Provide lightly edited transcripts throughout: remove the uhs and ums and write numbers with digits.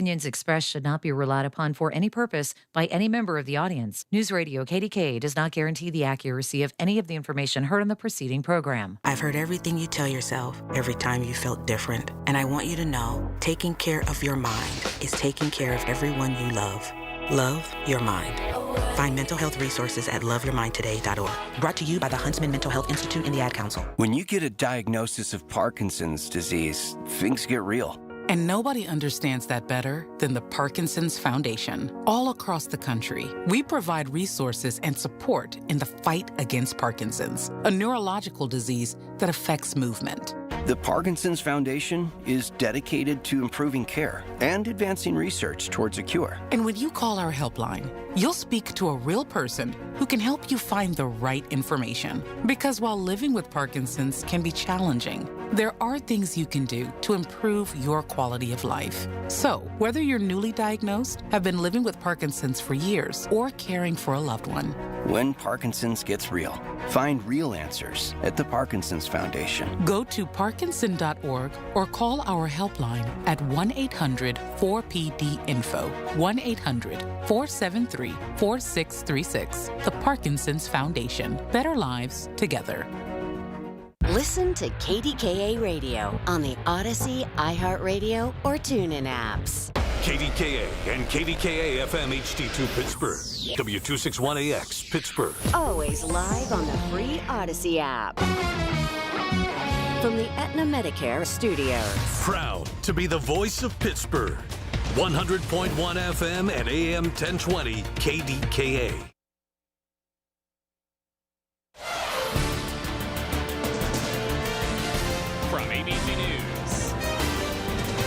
Opinions expressed should not be relied upon for any purpose by any member of the audience. News Radio KDKA does not guarantee the accuracy of any of the information heard on the preceding program. I've heard everything you tell yourself every time you felt different. And I want you to know, taking care of your mind is taking care of everyone you love. Love your mind. Find mental health resources at loveyourmindtoday.org. Brought to you by the Huntsman Mental Health Institute and the Ad Council. When you get a diagnosis of Parkinson's disease, things get real. And nobody understands that better than the Parkinson's Foundation. All across the country, we provide resources and support in the fight against Parkinson's, a neurological disease that affects movement. The Parkinson's Foundation is dedicated to improving care and advancing research towards a cure. And when you call our helpline, you'll speak to a real person who can help you find the right information. Because while living with Parkinson's can be challenging, there are things you can do to improve your quality of life. So, whether you're newly diagnosed, have been living with Parkinson's for years, or caring for a loved one, When Parkinson's gets real, find real answers at the Parkinson's Foundation. go to parkinson.org or call our helpline at 1-800-4PD-INFO, 1-800-473-4636. The Parkinson's Foundation. Better lives together. Listen to KDKA Radio on the Odyssey, iHeartRadio, or TuneIn apps. KDKA and KDKA-FM HD2 Pittsburgh. W261AX Pittsburgh. Always live on the free Odyssey app. From the Aetna Medicare studios. Proud to be the voice of Pittsburgh. 100.1 FM and AM 1020 KDKA. From ABC News,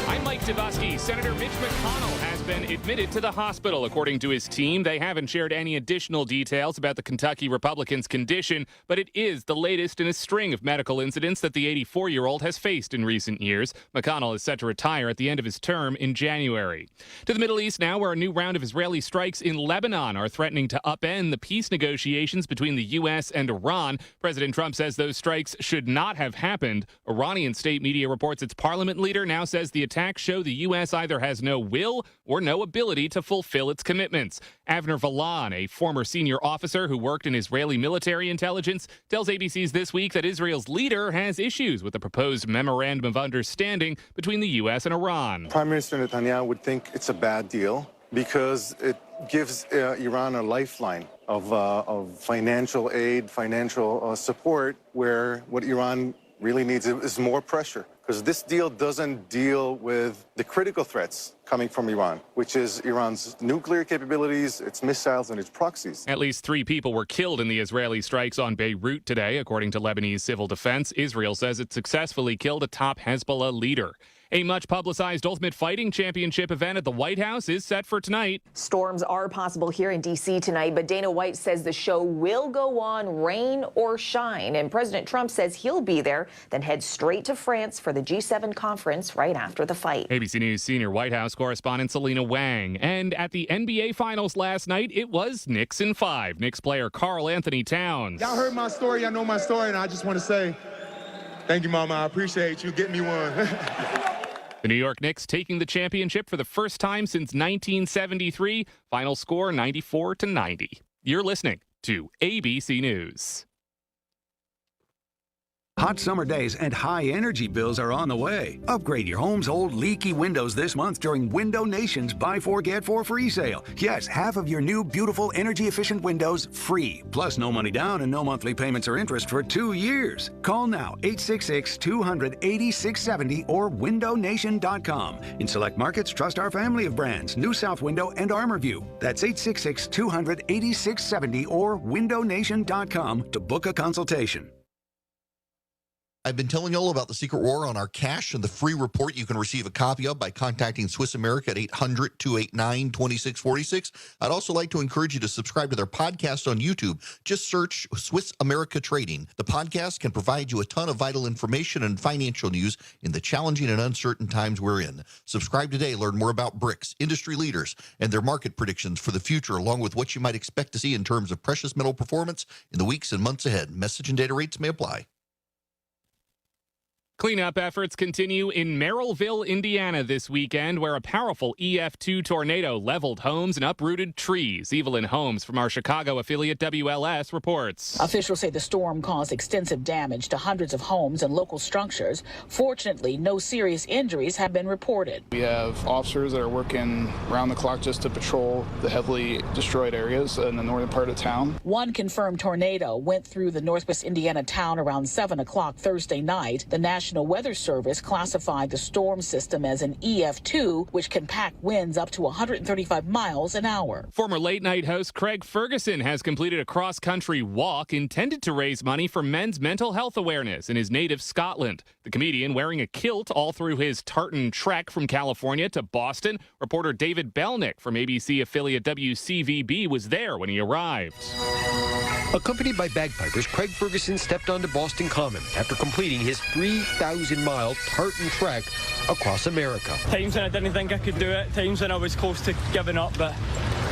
I'm Mike Dubusky. Senator Mitch McConnell has been admitted to the hospital. According to his team, they haven't shared any additional details about the Kentucky Republican's condition, but it is the latest in a string of medical incidents that the 84-year-old has faced in recent years. McConnell is set to retire at the end of his term in January. To the Middle East now, where a new round of Israeli strikes in Lebanon are threatening to upend the peace negotiations between the U.S. and Iran. President Trump says those strikes should not have happened. Iranian state media reports its parliament leader now says the attacks show the U.S. either has no will or no ability to fulfill its commitments. Avner Valan, a former senior officer who worked in Israeli military intelligence, tells ABC's This Week that Israel's leader has issues with the proposed memorandum of understanding between the U.S. and Iran. Prime Minister Netanyahu would think it's a bad deal because it gives Iran a lifeline of financial aid, financial support, where what Iran really needs is more pressure. Because this deal doesn't deal with the critical threats coming from Iran, which is Iran's nuclear capabilities, its missiles, and its proxies. At least 3 people were killed in the Israeli strikes on Beirut today, according to Lebanese civil defense. Israel says it successfully killed a top Hezbollah leader. A much-publicized Ultimate Fighting Championship event at the White House is set for tonight. Storms are possible here in D.C. tonight, but Dana White says the show will go on, rain or shine. And President Trump says he'll be there, then head straight to France for the G7 conference right after the fight. ABC News senior White House correspondent Selena Wang. And at the NBA Finals last night, it was Knicks in 5. Knicks player Karl Anthony Towns. Y'all heard my story, y'all know my story, and I just want to say thank you, Mama. I appreciate you getting me one. The New York Knicks taking the championship for the first time since 1973. Final score 94-90. You're listening to ABC News. Hot summer days and high energy bills are on the way. Upgrade your home's old leaky windows this month during Window Nation's Buy 4 Get 4 free sale. Yes, half of your new beautiful energy efficient windows free. Plus no money down and no monthly payments or interest for 2 years. Call now 866-200-8670 or windownation.com. In select markets, trust our family of brands, New South Window and ArmorView. That's 866-200-8670 or windownation.com to book a consultation. I've been telling you all about the Secret War on our cash and the free report you can receive a copy of by contacting Swiss America at 800-289-2646. I'd also like to encourage you to subscribe to their podcast on YouTube. Just search Swiss America Trading. The podcast can provide you a ton of vital information and financial news in the challenging and uncertain times we're in. Subscribe today. Learn more about BRICS, industry leaders, and their market predictions for the future, along with what you might expect to see in terms of precious metal performance in the weeks and months ahead. Message and data rates may apply. Cleanup efforts continue in Merrillville, Indiana this weekend, where a powerful EF2 tornado leveled homes and uprooted trees. Evelyn Holmes from our Chicago affiliate WLS reports. Officials say the storm caused extensive damage to hundreds of homes and local structures. Fortunately, no serious injuries have been reported. We have officers that are working around the clock just to patrol the heavily destroyed areas in the northern part of town. One confirmed tornado went through the northwest Indiana town around 7 o'clock Thursday night. The National Weather Service classified the storm system as an EF2, which can pack winds up to 135 miles an hour. Former late-night host Craig Ferguson has completed a cross-country walk intended to raise money for men's mental health awareness in his native Scotland. The comedian, wearing a kilt all through his tartan trek from California to Boston. Reporter David Belnick from ABC affiliate WCVB was there when he arrived. Accompanied by bagpipers, Craig Ferguson stepped onto Boston Common after completing his 3,000-mile tartan trek across America. Times when I didn't think I could do it, times when I was close to giving up, but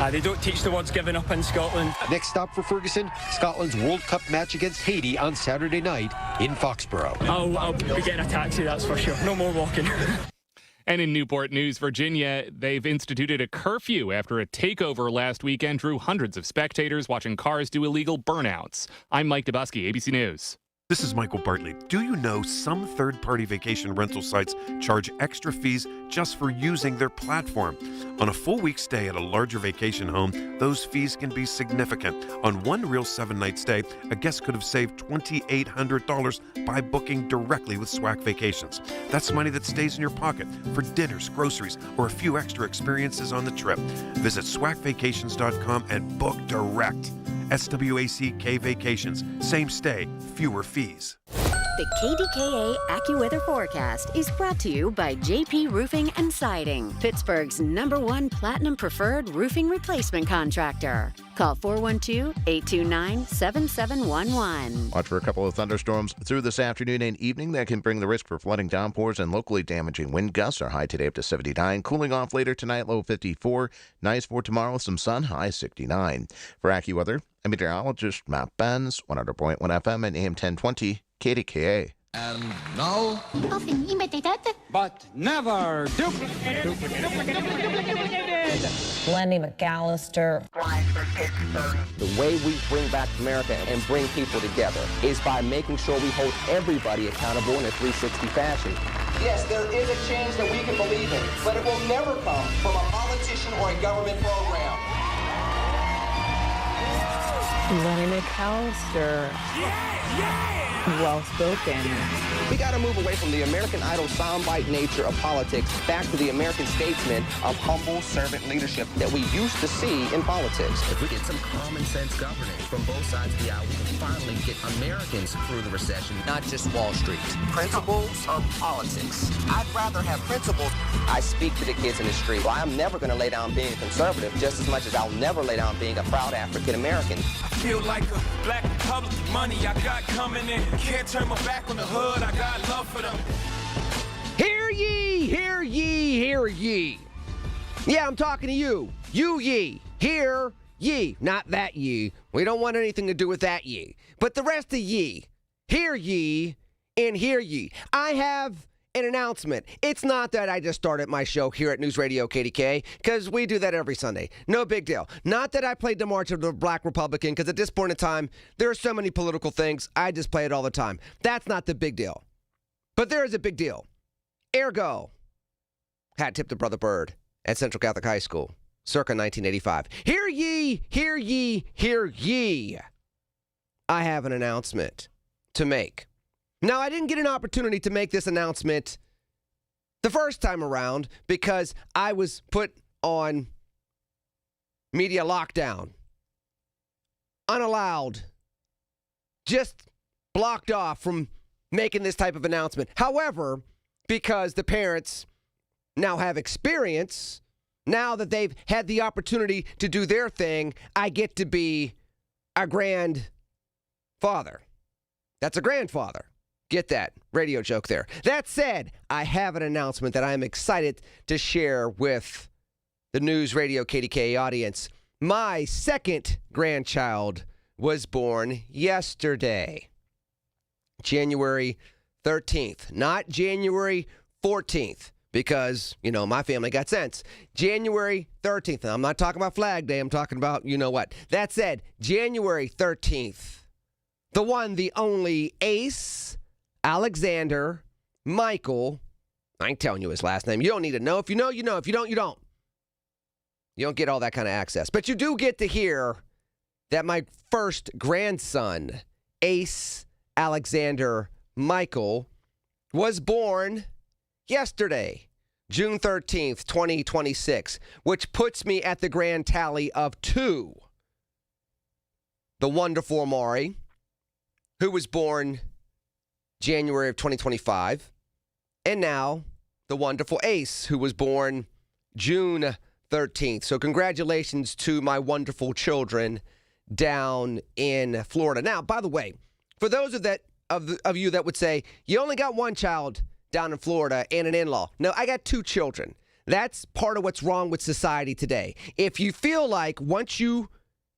they don't teach the words giving up in Scotland. Next stop for Ferguson, Scotland's World Cup match against Haiti on Saturday night in Foxborough. I'll be getting a taxi, that's for sure. No more walking. And in Newport News, Virginia, they've instituted a curfew after a takeover last weekend drew hundreds of spectators watching cars do illegal burnouts. I'm Mike Dubusky, ABC News. This is Michael Bartley. Do you know some third-party vacation rental sites charge extra fees just for using their platform? On a full week stay at a larger vacation home, those fees can be significant. On one real 7-night stay, a guest could have saved $2,800 by booking directly with SWAC Vacations. That's money that stays in your pocket for dinners, groceries, or a few extra experiences on the trip. Visit swacvacations.com and book direct. SWACK Vacations. Same stay, fewer fees. The KDKA AccuWeather forecast is brought to you by JP Roofing and Siding, Pittsburgh's #1 Platinum Preferred roofing replacement contractor. Call 412-829-7711. Watch for a couple of thunderstorms through this afternoon and evening that can bring the risk for flooding, downpours, and locally damaging wind gusts. Our high today up to 79. Cooling off later tonight, low 54. Nice for tomorrow, some sun, high 69. For AccuWeather, I'm meteorologist Matt Benz, 100.1 FM and AM 1020. KDKA. And now, often imitated, but never duplicated. Lenny McAllister. The way we bring back America and bring people together is by making sure we hold everybody accountable in a 360 fashion. Yes, there is a change that we can believe in, but it will never come from a politician or a government program. Lenny McAllister. Well spoken. We got to move away from the American Idol soundbite nature of politics back to the American statesman of humble servant leadership that we used to see in politics. If we get some common sense governance from both sides of the aisle, we can finally get Americans through the recession, not just Wall Street. Principles or politics? I'd rather have principles. I speak to the kids in the street. Well, I'm never going to lay down being conservative just as much as I'll never lay down being a proud African American. I feel like a black Republican. Money I got coming in. Can't turn my back on the hood. I got love for them. Hear ye, hear ye, hear ye. Yeah, I'm talking to you. You ye. Hear ye. Not that ye. We don't want anything to do with that ye. But the rest of ye. Hear ye and hear ye. I have an announcement. It's not that I just started my show here at News Radio KDK, because we do that every Sunday. No big deal. Not that I played the March of the Black Republican, because at this point in time, there are so many political things, I just play it all the time. That's not the big deal. But there is a big deal. Ergo, hat tip to Brother Bird at Central Catholic High School, circa 1985. Hear ye, hear ye, hear ye. I have an announcement to make. Now, I didn't get an opportunity to make this announcement the first time around because I was put on media lockdown, unallowed, just blocked off from making this type of announcement. However, because the parents now have experience, now that they've had the opportunity to do their thing, I get to be a grandfather. That's a grandfather. Get that radio joke there. That said, I have an announcement that I'm excited to share with the News Radio KDKA audience. My second grandchild was born yesterday, January 13th, not January 14th, because, my family got sense. January 13th. Now, I'm not talking about Flag Day. I'm talking about, what. That said, January 13th, the one, the only Ace Alexander Michael. I ain't telling you his last name. You don't need to know. If you know, you know. If you don't, you don't. You don't get all that kind of access. But you do get to hear that my first grandson, Ace Alexander Michael, was born yesterday, June 13th, 2026, which puts me at the grand tally of 2. The wonderful Amari, who was born January of 2025, and now the wonderful Ace, who was born June 13th. So congratulations to my wonderful children down in Florida. Now, by the way, for those of you that would say, you only got one child down in Florida and an in-law. No, I got 2 children. That's part of what's wrong with society today. If you feel like once you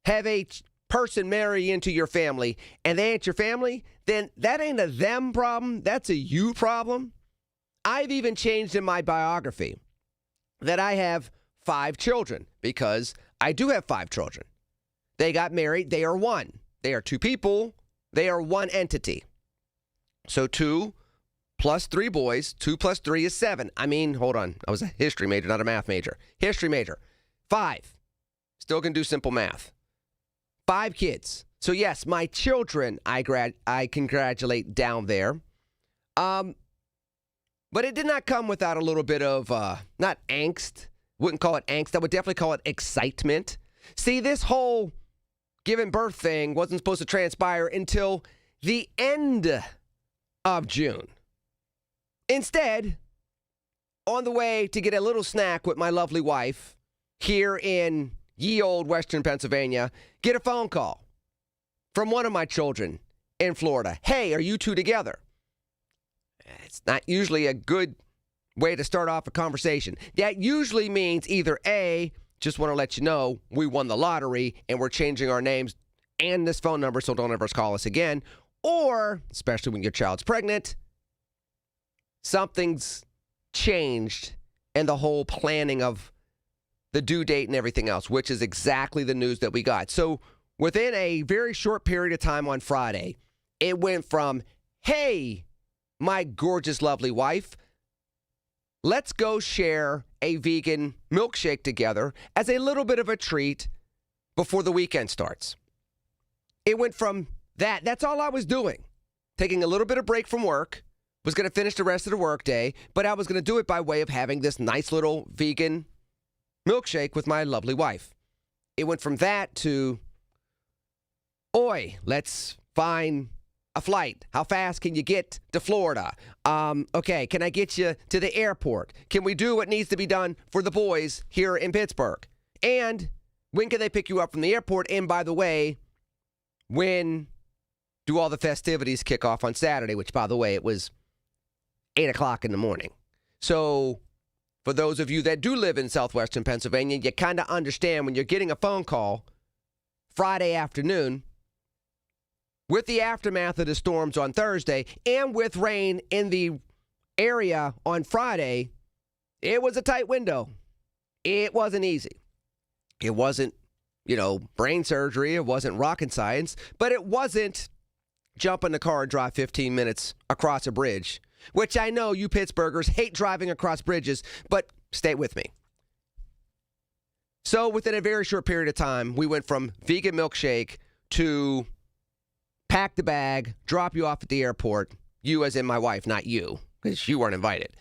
have a person marry into your family and they ain't your family, then that ain't a them problem. That's a you problem. I've even changed in my biography that I have 5 children because I do have 5 children. They got married. They are one. They are 2 people. They are one entity. So 2 plus 3 boys. 2 plus 3 is 7. Hold on. I was a history major, not a math major. History major. 5. Still can do simple math. 5 kids. So yes, my children, I congratulate down there. But it did not come without a little bit of, not angst. Wouldn't call it angst. I would definitely call it excitement. See, this whole giving birth thing wasn't supposed to transpire until the end of June. Instead, on the way to get a little snack with my lovely wife here in ye old Western Pennsylvania, get a phone call from one of my children in Florida. Hey, are you 2 together? It's not usually a good way to start off a conversation. That usually means either A, just want to let you know we won the lottery and we're changing our names and this phone number, so don't ever call us again. Or, especially when your child's pregnant, something's changed in the whole planning of the due date and everything else, which is exactly the news that we got. So within a very short period of time on Friday, it went from, hey, my gorgeous, lovely wife, let's go share a vegan milkshake together as a little bit of a treat before the weekend starts. It went from that. That's all I was doing. Taking a little bit of break from work. Was going to finish the rest of the workday, but I was going to do it by way of having this nice little vegan milkshake with my lovely wife. It went from that to, oi, let's find a flight. How fast can you get to Florida? Okay, can I get you to the airport? Can we do what needs to be done for the boys here in Pittsburgh? And when can they pick you up from the airport? And by the way, when do all the festivities kick off on Saturday? Which, by the way, it was 8 o'clock in the morning. So for those of you that do live in southwestern Pennsylvania, you kind of understand when you're getting a phone call Friday afternoon with the aftermath of the storms on Thursday and with rain in the area on Friday, it was a tight window. It wasn't easy. It wasn't, brain surgery. It wasn't rocket science, but it wasn't jump in the car and drive 15 minutes across a bridge, which I know you Pittsburghers hate driving across bridges, but stay with me. So within a very short period of time, we went from vegan milkshake to pack the bag, drop you off at the airport. You as in my wife, not you, because you weren't invited.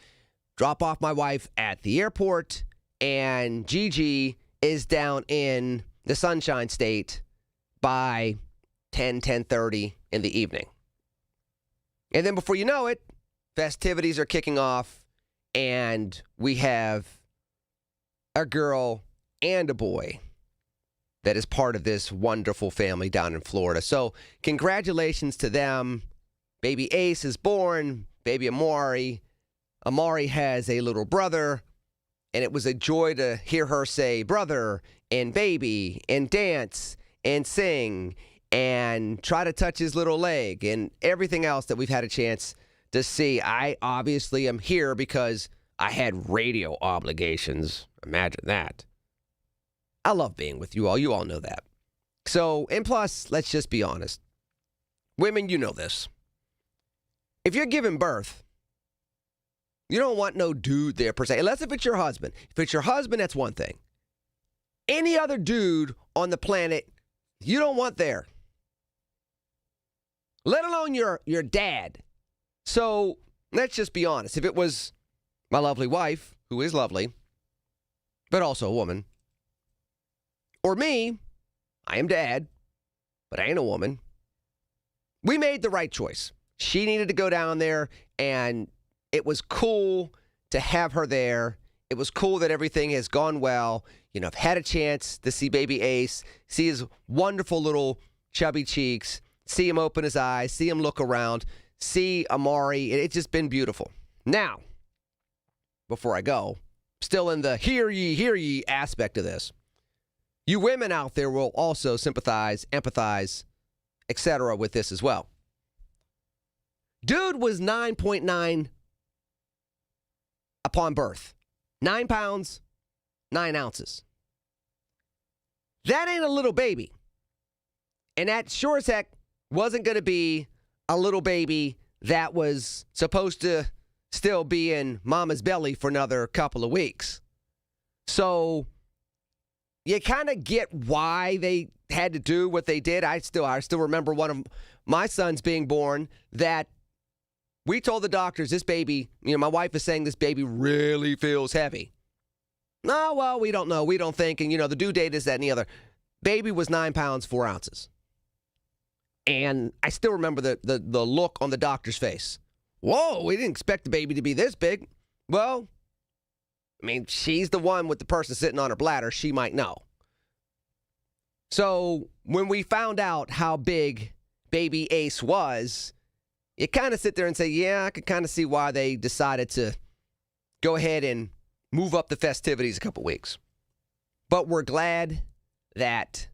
Drop off my wife at the airport, and Gigi is down in the Sunshine State by 10:30 in the evening. And then before you know it, festivities are kicking off, and we have a girl and a boy that is part of this wonderful family down in Florida. So congratulations to them. Baby Ace is born. Baby Amari. Amari has a little brother, and it was a joy to hear her say brother and baby and dance and sing and try to touch his little leg and everything else that we've had a chance to see. I obviously am here because I had radio obligations. Imagine that. I love being with you all. You all know that. So, and plus, let's just be honest. Women, you know this. If you're giving birth, you don't want no dude there per se, unless if it's your husband. If it's your husband, that's one thing. Any other dude on the planet, you don't want there. Let alone your dad. So, let's just be honest. If it was my lovely wife, who is lovely, but also a woman, or me, I am dad, but I ain't a woman. We made the right choice. She needed to go down there, and it was cool to have her there. It was cool that everything has gone well. You know, I've had a chance to see baby Ace, see his wonderful little chubby cheeks, see him open his eyes, see him look around, see Amari. It's just been beautiful. Now, before I go, still in the hear ye aspect of this. You women out there will also sympathize, empathize, etc. with this as well. Dude was 9.9 upon birth. 9 pounds, 9 ounces. That ain't a little baby. And that sure as heck wasn't going to be a little baby that was supposed to still be in mama's belly for another couple of weeks. So you kind of get why they had to do what they did. I still remember one of my sons being born that we told the doctors this baby, my wife is saying this baby really feels heavy. No, well, we don't know. We don't think. And, the due date is that and the other. Baby was 9 pounds, 4 ounces. And I still remember the look on the doctor's face. Whoa, we didn't expect the baby to be this big. Well, she's the one with the person sitting on her bladder. She might know. So when we found out how big baby Ace was, you kind of sit there and say, yeah, I could kind of see why they decided to go ahead and move up the festivities a couple weeks. But we're glad that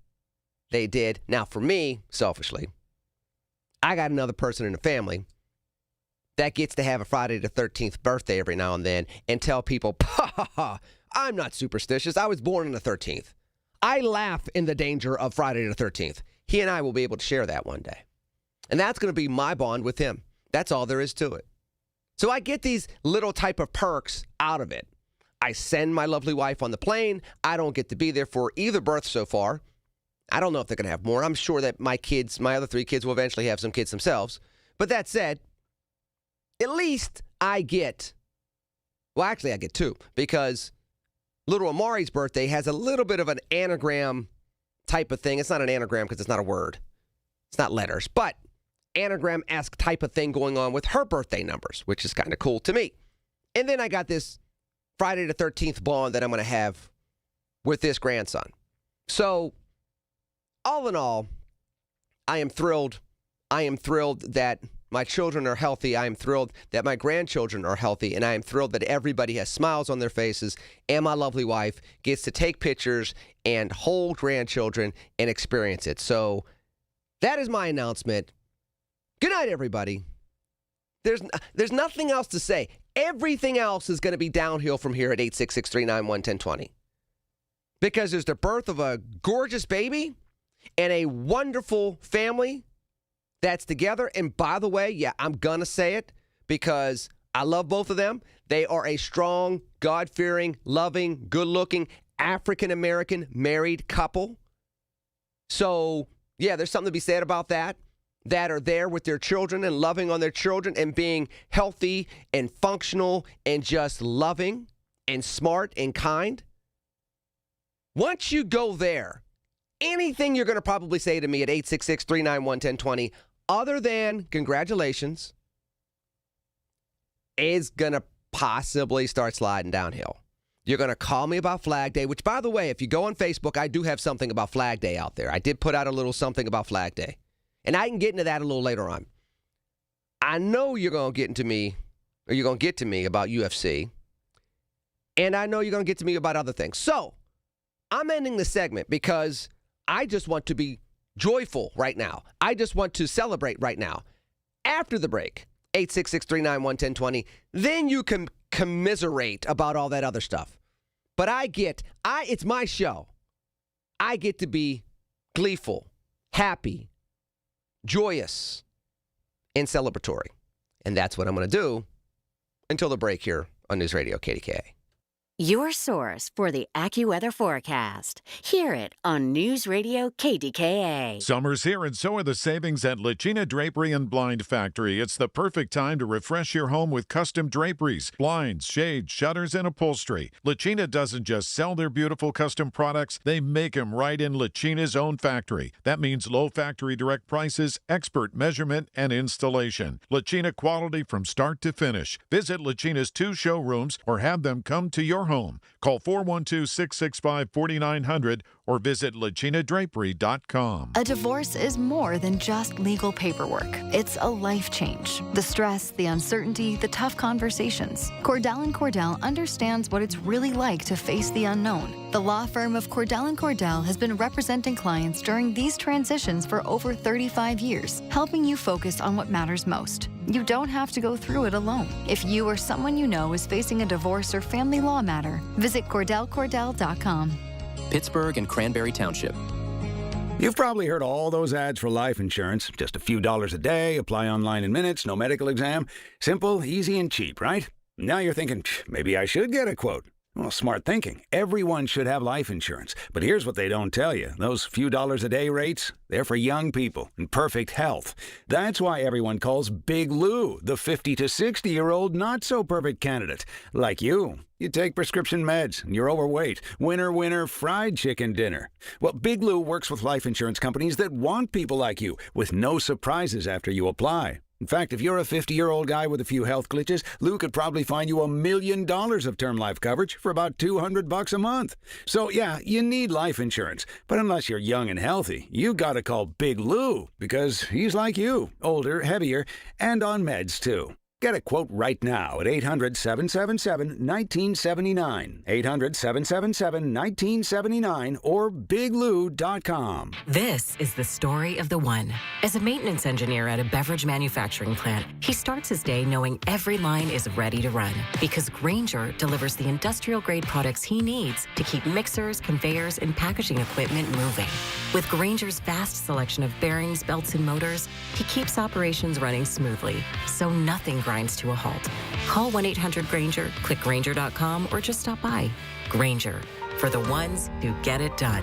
they did. Now, for me, selfishly, I got another person in the family that gets to have a Friday the 13th birthday every now and then and tell people, I'm not superstitious. I was born on the 13th. I laugh in the danger of Friday the 13th. He and I will be able to share that one day. And that's going to be my bond with him. That's all there is to it. So I get these little type of perks out of it. I send my lovely wife on the plane. I don't get to be there for either birth so far. I don't know if they're going to have more. I'm sure that my other 3 kids will eventually have some kids themselves. But that said, at least I get 2, because little Amari's birthday has a little bit of an anagram type of thing. It's not an anagram because it's not a word. It's not letters, but anagram-esque type of thing going on with her birthday numbers, which is kind of cool to me. And then I got this Friday the 13th bond that I'm going to have with this grandson. So, all in all, I am thrilled. I am thrilled that my children are healthy. I am thrilled that my grandchildren are healthy. And I am thrilled that everybody has smiles on their faces. And my lovely wife gets to take pictures and hold grandchildren and experience it. So that is my announcement. Good night, everybody. There's nothing else to say. Everything else is going to be downhill from here at 866-391-1020. Because there's the birth of a gorgeous baby and a wonderful family that's together. And by the way, yeah, I'm going to say it because I love both of them. They are a strong, God-fearing, loving, good-looking, African-American married couple. So, yeah, there's something to be said about that are there with their children and loving on their children and being healthy and functional and just loving and smart and kind. Once you go there, anything you're going to probably say to me at 866-391-1020 other than congratulations is going to possibly start sliding downhill. You're going to call me about Flag Day, which, by the way, if you go on Facebook, I do have something about Flag Day out there. I did put out a little something about Flag Day. And I can get into that a little later on. I know you're going to get to me about UFC. And I know you're going to get to me about other things. So, I'm ending the segment because I just want to be joyful right now. I just want to celebrate right now. After the break, 866-391-1020. Then you can commiserate about all that other stuff. But it's my show. I get to be gleeful, happy, joyous, and celebratory. And that's what I'm going to do until the break here on News Radio KDKA. Your source for the AccuWeather forecast. Hear it on News Radio KDKA. Summer's here, and so are the savings at Lacina Drapery and Blind Factory. It's the perfect time to refresh your home with custom draperies, blinds, shades, shutters, and upholstery. Lacina doesn't just sell their beautiful custom products, they make them right in Lacina's own factory. That means low factory direct prices, expert measurement, and installation. Lacina quality from start to finish. Visit Lacina's 2 showrooms or have them come to your home. Call 412-665-4900 or visit lacinadrapery.com. A divorce is more than just legal paperwork. It's a life change. The stress, the uncertainty, the tough conversations. Cordell & Cordell understands what it's really like to face the unknown. The law firm of Cordell & Cordell has been representing clients during these transitions for over 35 years, helping you focus on what matters most. You don't have to go through it alone. If you or someone you know is facing a divorce or family law matter, visit CordellCordell.com. Pittsburgh and Cranberry Township. You've probably heard all those ads for life insurance. Just a few dollars a day, apply online in minutes, no medical exam. Simple, easy, and cheap, right? Now you're thinking, maybe I should get a quote. Well, smart thinking. Everyone should have life insurance. But here's what they don't tell you. Those few dollars a day rates, they're for young people in perfect health. That's why everyone calls Big Lou the 50 to 60-year-old not-so-perfect candidate. Like you. You take prescription meds, and you're overweight. Winner, winner, fried chicken dinner. Well, Big Lou works with life insurance companies that want people like you, with no surprises after you apply. In fact, if you're a 50-year-old guy with a few health glitches, Lou could probably find you $1 million of term life coverage for about $200 a month. So, yeah, you need life insurance. But unless you're young and healthy, you gotta call Big Lou, because he's like you, older, heavier, and on meds, too. Get a quote right now at 800-777-1979, 800-777-1979, or biglou.com. This is the story of the one. As a maintenance engineer at a beverage manufacturing plant, he starts his day knowing every line is ready to run because Grainger delivers the industrial-grade products he needs to keep mixers, conveyors, and packaging equipment moving. With Grainger's vast selection of bearings, belts, and motors, he keeps operations running smoothly, so nothing grinds to a halt. Call 1-800-GRAINGER, click Grainger.com, or just stop by. Grainger, for the ones who get it done.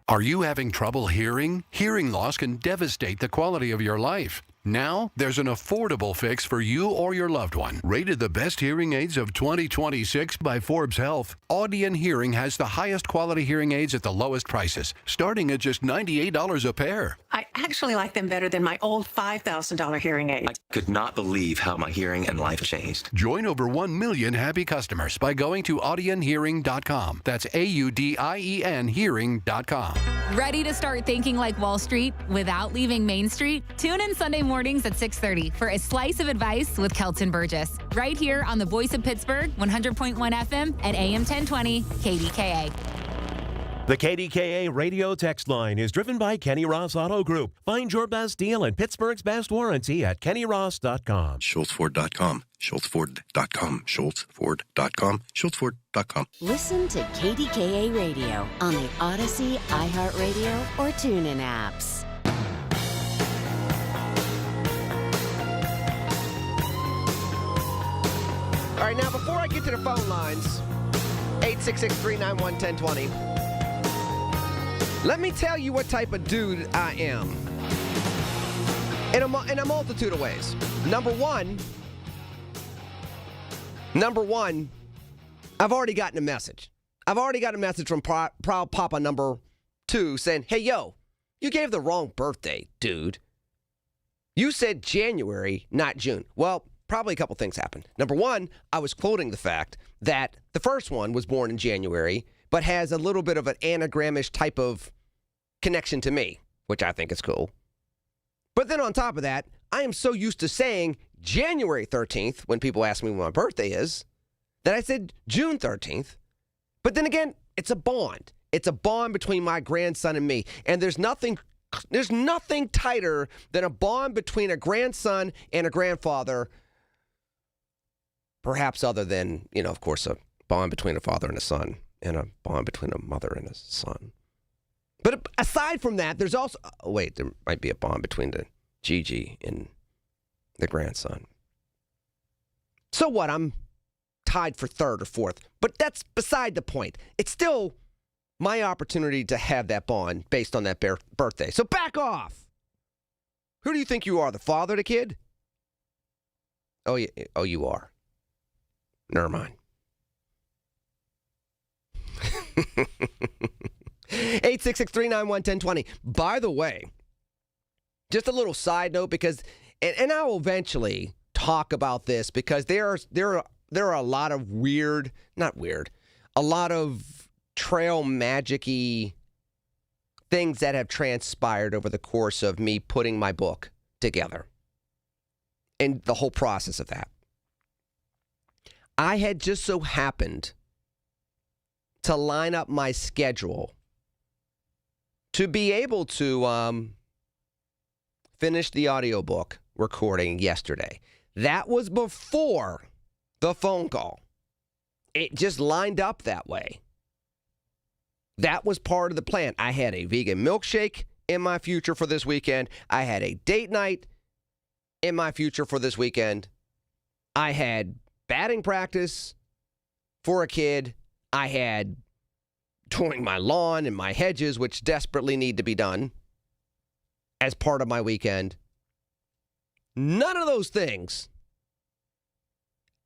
Are you having trouble hearing? Hearing loss can devastate the quality of your life. Now, there's an affordable fix for you or your loved one. Rated the best hearing aids of 2026 by Forbes Health, Audion Hearing has the highest quality hearing aids at the lowest prices, starting at just $98 a pair. I actually like them better than my old $5,000 hearing aid. I could not believe how my hearing and life changed. Join over 1 million happy customers by going to audionhearing.com. That's AUDIEN hearing.com. Ready to start thinking like Wall Street without leaving Main Street? Tune in Sunday mornings at 6:30 for a slice of advice with Kelton Burgess, right here on the Voice of Pittsburgh, 100.1 FM and AM 1020 KDKA. The KDKA radio text line is driven by Kenny Ross Auto Group. Find your best deal and Pittsburgh's best warranty at KennyRoss.com. SchultzFord.com. SchultzFord.com. SchultzFord.com. SchultzFord.com. Listen to KDKA Radio on the Odyssey, iHeartRadio, or TuneIn apps. All right, now before I get to the phone lines, 866-391-1020, let me tell you what type of dude I am. In a multitude of ways. Number one, I've already gotten a message. I've already got a message from Proud Papa number 2 saying, hey, yo, you gave the wrong birthday, dude. You said January, not June. Well, probably a couple things happened. Number one, I was quoting the fact that the first one was born in January, but has a little bit of an anagramish type of connection to me, which I think is cool. But then on top of that, I am so used to saying January 13th when people ask me when my birthday is, that I said June 13th. But then again, it's a bond. It's a bond between my grandson and me. And there's nothing there's nothing tighter than a bond between a grandson and a grandfather, perhaps other than, of course, a bond between a father and a son and a bond between a mother and a son. But aside from that, there's also, there might be a bond between the Gigi and the grandson. So what? I'm tied for third or fourth, but that's beside the point. It's still my opportunity to have that bond based on that birthday. So back off. Who do you think you are, the father of the kid? Oh, you are. Never mind. 866-391-1020. By the way, just a little side note, because, and I will eventually talk about this, because there are a lot of a lot of trail magic-y things that have transpired over the course of me putting my book together and the whole process of that. I had just so happened to line up my schedule to be able to finish the audiobook recording yesterday. That was before the phone call. It just lined up that way. That was part of the plan. I had a vegan milkshake in my future for this weekend. I had a date night in my future for this weekend. I had batting practice for a kid. I had doing my lawn and my hedges, which desperately need to be done, as part of my weekend. None of those things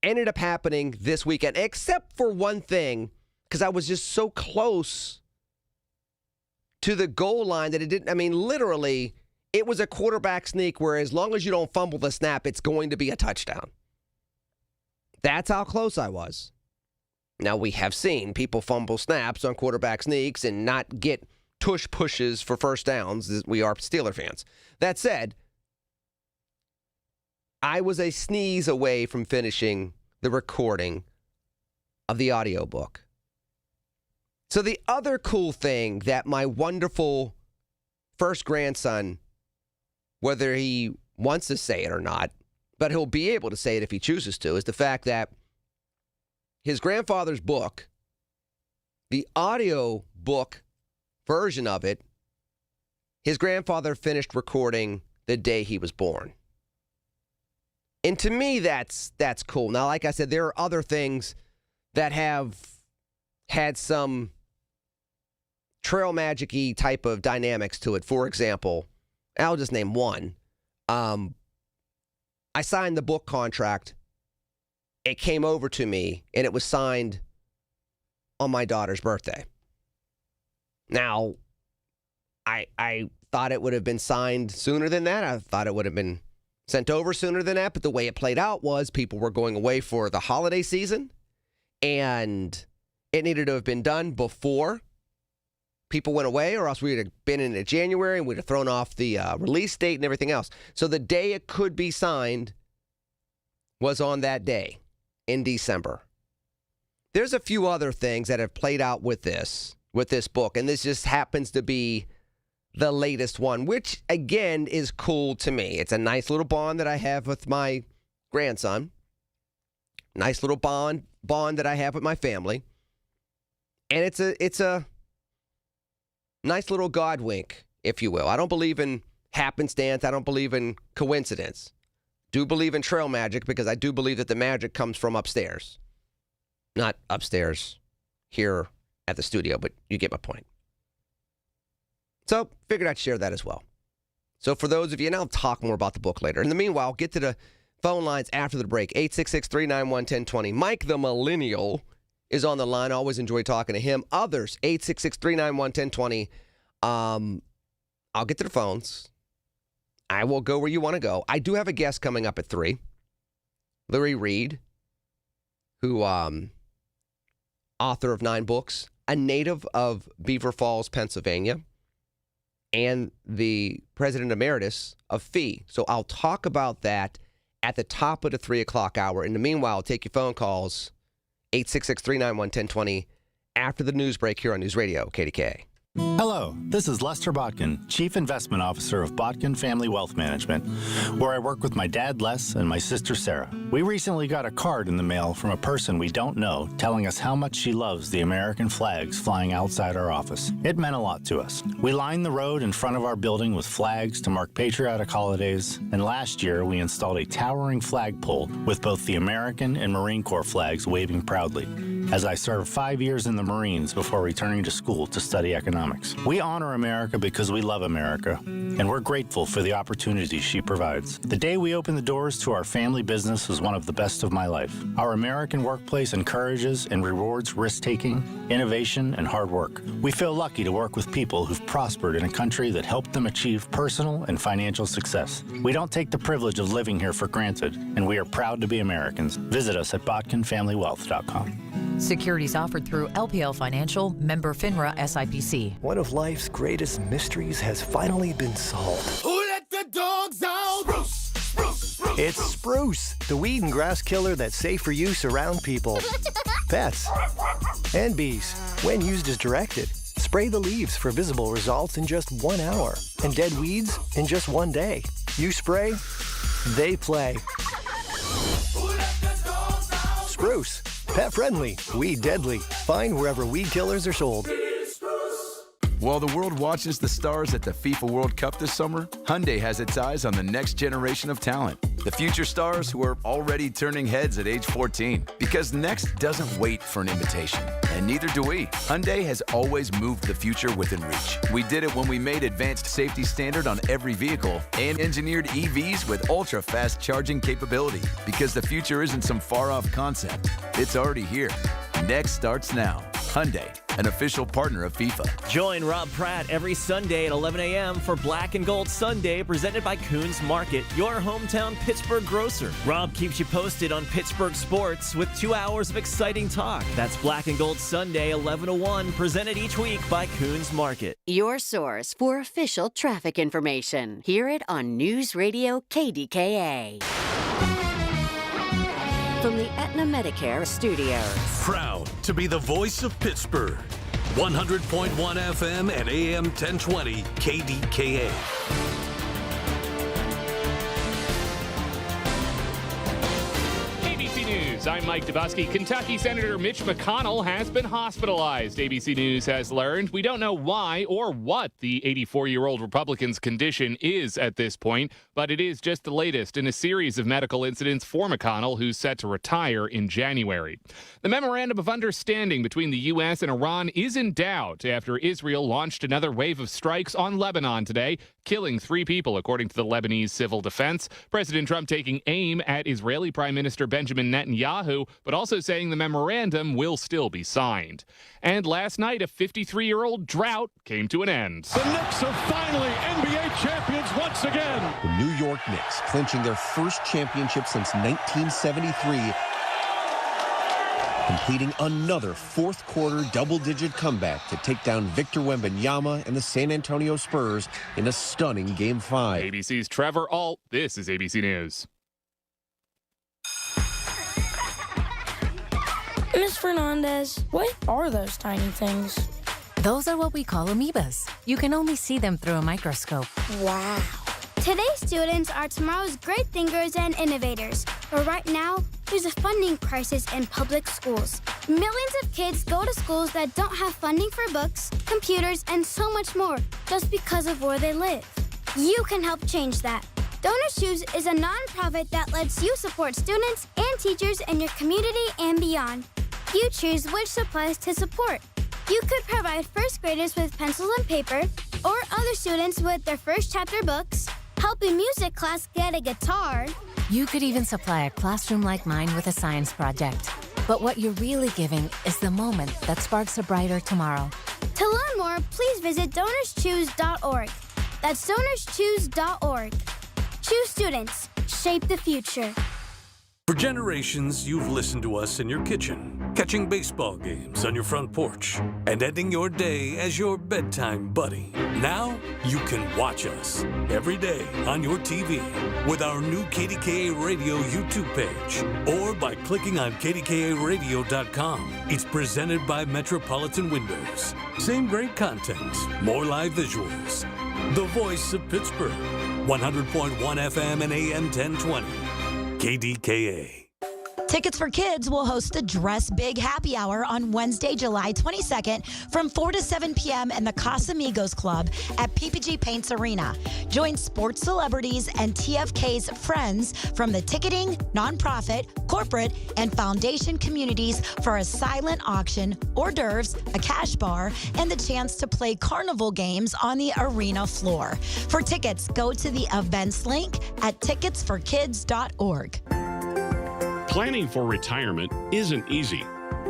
ended up happening this weekend, except for one thing, because I was just so close to the goal line that it didn't, literally, it was a quarterback sneak where as long as you don't fumble the snap, it's going to be a touchdown. That's how close I was. Now, we have seen people fumble snaps on quarterback sneaks and not get tush pushes for first downs. We are Steeler fans. That said, I was a sneeze away from finishing the recording of the audiobook. So the other cool thing that my wonderful first grandson, whether he wants to say it or not, but he'll be able to say it if he chooses to, is the fact that his grandfather's book, the audio book version of it, his grandfather finished recording the day he was born. And to me, that's cool. Now, like I said, there are other things that have had some trail magic-y type of dynamics to it. For example, I'll just name one. I signed the book contract. It came over to me, and it was signed on my daughter's birthday. Now, I thought it would have been signed sooner than that. I thought it would have been sent over sooner than that. But the way it played out was people were going away for the holiday season, and it needed to have been done before people went away, or else we would have been in January, and we'd have thrown off the release date and everything else. So the day it could be signed was on that day in December. There's a few other things that have played out with this book, and this just happens to be the latest one, which, again, is cool to me. It's a nice little bond that I have with my grandson. Nice little bond that I have with my family. And it's a nice little God wink, if you will. I don't believe in happenstance. I don't believe in coincidence. Do believe in trail magic, because I do believe that the magic comes from upstairs. Not upstairs here at the studio, but you get my point. So, figured I'd share that as well. So for those of you, and I'll talk more about the book later. In the meanwhile, get to the phone lines after the break. 866-391-1020. Mike the Millennial is on the line. I always enjoy talking to him. Others, 866-391-1020. I'll get to the phones. I will go where you want to go. I do have a guest coming up at 3. Larry Reed, who, author of 9 books, a native of Beaver Falls, Pennsylvania, and the president emeritus of FEE. So I'll talk about that at the top of the 3 o'clock hour. In the meanwhile, I'll take your phone calls, 866-391-1020, after the news break here on News Radio, KDKA. Hello, this is Lester Botkin, Chief Investment Officer of Botkin Family Wealth Management, where I work with my dad Les and my sister Sarah. We recently got a card in the mail from a person we don't know telling us how much she loves the American flags flying outside our office. It meant a lot to us. We lined the road in front of our building with flags to mark patriotic holidays, and last year we installed a towering flagpole with both the American and Marine Corps flags waving proudly, as I served 5 years in the Marines before returning to school to study economics. We honor America because we love America, and we're grateful for the opportunities she provides. The day we opened the doors to our family business was one of the best of my life. Our American workplace encourages and rewards risk-taking, innovation, and hard work. We feel lucky to work with people who've prospered in a country that helped them achieve personal and financial success. We don't take the privilege of living here for granted, and we are proud to be Americans. Visit us at botkinfamilywealth.com. Securities offered through LPL Financial, member FINRA SIPC. One of life's greatest mysteries has finally been solved. Who let the dogs out? Spruce, spruce, spruce. It's Spruce, the weed and grass killer that's safe for use around people, pets, and bees. When used as directed, spray the leaves for visible results in just 1 hour, and dead weeds in just 1 day. You spray, they play. Spruce, pet friendly, weed deadly. Find wherever weed killers are sold. While the world watches the stars at the FIFA World Cup this summer, Hyundai has its eyes on the next generation of talent. The future stars who are already turning heads at age 14. Because next doesn't wait for an invitation. And neither do we. Hyundai has always moved the future within reach. We did it when we made advanced safety standard on every vehicle and engineered EVs with ultra-fast charging capability. Because the future isn't some far-off concept. It's already here. Next starts now. Hyundai, an official partner of FIFA. Join Rob Pratt every Sunday at 11 a.m. for Black and Gold Sunday, presented by Coons Market, your hometown Pittsburgh grocer. Rob keeps you posted on Pittsburgh sports with 2 hours of exciting talk. That's Black and Gold Sunday, 11 to 1, presented each week by Coons Market. Your source for official traffic information. Hear it on News Radio KDKA. From the Aetna Medicare Studios. Proud to be the voice of Pittsburgh. 100.1 FM and AM 1020 KDKA. ABC News, I'm Mike Dubusky. Kentucky Senator Mitch McConnell has been hospitalized. ABC News has learned we don't know why or what the 84-year-old Republican's condition is at this point, but it is just the latest in a series of medical incidents for McConnell, who's set to retire in January. The memorandum of understanding between the U.S. and Iran is in doubt after Israel launched another wave of strikes on Lebanon today, killing 3 people, according to the Lebanese civil defense. President Trump taking aim at Israeli Prime Minister Benjamin Netanyahu, but also saying the memorandum will still be signed. And last night, a 53-year-old drought came to an end. The Knicks are finally NBA champions once again. The New York Knicks clinching their first championship since 1973, completing another fourth-quarter double-digit comeback to take down Victor Wembanyama and the San Antonio Spurs in a stunning Game 5. ABC's Trevor Ault. This is ABC News. Ms. Fernandez, what are those tiny things? Those are what we call amoebas. You can only see them through a microscope. Wow. Today's students are tomorrow's great thinkers and innovators. But right now, there's a funding crisis in public schools. Millions of kids go to schools that don't have funding for books, computers, and so much more just because of where they live. You can help change that. Donors Choose is a nonprofit that lets you support students and teachers in your community and beyond. You choose which supplies to support. You could provide first graders with pencils and paper, or other students with their first chapter books, help a music class get a guitar. You could even supply a classroom like mine with a science project. But what you're really giving is the moment that sparks a brighter tomorrow. To learn more, please visit DonorsChoose.org. That's DonorsChoose.org. Choose students. Shape the future. For generations, you've listened to us in your kitchen, catching baseball games on your front porch, and ending your day as your bedtime buddy. Now, you can watch us every day on your TV with our new KDKA Radio YouTube page or by clicking on KDKARadio.com. It's presented by Metropolitan Windows. Same great content, more live visuals. The voice of Pittsburgh, 100.1 FM and AM 1020. KDKA. Tickets for Kids will host the Dress Big Happy Hour on Wednesday, July 22nd from 4 to 7 p.m. in the Casamigos Club at PPG Paints Arena. Join sports celebrities and TFK's friends from the ticketing, nonprofit, corporate, and foundation communities for a silent auction, hors d'oeuvres, a cash bar, and the chance to play carnival games on the arena floor. For tickets, go to the events link at ticketsforkids.org. Planning for retirement isn't easy.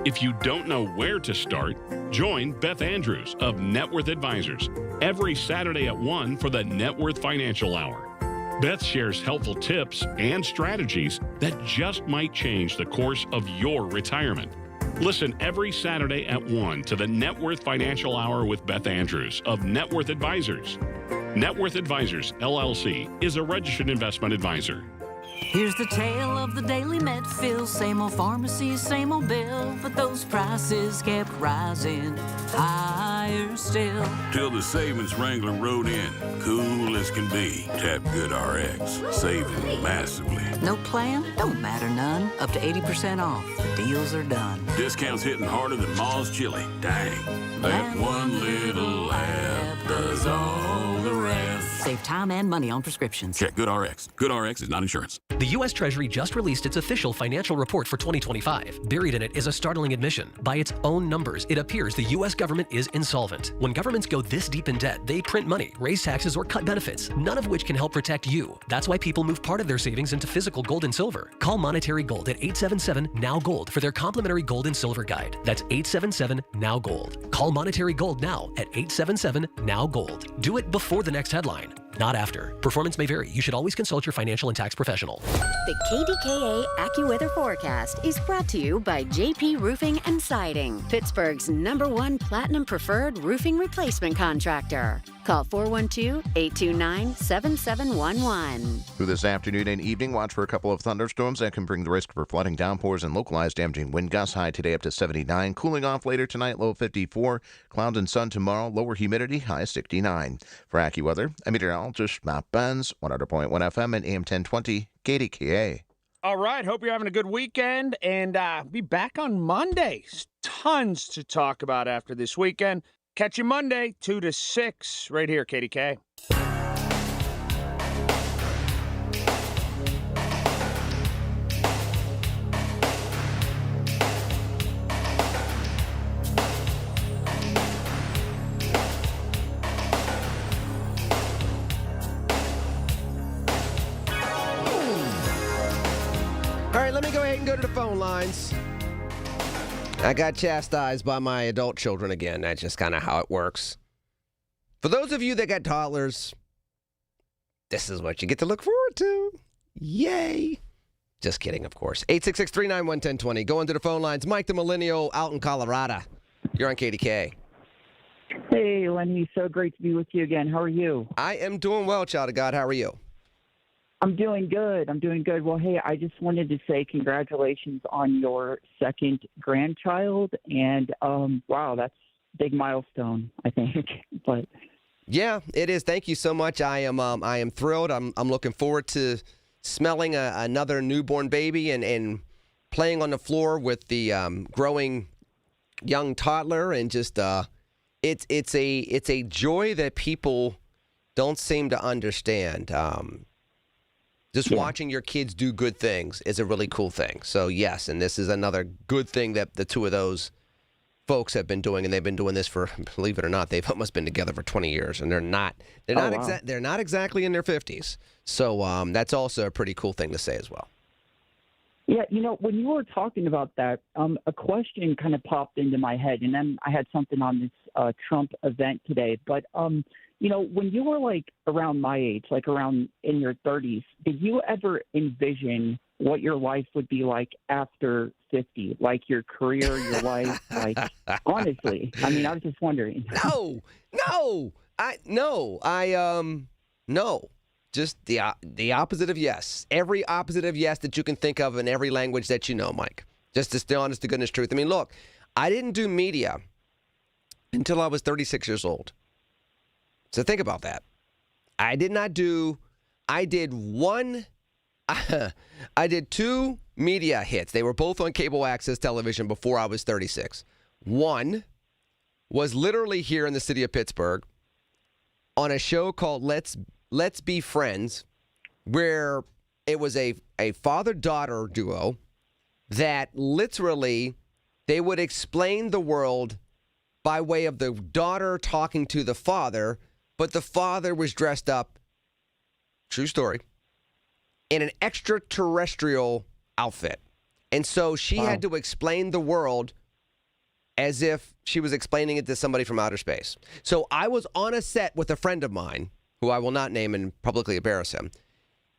If you don't know where to start, join Beth Andrews of Net Worth Advisors every Saturday at 1 for the Net Worth Financial Hour. Beth shares helpful tips and strategies that just might change the course of your retirement. Listen every Saturday at 1 to the Net Worth Financial Hour with Beth Andrews of Net Worth Advisors. Net Worth Advisors, LLC, is a registered investment advisor. Here's the tale of the daily Medfield. Same old pharmacy, same old bill, but those prices kept rising higher still. Till the savings wrangler rode in, cool as can be. Tap Good RX, saving massively. No plan? Don't matter none. Up to 80% off. The deals are done. Discounts hitting harder than Ma's chili. Dang, that one little app does all the rest. Save time and money on prescriptions. Check Good RX. Good RX is not insurance. The U.S. Treasury just released its official financial report for 2025. Buried in it is a startling admission. By its own numbers, it appears the U.S. government is insolvent. When governments go this deep in debt, they print money, raise taxes, or cut benefits, none of which can help protect you. That's why people move part of their savings into physical gold and silver. Call Monetary Gold at 877-NOW-GOLD for their complimentary gold and silver guide. That's 877-NOW-GOLD. Call Monetary Gold now at 877-NOW-GOLD. Do it before the next headline, not after. Performance may vary. You should always consult your financial and tax professional. The KDKA AccuWeather forecast is brought to you by JP Roofing and Siding, Pittsburgh's #1 Platinum Preferred Roofing Replacement Contractor. Call 412-829-7711. Through this afternoon and evening, watch for a couple of thunderstorms that can bring the risk for flooding, downpours, and localized damaging wind gusts. High today up to 79. Cooling off later tonight, low 54. Clouds and sun tomorrow, lower humidity, high 69. For AccuWeather, I'm meteorologist Matt Benz, 100.1 FM and AM 1020, KDKA. All right, hope you're having a good weekend, and be back on Monday. Tons to talk about after this weekend. Catch you Monday, 2 to 6, right here, KDK. All right, let me go ahead and go to the phone lines. I got chastised by my adult children again. That's just kind of how it works. For those of you that got toddlers, this is what you get to look forward to. Yay. Just kidding, of course. 866-391-1020. Go into the phone lines. Mike the Millennial out in Colorado. You're on KDK. Hey, Lenny. So great to be with you again. How are you? I am doing well, child of God. How are you? I'm doing good. Well, hey, I just wanted to say congratulations on your second grandchild. And, wow, that's a big milestone, I think. But yeah, it is. Thank you so much. I am thrilled. I'm looking forward to smelling another newborn baby and playing on the floor with the growing young toddler. And just it's a joy that people don't seem to understand. Just watching your kids do good things is a really cool thing. So, yes, and this is another good thing that the two of those folks have been doing, and they've been doing this for, believe it or not, they've almost been together for 20 years, and they're not exactly in their 50s. So that's also a pretty cool thing to say as well. yeah, when you were talking about that, a question kind of popped into my head, and then I had something on this Trump event today. But when you were like around my age, like around in your 30s, did you ever envision what your life would be like after 50, like your career, your life, like honestly. I mean, I was just wondering. No. Just the opposite of yes. Every opposite of yes that you can think of in every language that you know, Mike. Just to stay honest to goodness truth. I mean, look, I didn't do media until I was 36 years old. So think about that. I did two media hits. They were both on cable access television before I was 36. One was literally here in the city of Pittsburgh on a show called Let's Be Friends, where it was a father-daughter duo that literally they would explain the world by way of the daughter talking to the father, but the father was dressed up, true story, in an extraterrestrial outfit. And so she had to explain the world as if she was explaining it to somebody from outer space. So I was on a set with a friend of mine, who I will not name and publicly embarrass him,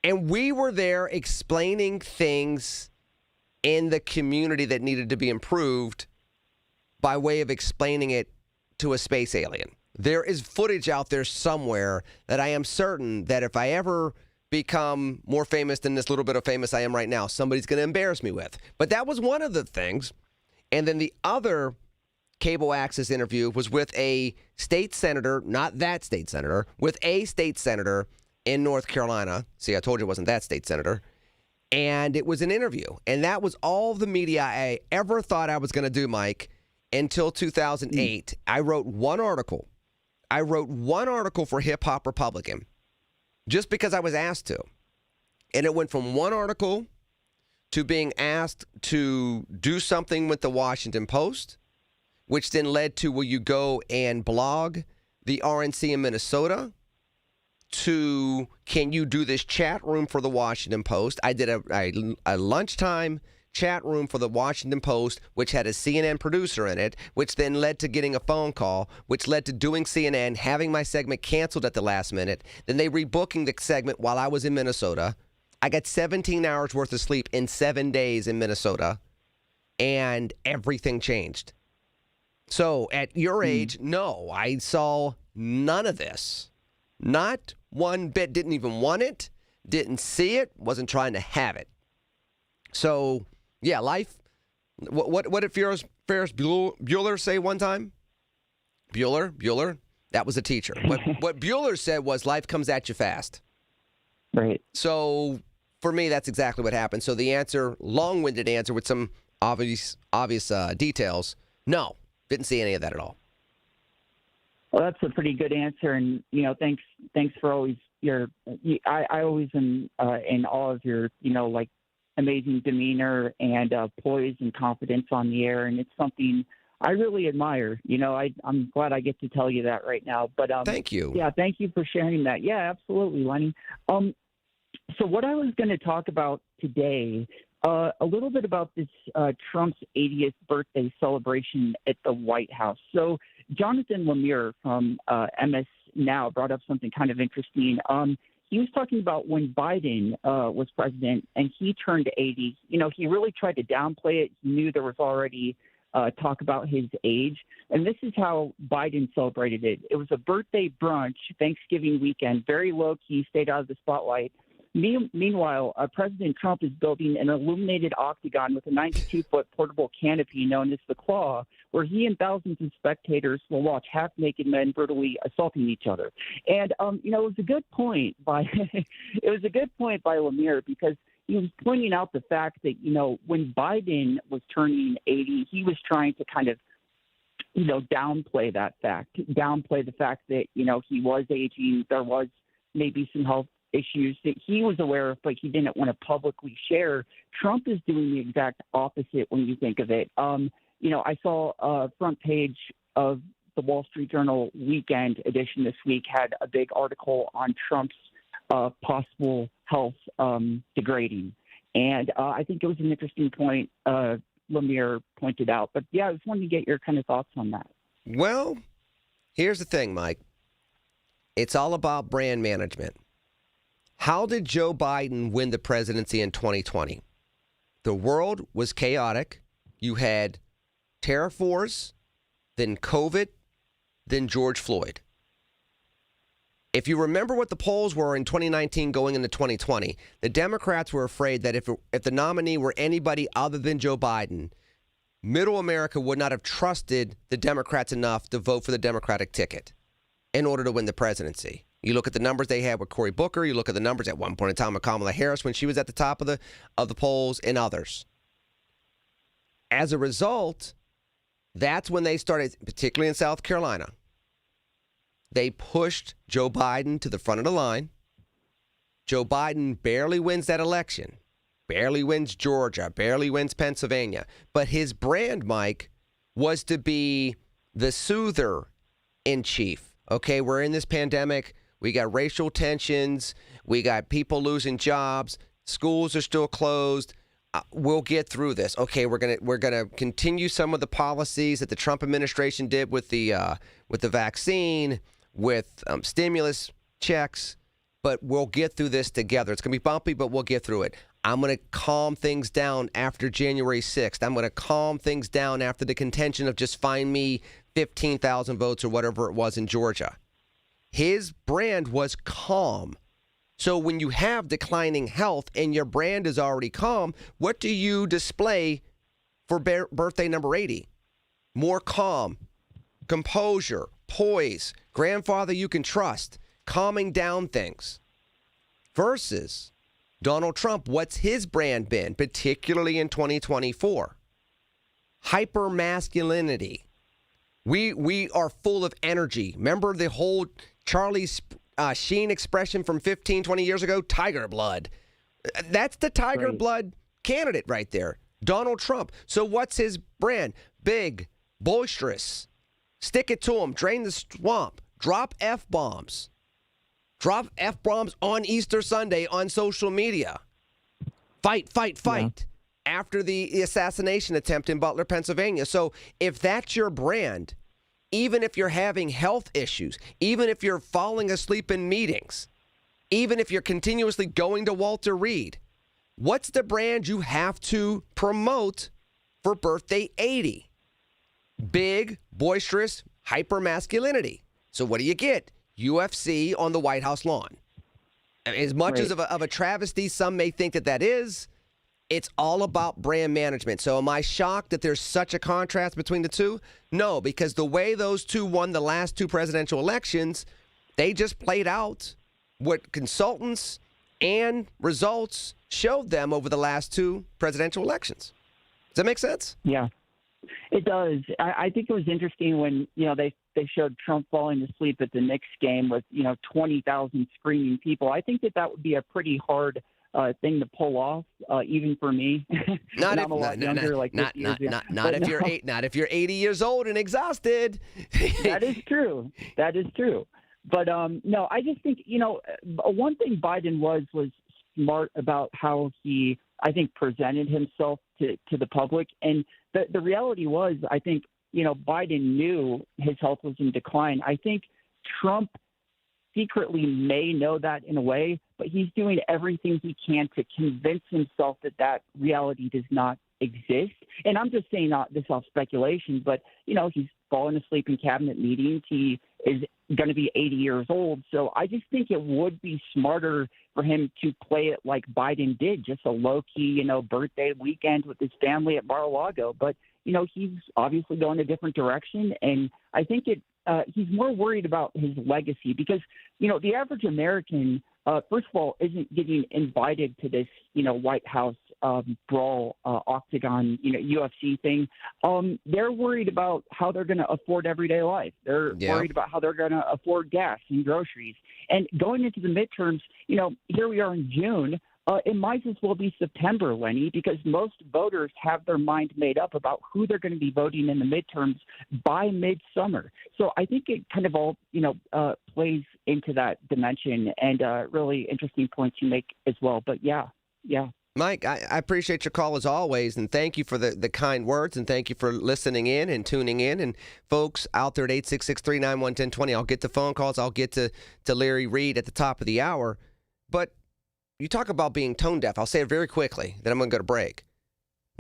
and we were there explaining things in the community that needed to be improved by way of explaining it to a space alien. There is footage out there somewhere that I am certain that if I ever become more famous than this little bit of famous I am right now, somebody's going to embarrass me with. But that was one of the things. And then the other cable access interview was with a state senator, not that state senator, with a state senator in North Carolina. See, I told you it wasn't that state senator. And it was an interview. And that was all the media I ever thought I was going to do, Mike, until 2008. I wrote one article. For Hip Hop Republican just because I was asked to. And it went from one article to being asked to do something with the Washington Post, which then led to, will you go and blog the RNC in Minnesota, to, can you do this chat room for the Washington Post? I did a lunchtime chat room for the Washington Post, which had a CNN producer in it, which then led to getting a phone call, which led to doing CNN, having my segment canceled at the last minute, then they rebooking the segment while I was in Minnesota. I got 17 hours worth of sleep in 7 days in Minnesota, and everything changed. So at your age, no, I saw none of this. Not one bit. Didn't even want it, didn't see it, wasn't trying to have it. So, yeah, life. What did Ferris Bueller say one time? Bueller, that was a teacher. What Bueller said was, life comes at you fast. Right. So for me, that's exactly what happened. So the answer, long-winded answer with some obvious details, no, didn't see any of that at all. Well, that's a pretty good answer, and thanks for always I always am in awe of your like amazing demeanor and poise and confidence on the air, and it's something I really admire. I'm glad I get to tell you that right now. But thank you. Yeah, thank you for sharing that. Yeah, absolutely, Lenny. So what I was going to talk about today, a little bit about this Trump's 80th birthday celebration at the White House. So Jonathan Lemire from MS Now brought up something kind of interesting. He was talking about when Biden was president and he turned 80. He really tried to downplay it. He knew there was already talk about his age. And this is how Biden celebrated it. It was a birthday brunch, Thanksgiving weekend, very low-key, stayed out of the spotlight. Meanwhile, President Trump is building an illuminated octagon with a 92-foot portable canopy known as the Claw, where he and thousands of spectators will watch half-naked men brutally assaulting each other. And it was a good point by Lemire, because he was pointing out the fact that when Biden was turning 80, he was trying to kind of downplay the fact that he was aging. There was maybe some health issues that he was aware of, but he didn't want to publicly share. Trump is doing the exact opposite when you think of it. I saw a front page of the Wall Street Journal weekend edition this week had a big article on Trump's possible health degrading. And I think it was an interesting point Lemire pointed out. But yeah, I just wanted to get your kind of thoughts on that. Well, here's the thing, Mike. It's all about brand management. How did Joe Biden win the presidency in 2020? The world was chaotic. You had tariff wars, then COVID, then George Floyd. If you remember what the polls were in 2019 going into 2020, the Democrats were afraid that if the nominee were anybody other than Joe Biden, middle America would not have trusted the Democrats enough to vote for the Democratic ticket in order to win the presidency. You look at the numbers they had with Cory Booker. You look at the numbers at one point in time with Kamala Harris when she was at the top of the polls, and others. As a result, that's when they started, particularly in South Carolina, they pushed Joe Biden to the front of the line. Joe Biden barely wins that election, barely wins Georgia, barely wins Pennsylvania. But his brand, Mike, was to be the soother in chief. Okay, we're in this pandemic. We got racial tensions. We got people losing jobs. Schools are still closed. We'll get through this. Okay, we're gonna continue some of the policies that the Trump administration did with the vaccine, with stimulus checks, but we'll get through this together. It's gonna be bumpy, but we'll get through it. I'm gonna calm things down after January 6th. I'm gonna calm things down after the contention of just find me 15,000 votes or whatever it was in Georgia. His brand was calm. So when you have declining health and your brand is already calm, what do you display for birthday number 80? More calm, composure, poise, grandfather you can trust, calming down things. Versus Donald Trump, what's his brand been, particularly in 2024? Hyper-masculinity. We are full of energy. Remember the whole Charlie Sheen expression from 15, 20 years ago? Tiger blood. That's the tiger blood candidate right there. Donald Trump. So what's his brand? Big, boisterous. Stick it to him. Drain the swamp. Drop F-bombs. Drop F-bombs on Easter Sunday on social media. Fight, fight, fight. Yeah. After the assassination attempt in Butler, Pennsylvania. So if that's your brand, even if you're having health issues, even if you're falling asleep in meetings, even if you're continuously going to Walter Reed, what's the brand you have to promote for birthday 80? Big, boisterous, hyper-masculinity. So what do you get? UFC on the White House lawn. As much as of a travesty some may think that is, it's all about brand management. So am I shocked that there's such a contrast between the two? No, because the way those two won the last two presidential elections, they just played out what consultants and results showed them over the last two presidential elections. Does that make sense? Yeah, it does. I think it was interesting when, they showed Trump falling asleep at the Knicks game with, 20,000 screaming people. I think that would be a pretty hard thing to pull off, even for me. Not if you're 80 years old and exhausted. That is true. That is true. But no, I just think one thing Biden was smart about how he, I think, presented himself to the public, and the reality was, I think, Biden knew his health was in decline. I think Trump secretly may know that in a way, but he's doing everything he can to convince himself that reality does not exist. And I'm just saying this off speculation, but, he's fallen asleep in cabinet meetings. He is going to be 80 years old. So I just think it would be smarter for him to play it like Biden did, just a low-key, birthday weekend with his family at Mar-a-Lago. But, he's obviously going a different direction. And I think he's more worried about his legacy because, the average American, first of all, isn't getting invited to this, White House brawl, octagon, UFC thing. They're worried about how they're going to afford everyday life. They're worried about how they're going to afford gas and groceries. And going into the midterms, here we are in June. It might as well be September, Lenny, because most voters have their mind made up about who they're going to be voting in the midterms by midsummer. So I think it kind of all, plays into that dimension, and really interesting points you make as well. But yeah. Mike, I appreciate your call as always, and thank you for the kind words, and thank you for listening in and tuning in. And folks out there at 866-391-1020, I'll get the phone calls. I'll get to Larry Reed at the top of the hour. But you talk about being tone deaf. I'll say it very quickly, then I'm going to go to break.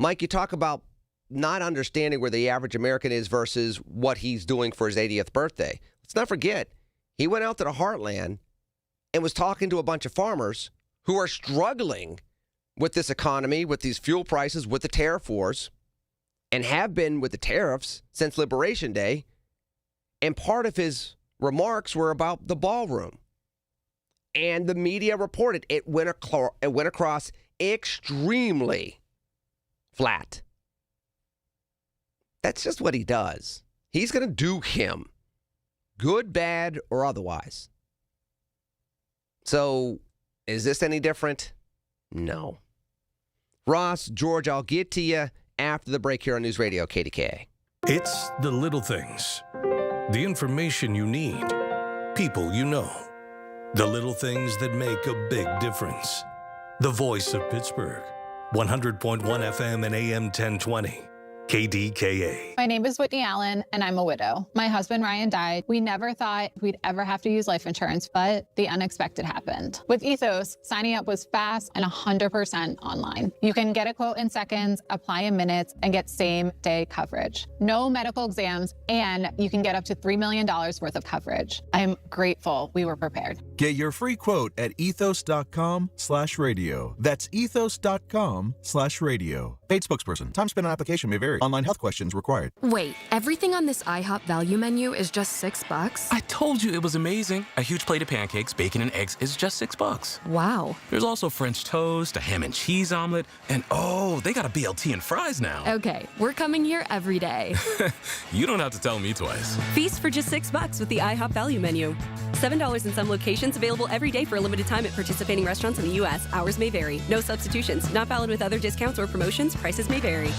Mike, you talk about not understanding where the average American is versus what he's doing for his 80th birthday. Let's not forget, he went out to the heartland and was talking to a bunch of farmers who are struggling with this economy, with these fuel prices, with the tariff wars, and have been with the tariffs since Liberation Day. And part of his remarks were about the ballroom. And the media reported it went across extremely flat. That's just what he does. He's going to do him, good, bad, or otherwise. So, is this any different? No. Ross, George, I'll get to you after the break here on News Radio KDKA. It's the little things. The information you need. People you know. The little things that make a big difference. The voice of Pittsburgh. 100.1 FM and AM 1020. KDKA. My name is Whitney Allen, and I'm a widow. My husband, Ryan, died. We never thought we'd ever have to use life insurance, but the unexpected happened. With Ethos, signing up was fast and 100% online. You can get a quote in seconds, apply in minutes, and get same-day coverage. No medical exams, and you can get up to $3 million worth of coverage. I'm grateful we were prepared. Get your free quote at ethos.com/radio. That's ethos.com/radio. Paid spokesperson. Time spent on application may vary. Online health questions required. Wait, everything on this IHOP value menu is just $6? I told you it was amazing. A huge plate of pancakes, bacon, and eggs is just $6. Wow. There's also French toast, a ham and cheese omelet, and oh, they got a BLT and fries now. Okay, we're coming here every day. You don't have to tell me twice. Feast for just $6 with the IHOP value menu. $7 in some locations, available every day for a limited time at participating restaurants in the U.S. Hours may vary. No substitutions. Not valid with other discounts or promotions. Prices may vary.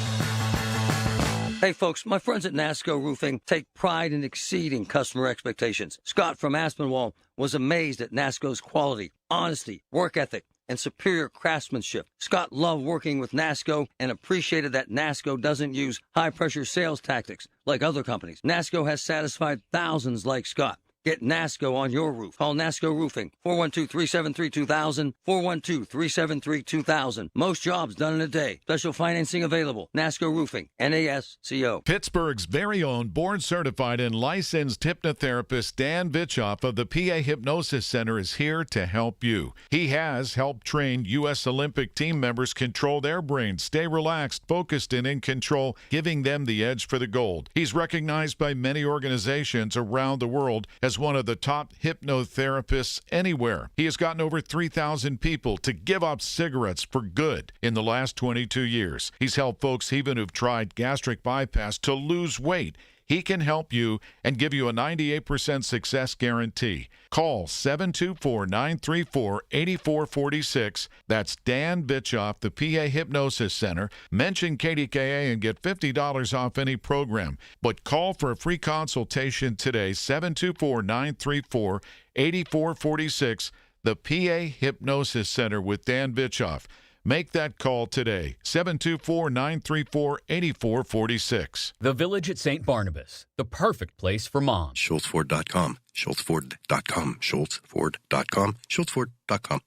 Hey, folks, my friends at NASCO Roofing take pride in exceeding customer expectations. Scott from Aspinwall was amazed at NASCO's quality, honesty, work ethic, and superior craftsmanship. Scott loved working with NASCO and appreciated that NASCO doesn't use high-pressure sales tactics like other companies. NASCO has satisfied thousands like Scott. Get NASCO on your roof. Call NASCO Roofing, 412-373-2000, 412-373-2000. Most jobs done in a day. Special financing available. NASCO Roofing, NASCO. Pittsburgh's very own board-certified and licensed hypnotherapist Dan Vitchoff of the PA Hypnosis Center is here to help you. He has helped train U.S. Olympic team members control their brains, stay relaxed, focused, and in control, giving them the edge for the gold. He's recognized by many organizations around the world as one of the top hypnotherapists anywhere. He has gotten over 3,000 people to give up cigarettes for good in the last 22 years. He's helped folks even who've tried gastric bypass to lose weight. He can help you and give you a 98% success guarantee. Call 724-934-8446. That's Dan Vitchoff, the PA Hypnosis Center. Mention KDKA and get $50 off any program. But call for a free consultation today, 724-934-8446. The PA Hypnosis Center with Dan Vitchoff. Make that call today, 724-934-8446. The Village at St. Barnabas, the perfect place for moms. SchultzFord.com, SchultzFord.com, SchultzFord.com, SchultzFord.com.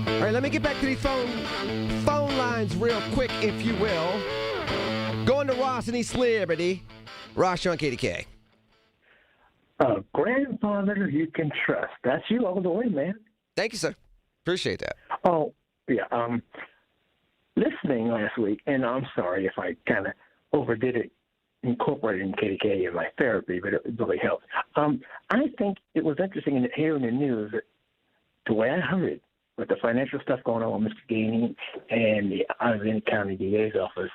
All right, let me get back to these phone lines real quick, if you will. Going to Ross in East Liberty. Ross, you're on KDK. Grandfather you can trust. That's you all the way, man. Thank you, sir. Appreciate that. Oh, yeah. Listening last week, and I'm sorry if I kind of overdid it, incorporating KDK in my therapy, but it really helped. I think it was interesting in hearing the news that the way I heard it, with the financial stuff going on with Mr. Gainey and the Allegheny County DA's office,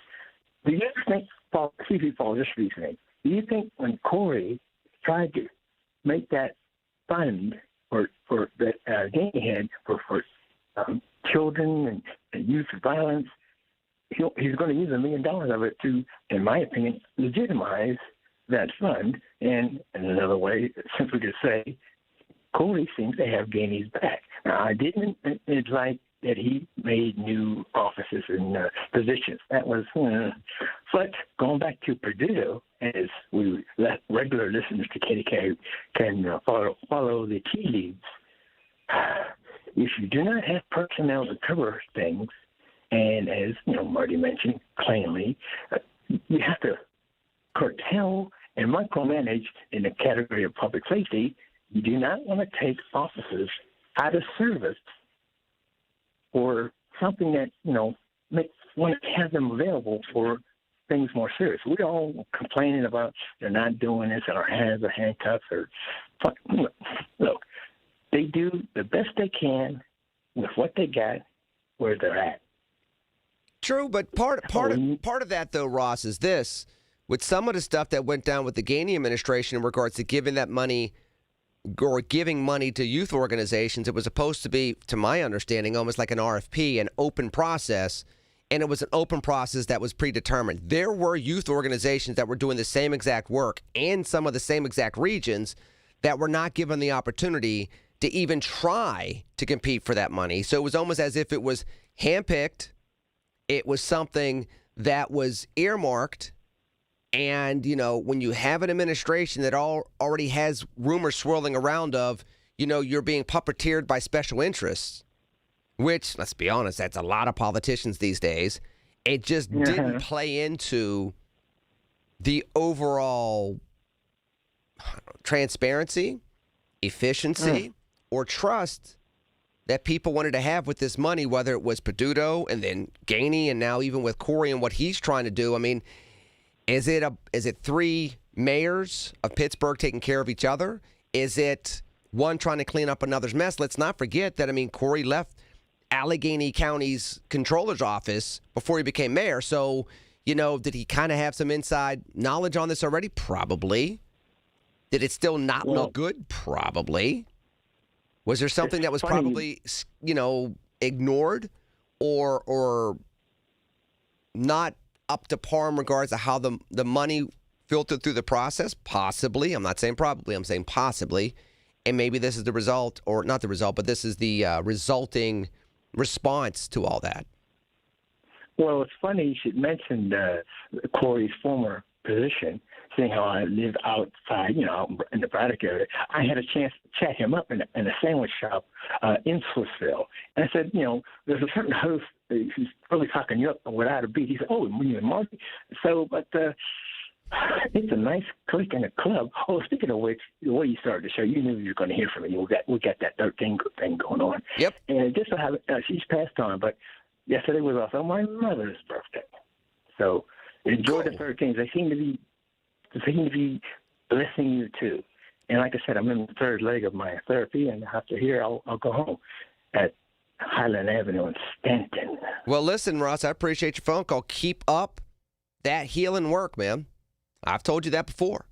do you think, just recently, do you think when Corey tried to make that fund for that Gainey had for children and youth violence, he's going to use $1 million of it to, in my opinion, legitimize that fund. And in another way, simply to say, Corey seems to have Gainey's back. Now, I didn't like that he made new offices and positions. That was But going back to Purdue, as we let regular listeners to KDK can follow the tea leaves, if you do not have personnel to cover things, and as Marty mentioned plainly, you have to curtail and micromanage in the category of public safety. You do not want to take officers out of service or something that want to have them available for things more serious. We're all complaining about they're not doing this and our hands are handcuffs. Look, they do the best they can with what they got where they're at. True, but part of that, though, Ross, is this. With some of the stuff that went down with the Gainey administration in regards to giving that money or giving money to youth organizations, it was supposed to be, to my understanding, almost like an RFP, an open process, and it was an open process that was predetermined. There were youth organizations that were doing the same exact work and some of the same exact regions that were not given the opportunity to even try to compete for that money. So it was almost as if it was handpicked. It was something that was earmarked. And, when you have an administration that already has rumors swirling around of, you're being puppeteered by special interests, which, let's be honest, that's a lot of politicians these days. It just didn't play into the overall transparency, efficiency, or trust that people wanted to have with this money, whether it was Peduto and then Gainey and now even with Corey and what he's trying to do. I mean, is it three mayors of Pittsburgh taking care of each other? Is it one trying to clean up another's mess? Let's not forget that, Corey left Allegheny County's controller's office before he became mayor. So, did he kind of have some inside knowledge on this already? Probably. Did it still not look good? Probably. Was there something that was probably, ignored or not up to par in regards to how the money filtered through the process? Possibly. I'm not saying probably. I'm saying possibly. And maybe this is the result, or not the result, but this is the resulting response to all that. Well, it's funny you should mention Corey's former position, seeing how I lived outside, out in the Braddock area. I had a chance to chat him up in a sandwich shop in Swissville. And I said, there's a certain host who's really talking you up without a beat. He said, oh, you and Marty. So, but it's a nice clique in a club. Oh, speaking of which, the way you started the show, you knew you were going to hear from me. We got that 13 thing going on. Yep. And just so how she's passed on, but yesterday was also my mother's birthday. So enjoy the 13s. They seem to be blessing you too. And like I said, I'm in the third leg of my therapy, and after here, I'll go home at Highland Avenue in Stanton. Well, listen, Ross, I appreciate your phone call. Keep up that healing work, man. I've told you that before.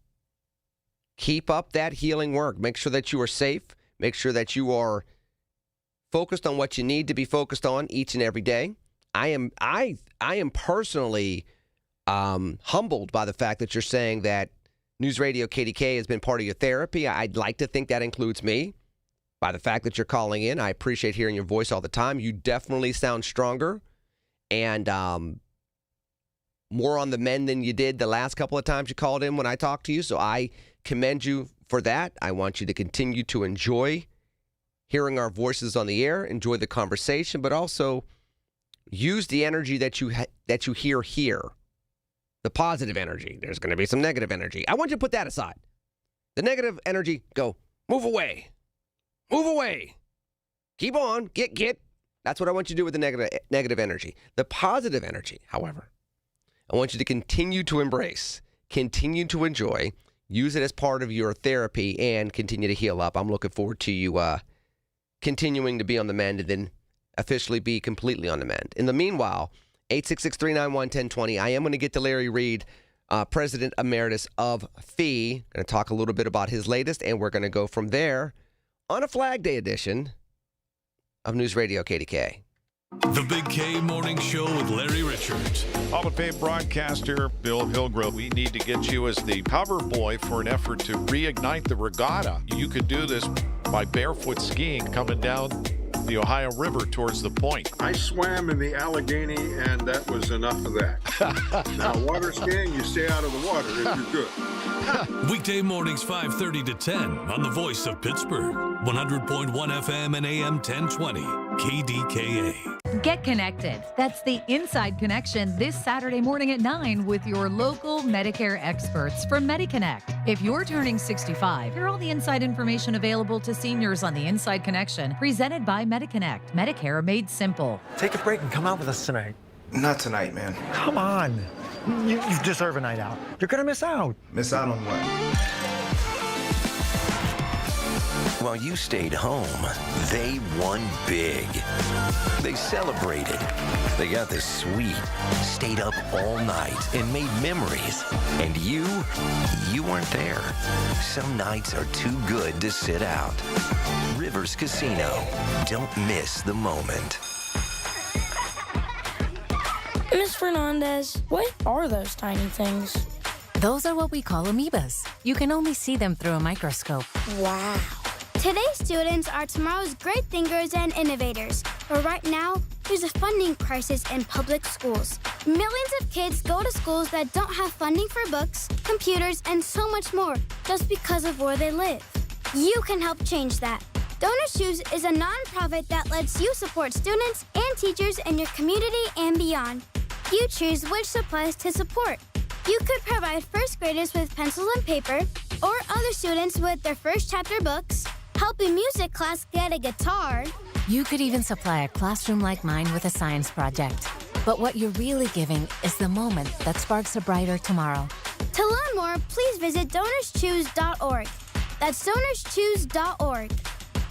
Keep up that healing work. Make sure that you are safe. Make sure that you are focused on what you need to be focused on each and every day. I am personally humbled by the fact that you're saying that News Radio KDK has been part of your therapy. I'd like to think that includes me. By the fact that you're calling in, I appreciate hearing your voice all the time. You definitely sound stronger and more on the mend than you did the last couple of times you called in when I talked to you. So I commend you for that. I want you to continue to enjoy hearing our voices on the air, enjoy the conversation, but also use the energy that you hear here. The positive energy. There's going to be some negative energy. I want you to put that aside. The negative energy, go, move away. Move away. Keep on. Get. That's what I want you to do with the negative energy. The positive energy, however, I want you to continue to embrace, continue to enjoy, use it as part of your therapy, and continue to heal up. I'm looking forward to you continuing to be on the mend and then officially be completely on the mend. In the meanwhile, 866-391-1020. I am going to get to Larry Reed, President Emeritus of FEE. Going to talk a little bit about his latest, and we're going to go from there on a Flag Day edition of News Radio KDK. The Big K Morning Show with Larry Richards. Hall of Fame broadcaster Bill Hillgrove, we need to get you as the cover boy for an effort to reignite the regatta. You could do this by barefoot skiing coming down the Ohio River towards the point. I swam in the Allegheny, and that was enough of that. Now, water skiing, you stay out of the water if you're good. Weekday mornings 5:30 to 10 on the Voice of Pittsburgh. 100.1 FM and AM 1020. KDKA. Get connected. That's the Inside Connection this Saturday morning at 9 with your local Medicare experts from MediConnect. If you're turning 65, hear all the inside information available to seniors on the Inside Connection, presented by MediConnect. Medicare made simple. Take a break and come out with us tonight. Not tonight, man. Come on. You deserve a night out. You're going to miss out. Miss out on what? While you stayed home, they won big. They celebrated. They got the suite, stayed up all night, and made memories. And you weren't there. Some nights are too good to sit out. Rivers Casino. Don't miss the moment. Miss Fernandez, what are those tiny things? Those are what we call amoebas. You can only see them through a microscope. Wow. Today's students are tomorrow's great thinkers and innovators. But right now, there's a funding crisis in public schools. Millions of kids go to schools that don't have funding for books, computers, and so much more just because of where they live. You can help change that. Donors Choose is a nonprofit that lets you support students and teachers in your community and beyond. You choose which supplies to support. You could provide first graders with pencils and paper, or other students with their first chapter books, help a music class get a guitar. You could even supply a classroom like mine with a science project. But what you're really giving is the moment that sparks a brighter tomorrow. To learn more, please visit DonorsChoose.org. That's DonorsChoose.org.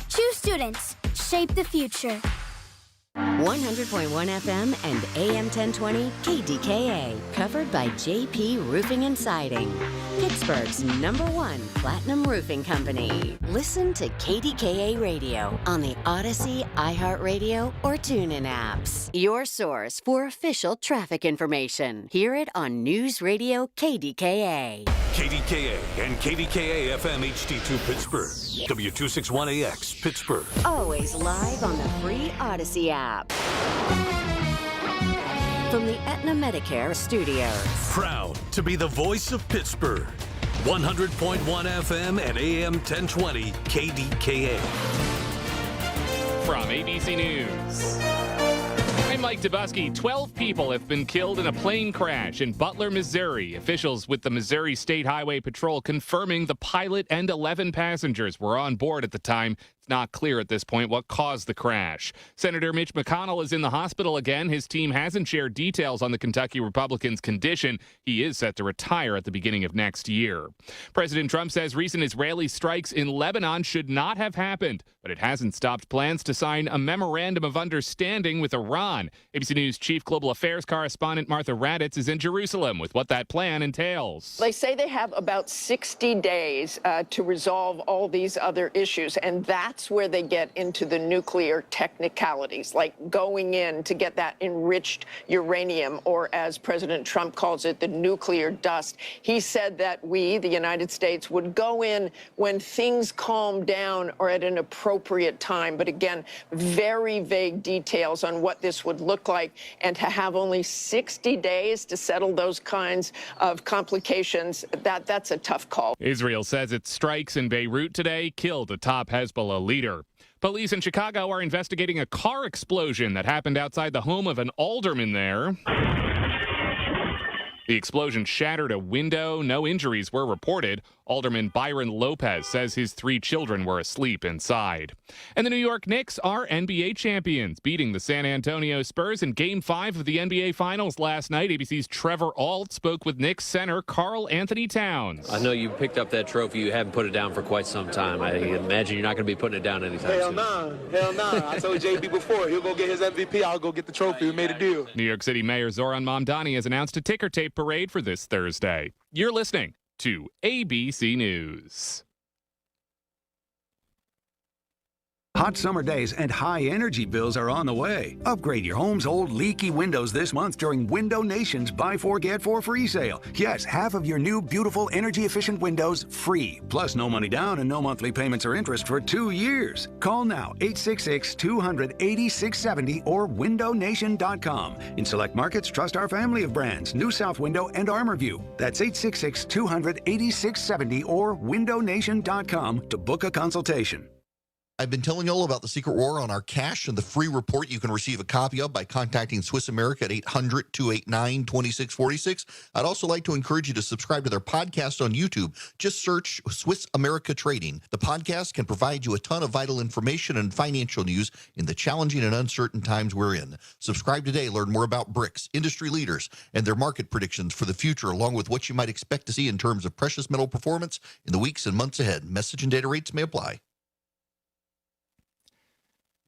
Choose students. Shape the future. 100.1 FM and AM 1020 KDKA, covered by JP Roofing and Siding, Pittsburgh's #1 platinum roofing company. Listen to KDKA Radio on the Odyssey, iHeartRadio, or TuneIn apps. Your source for official traffic information. Hear it on News Radio KDKA. KDKA and KDKA FM HD2 Pittsburgh. W261AX Pittsburgh. Always live on the free Odyssey app. From the Aetna Medicare Studios. Proud to be the voice of Pittsburgh. 100.1 FM and AM 1020 KDKA. From ABC News. I'm Mike Dubusky. 12 people have been killed in a plane crash in Butler, Missouri. Officials with the Missouri State Highway Patrol confirming the pilot and 11 passengers were on board at the time. It's not clear at this point what caused the crash. Senator Mitch McConnell is in the hospital again. His team hasn't shared details on the Kentucky Republican's condition. He is set to retire at the beginning of next year. President Trump says recent Israeli strikes in Lebanon should not have happened, but it hasn't stopped plans to sign a memorandum of understanding with Iran. ABC News Chief Global Affairs correspondent Martha Raddatz is in Jerusalem with what that plan entails. They say they have about 60 days to resolve all these other issues, and that's where they get into the nuclear technicalities, like going in to get that enriched uranium, or as President Trump calls it, the nuclear dust. He said that we, the United States, would go in when things calm down or at an appropriate time. But again, very vague details on what this would look like, and to have only 60 days to settle those kinds of complications, that's a tough call. Israel says its strikes in Beirut today killed a top Hezbollah leader. Police in Chicago are investigating a car explosion that happened outside the home of an alderman there. The explosion shattered a window. No injuries were reported. Alderman Byron Lopez says his 3 children were asleep inside. And the New York Knicks are NBA champions, beating the San Antonio Spurs in Game 5 of the NBA Finals last night. ABC's Trevor Ault spoke with Knicks center Karl Anthony Towns. I know you picked up that trophy. You haven't put it down for quite some time. I imagine you're not going to be putting it down anytime soon. Hell nah. I told JB before, he'll go get his MVP. I'll go get the trophy. We made a deal. New York City Mayor Zoran Mamdani has announced a ticker tape parade for this Thursday. You're listening to ABC News. Hot summer days and high energy bills are on the way. Upgrade your home's old leaky windows this month during Window Nation's Buy 4 Get 4 free sale. Yes, half of your new beautiful energy efficient windows free. Plus no money down and no monthly payments or interest for 2 years. Call now 866-200-8670 or windownation.com. In select markets, trust our family of brands, New South Window and ArmorView. That's 866-200-8670 or windownation.com to book a consultation. I've been telling you all about the Secret War on our cash and the free report you can receive a copy of by contacting Swiss America at 800-289-2646. I'd also like to encourage you to subscribe to their podcast on YouTube. Just search Swiss America Trading. The podcast can provide you a ton of vital information and financial news in the challenging and uncertain times we're in. Subscribe today. Learn more about BRICS, industry leaders, and their market predictions for the future, along with what you might expect to see in terms of precious metal performance in the weeks and months ahead. Message and data rates may apply.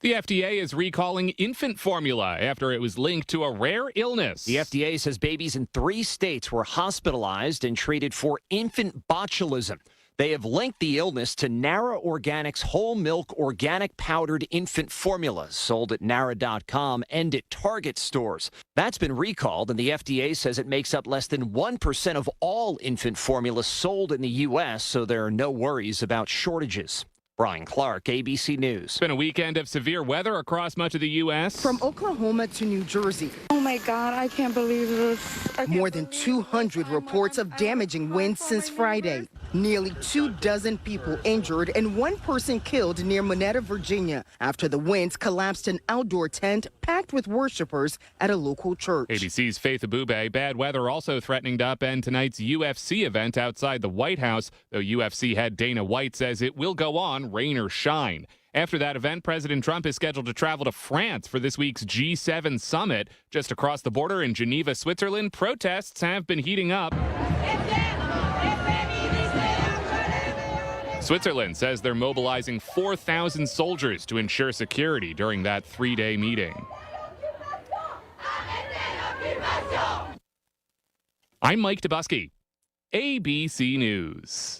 The FDA is recalling infant formula after it was linked to a rare illness. The FDA says babies in 3 states were hospitalized and treated for infant botulism. They have linked the illness to Nara Organics whole milk organic powdered infant formula sold at Nara.com and at Target stores. That's been recalled, and the FDA says it makes up less than 1% of all infant formula sold in the U.S., so there are no worries about shortages. Brian Clark, ABC News. It's been a weekend of severe weather across much of the U.S. From Oklahoma to New Jersey. Oh my God, I can't believe this. More than 200 reports of damaging winds since Friday. Nearly 24 people injured and 1 person killed near Monetta, Virginia, after the winds collapsed an outdoor tent packed with worshipers at a local church. ABC's Faith Abube. Bad weather also threatening to upend tonight's UFC event outside the White House, though UFC head Dana White says it will go on, rain or shine. After that event, President Trump is scheduled to travel to France for this week's G7 summit. Just across the border in Geneva, Switzerland, protests have been heating up. Switzerland says they're mobilizing 4,000 soldiers to ensure security during that 3-day meeting. I'm Mike Dubusky, ABC News.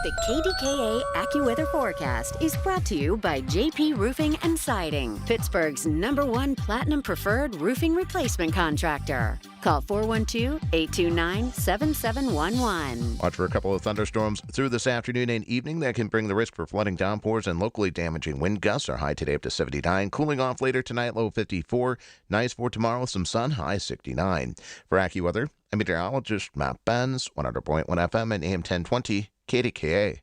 The KDKA AccuWeather forecast is brought to you by JP Roofing and Siding, Pittsburgh's #1 Platinum Preferred Roofing Replacement Contractor. Call 412-829-7711. Watch for a couple of thunderstorms through this afternoon and evening that can bring the risk for flooding, downpours, and locally damaging wind gusts. Our high today up to 79. Cooling off later tonight, low 54. Nice for tomorrow, some sun, high 69. For AccuWeather, I'm meteorologist Matt Benz, 100.1 FM and AM 1020. KDKA.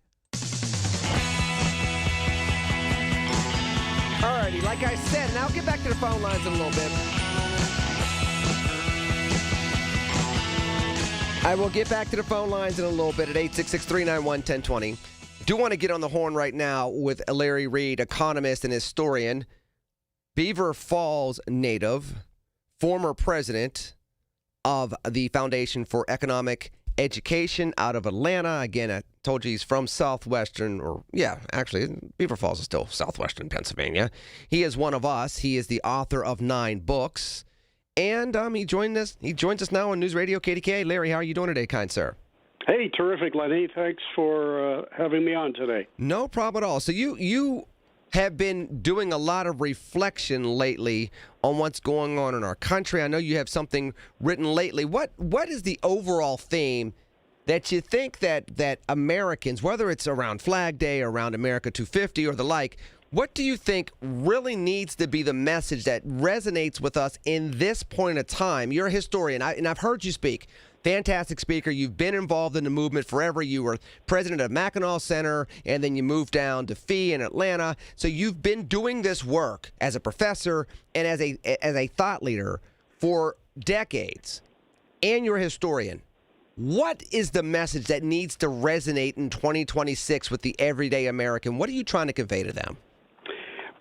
Alrighty, like I said, and I'll get back to the phone lines in a little bit. I will get back to the phone lines in a little bit at 866-391-1020. Do want to get on the horn right now with Larry Reed, economist and historian, Beaver Falls native, former president of the Foundation for Economic Education out of Atlanta. Again, I told you he's from southwestern, actually, Beaver Falls is still southwestern Pennsylvania. He is one of us. He is the author of 9 books. And he joins us now on News Radio KDKA. Larry, how are you doing today, kind sir? Hey, terrific, Lenny. Thanks for having me on today. No problem at all. So you have been doing a lot of reflection lately on what's going on in our country. I know you have something written lately. What is the overall theme that you think that Americans, whether it's around Flag Day, around America 250 or the like, what do you think really needs to be the message that resonates with us in this point of time? You're a historian, and I've heard you speak. Fantastic speaker. You've been involved in the movement forever. You were president of Mackinac Center, and then you moved down to Fee in Atlanta. So you've been doing this work as a professor and as a thought leader for decades, and you're a historian. What is the message that needs to resonate in 2026 with the everyday American? What are you trying to convey to them?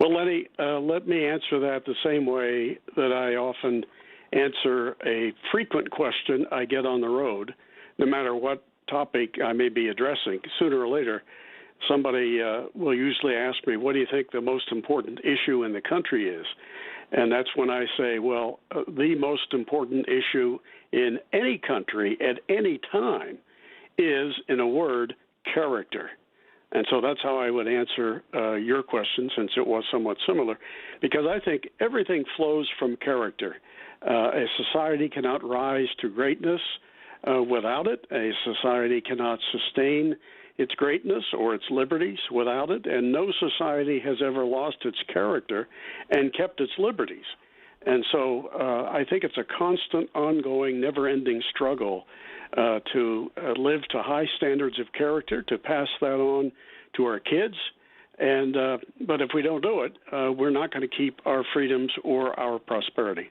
Well, Lenny, let me answer that the same way that I often answer a frequent question I get on the road, no matter what topic I may be addressing. Sooner or later, somebody will usually ask me, what do you think the most important issue in the country is? And that's when I say, well, the most important issue in any country at any time is, in a word, character. And so that's how I would answer your question, since it was somewhat similar, because I think everything flows from character. A society cannot rise to greatness without it. A society cannot sustain its greatness or its liberties without it, and no society has ever lost its character and kept its liberties. And so I think it's a constant, ongoing, never-ending struggle to live to high standards of character, to pass that on to our kids. And but if we don't do it, we're not going to keep our freedoms or our prosperity.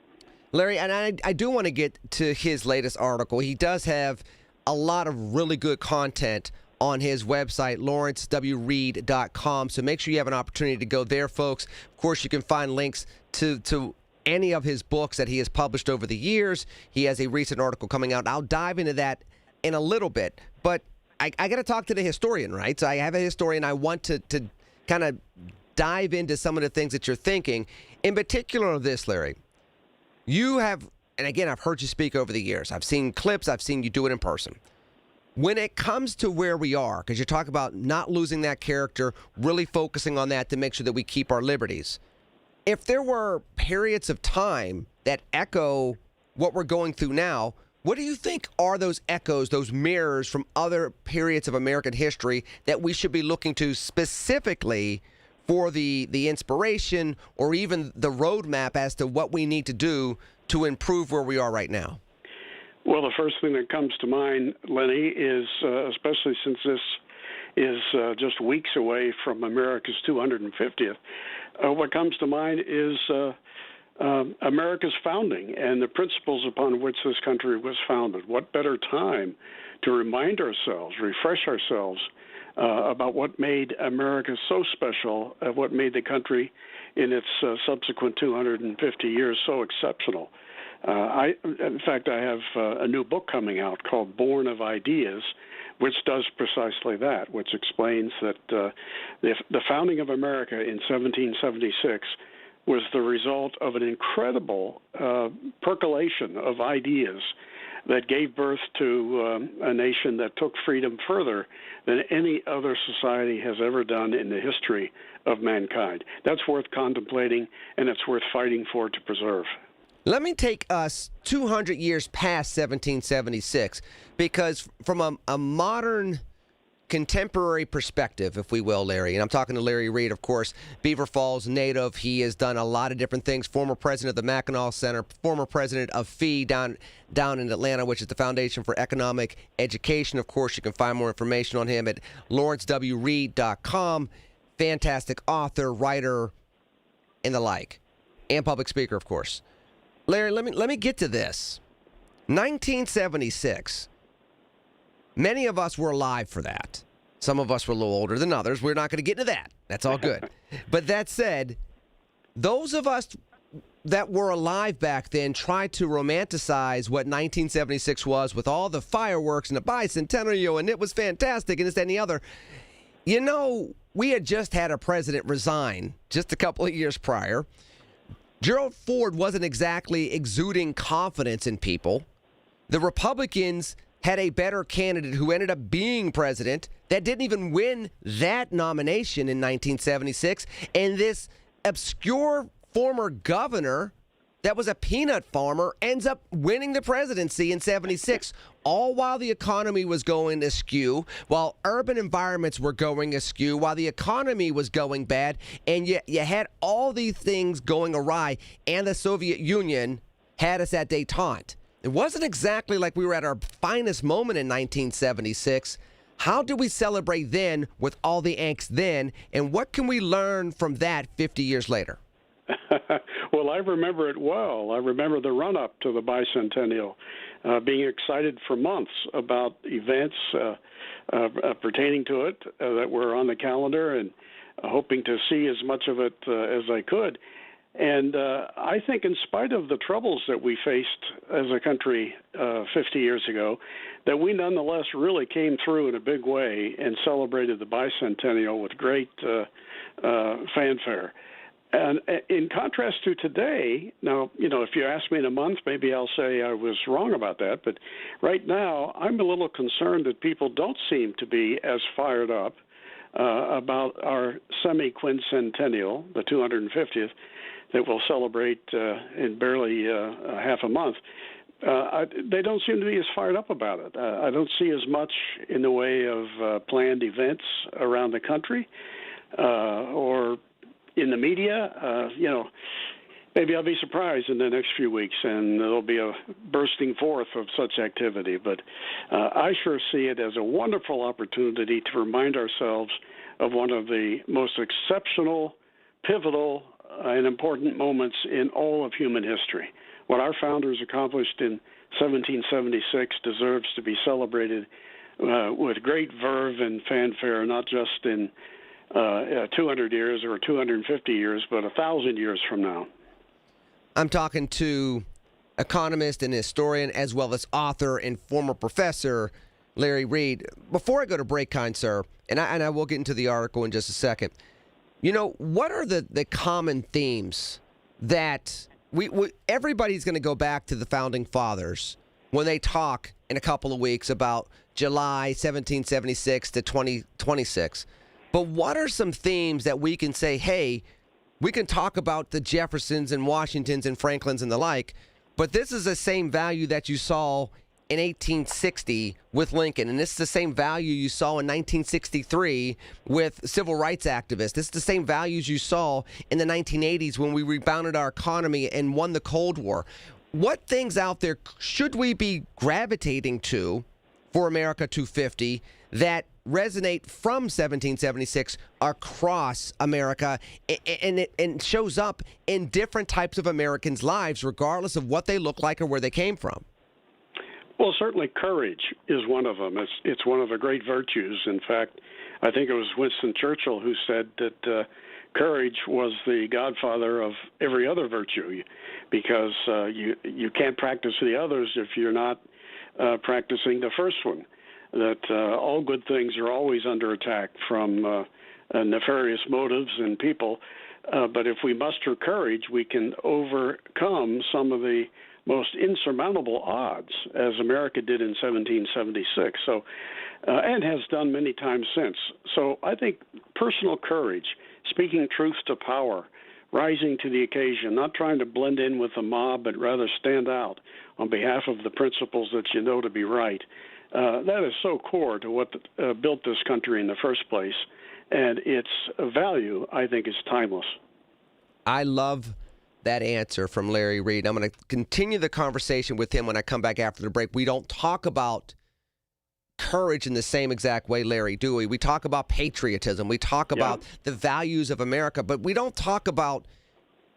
Larry, and I do want to get to his latest article. He does have a lot of really good content on his website, lawrencewreed.com. So make sure you have an opportunity to go there, folks. Of course, you can find links to any of his books that he has published over the years. He has a recent article coming out. I'll dive into that in a little bit. But I got to talk to the historian, right? So I have a historian. I want to kind of dive into some of the things that you're thinking. In particular of this, Larry, you have, and again, I've heard you speak over the years. I've seen clips. I've seen you do it in person. When it comes to where we are, because you talk about not losing that character, really focusing on that to make sure that we keep our liberties. If there were periods of time that echo what we're going through now, what do you think are those echoes, those mirrors from other periods of American history that we should be looking to specifically for the inspiration or even the roadmap as to what we need to do to improve where we are right now? Well, the first thing that comes to mind, Lenny, is especially since this is just weeks away from America's 250th, what comes to mind is America's founding and the principles upon which this country was founded. What better time to remind ourselves, refresh ourselves about what made America so special, what made the country in its subsequent 250 years so exceptional. In fact, I have a new book coming out called Born of Ideas, which does precisely that, which explains that the founding of America in 1776 was the result of an incredible percolation of ideas that gave birth to a nation that took freedom further than any other society has ever done in the history of mankind. That's worth contemplating, and it's worth fighting for to preserve. Let me take us 200 years past 1776, because from a modern contemporary perspective, if we will, Larry, and I'm talking to Larry Reed, of course, Beaver Falls native. He has done a lot of different things. Former president of the Mackinac Center, former president of FEE down in Atlanta, which is the Foundation for Economic Education. Of course, you can find more information on him at lawrencewreed.com. Fantastic author, writer, and the like, and public speaker, of course. Larry, let me get to this. 1976. Many of us were alive for that. Some of us were a little older than others. We're not going to get into that. That's all good. But that said, those of us that were alive back then tried to romanticize what 1976 was with all the fireworks and the bicentennial, and it was fantastic, and this, that, and the other. You know, we had just had a president resign just a couple of years prior. Gerald Ford wasn't exactly exuding confidence in people. The Republicans had a better candidate who ended up being president that didn't even win that nomination in 1976. And this obscure former governor that was a peanut farmer ends up winning the presidency in 76, all while the economy was going askew, while urban environments were going askew, while the economy was going bad, and you had all these things going awry, and the Soviet Union had us at détente. It wasn't exactly like we were at our finest moment in 1976. How did we celebrate then with all the angst then, and what can we learn from that 50 years later? Well, I remember it well. I remember the run-up to the bicentennial, being excited for months about events pertaining to it that were on the calendar and hoping to see as much of it as I could. And I think in spite of the troubles that we faced as a country 50 years ago, that we nonetheless really came through in a big way and celebrated the bicentennial with great fanfare. And in contrast to today, now, you know, if you ask me in a month, maybe I'll say I was wrong about that. But right now, I'm a little concerned that people don't seem to be as fired up about our semi-quincentennial, the 250th, that we'll celebrate in barely half a month. They don't seem to be as fired up about it. I don't see as much in the way of planned events around the country or in the media. Maybe I'll be surprised in the next few weeks, and there'll be a bursting forth of such activity. But I sure see it as a wonderful opportunity to remind ourselves of one of the most exceptional, pivotal, and important moments in all of human history. What our founders accomplished in 1776 deserves to be celebrated with great verve and fanfare, not just in 200 years or 250 years, but 1,000 years from now. I'm talking to economist and historian, as well as author and former professor, Larry Reed. Before I go to break, kind sir, and I will get into the article in just a second, what are the common themes that everybody's going to go back to the Founding Fathers when they talk in a couple of weeks about July 1776 to 2026. But what are some themes that we can say, hey, we can talk about the Jeffersons and Washingtons and Franklins and the like, but this is the same value that you saw in 1860 with Lincoln, and this is the same value you saw in 1963 with civil rights activists. This is the same values you saw in the 1980s when we rebounded our economy and won the Cold War. What things out there should we be gravitating to for America 250 that resonate from 1776 across America, and shows up in different types of Americans' lives, regardless of what they look like or where they came from? Well, certainly courage is one of them. It's one of the great virtues. In fact, I think it was Winston Churchill who said that courage was the godfather of every other virtue, because you can't practice the others if you're not practicing the first one. That all good things are always under attack from nefarious motives and people. But if we muster courage, we can overcome some of the most insurmountable odds, as America did in 1776. So, and has done many times since. So I think personal courage, speaking truth to power, rising to the occasion, not trying to blend in with the mob, but rather stand out on behalf of the principles that you know to be right. That is so core to what built this country in the first place, and its value, I think, is timeless. I love that answer from Larry Reed. I'm going to continue the conversation with him when I come back after the break. We don't talk about courage in the same exact way, Larry, do we? We talk about patriotism. We talk about the values of America, but we don't talk about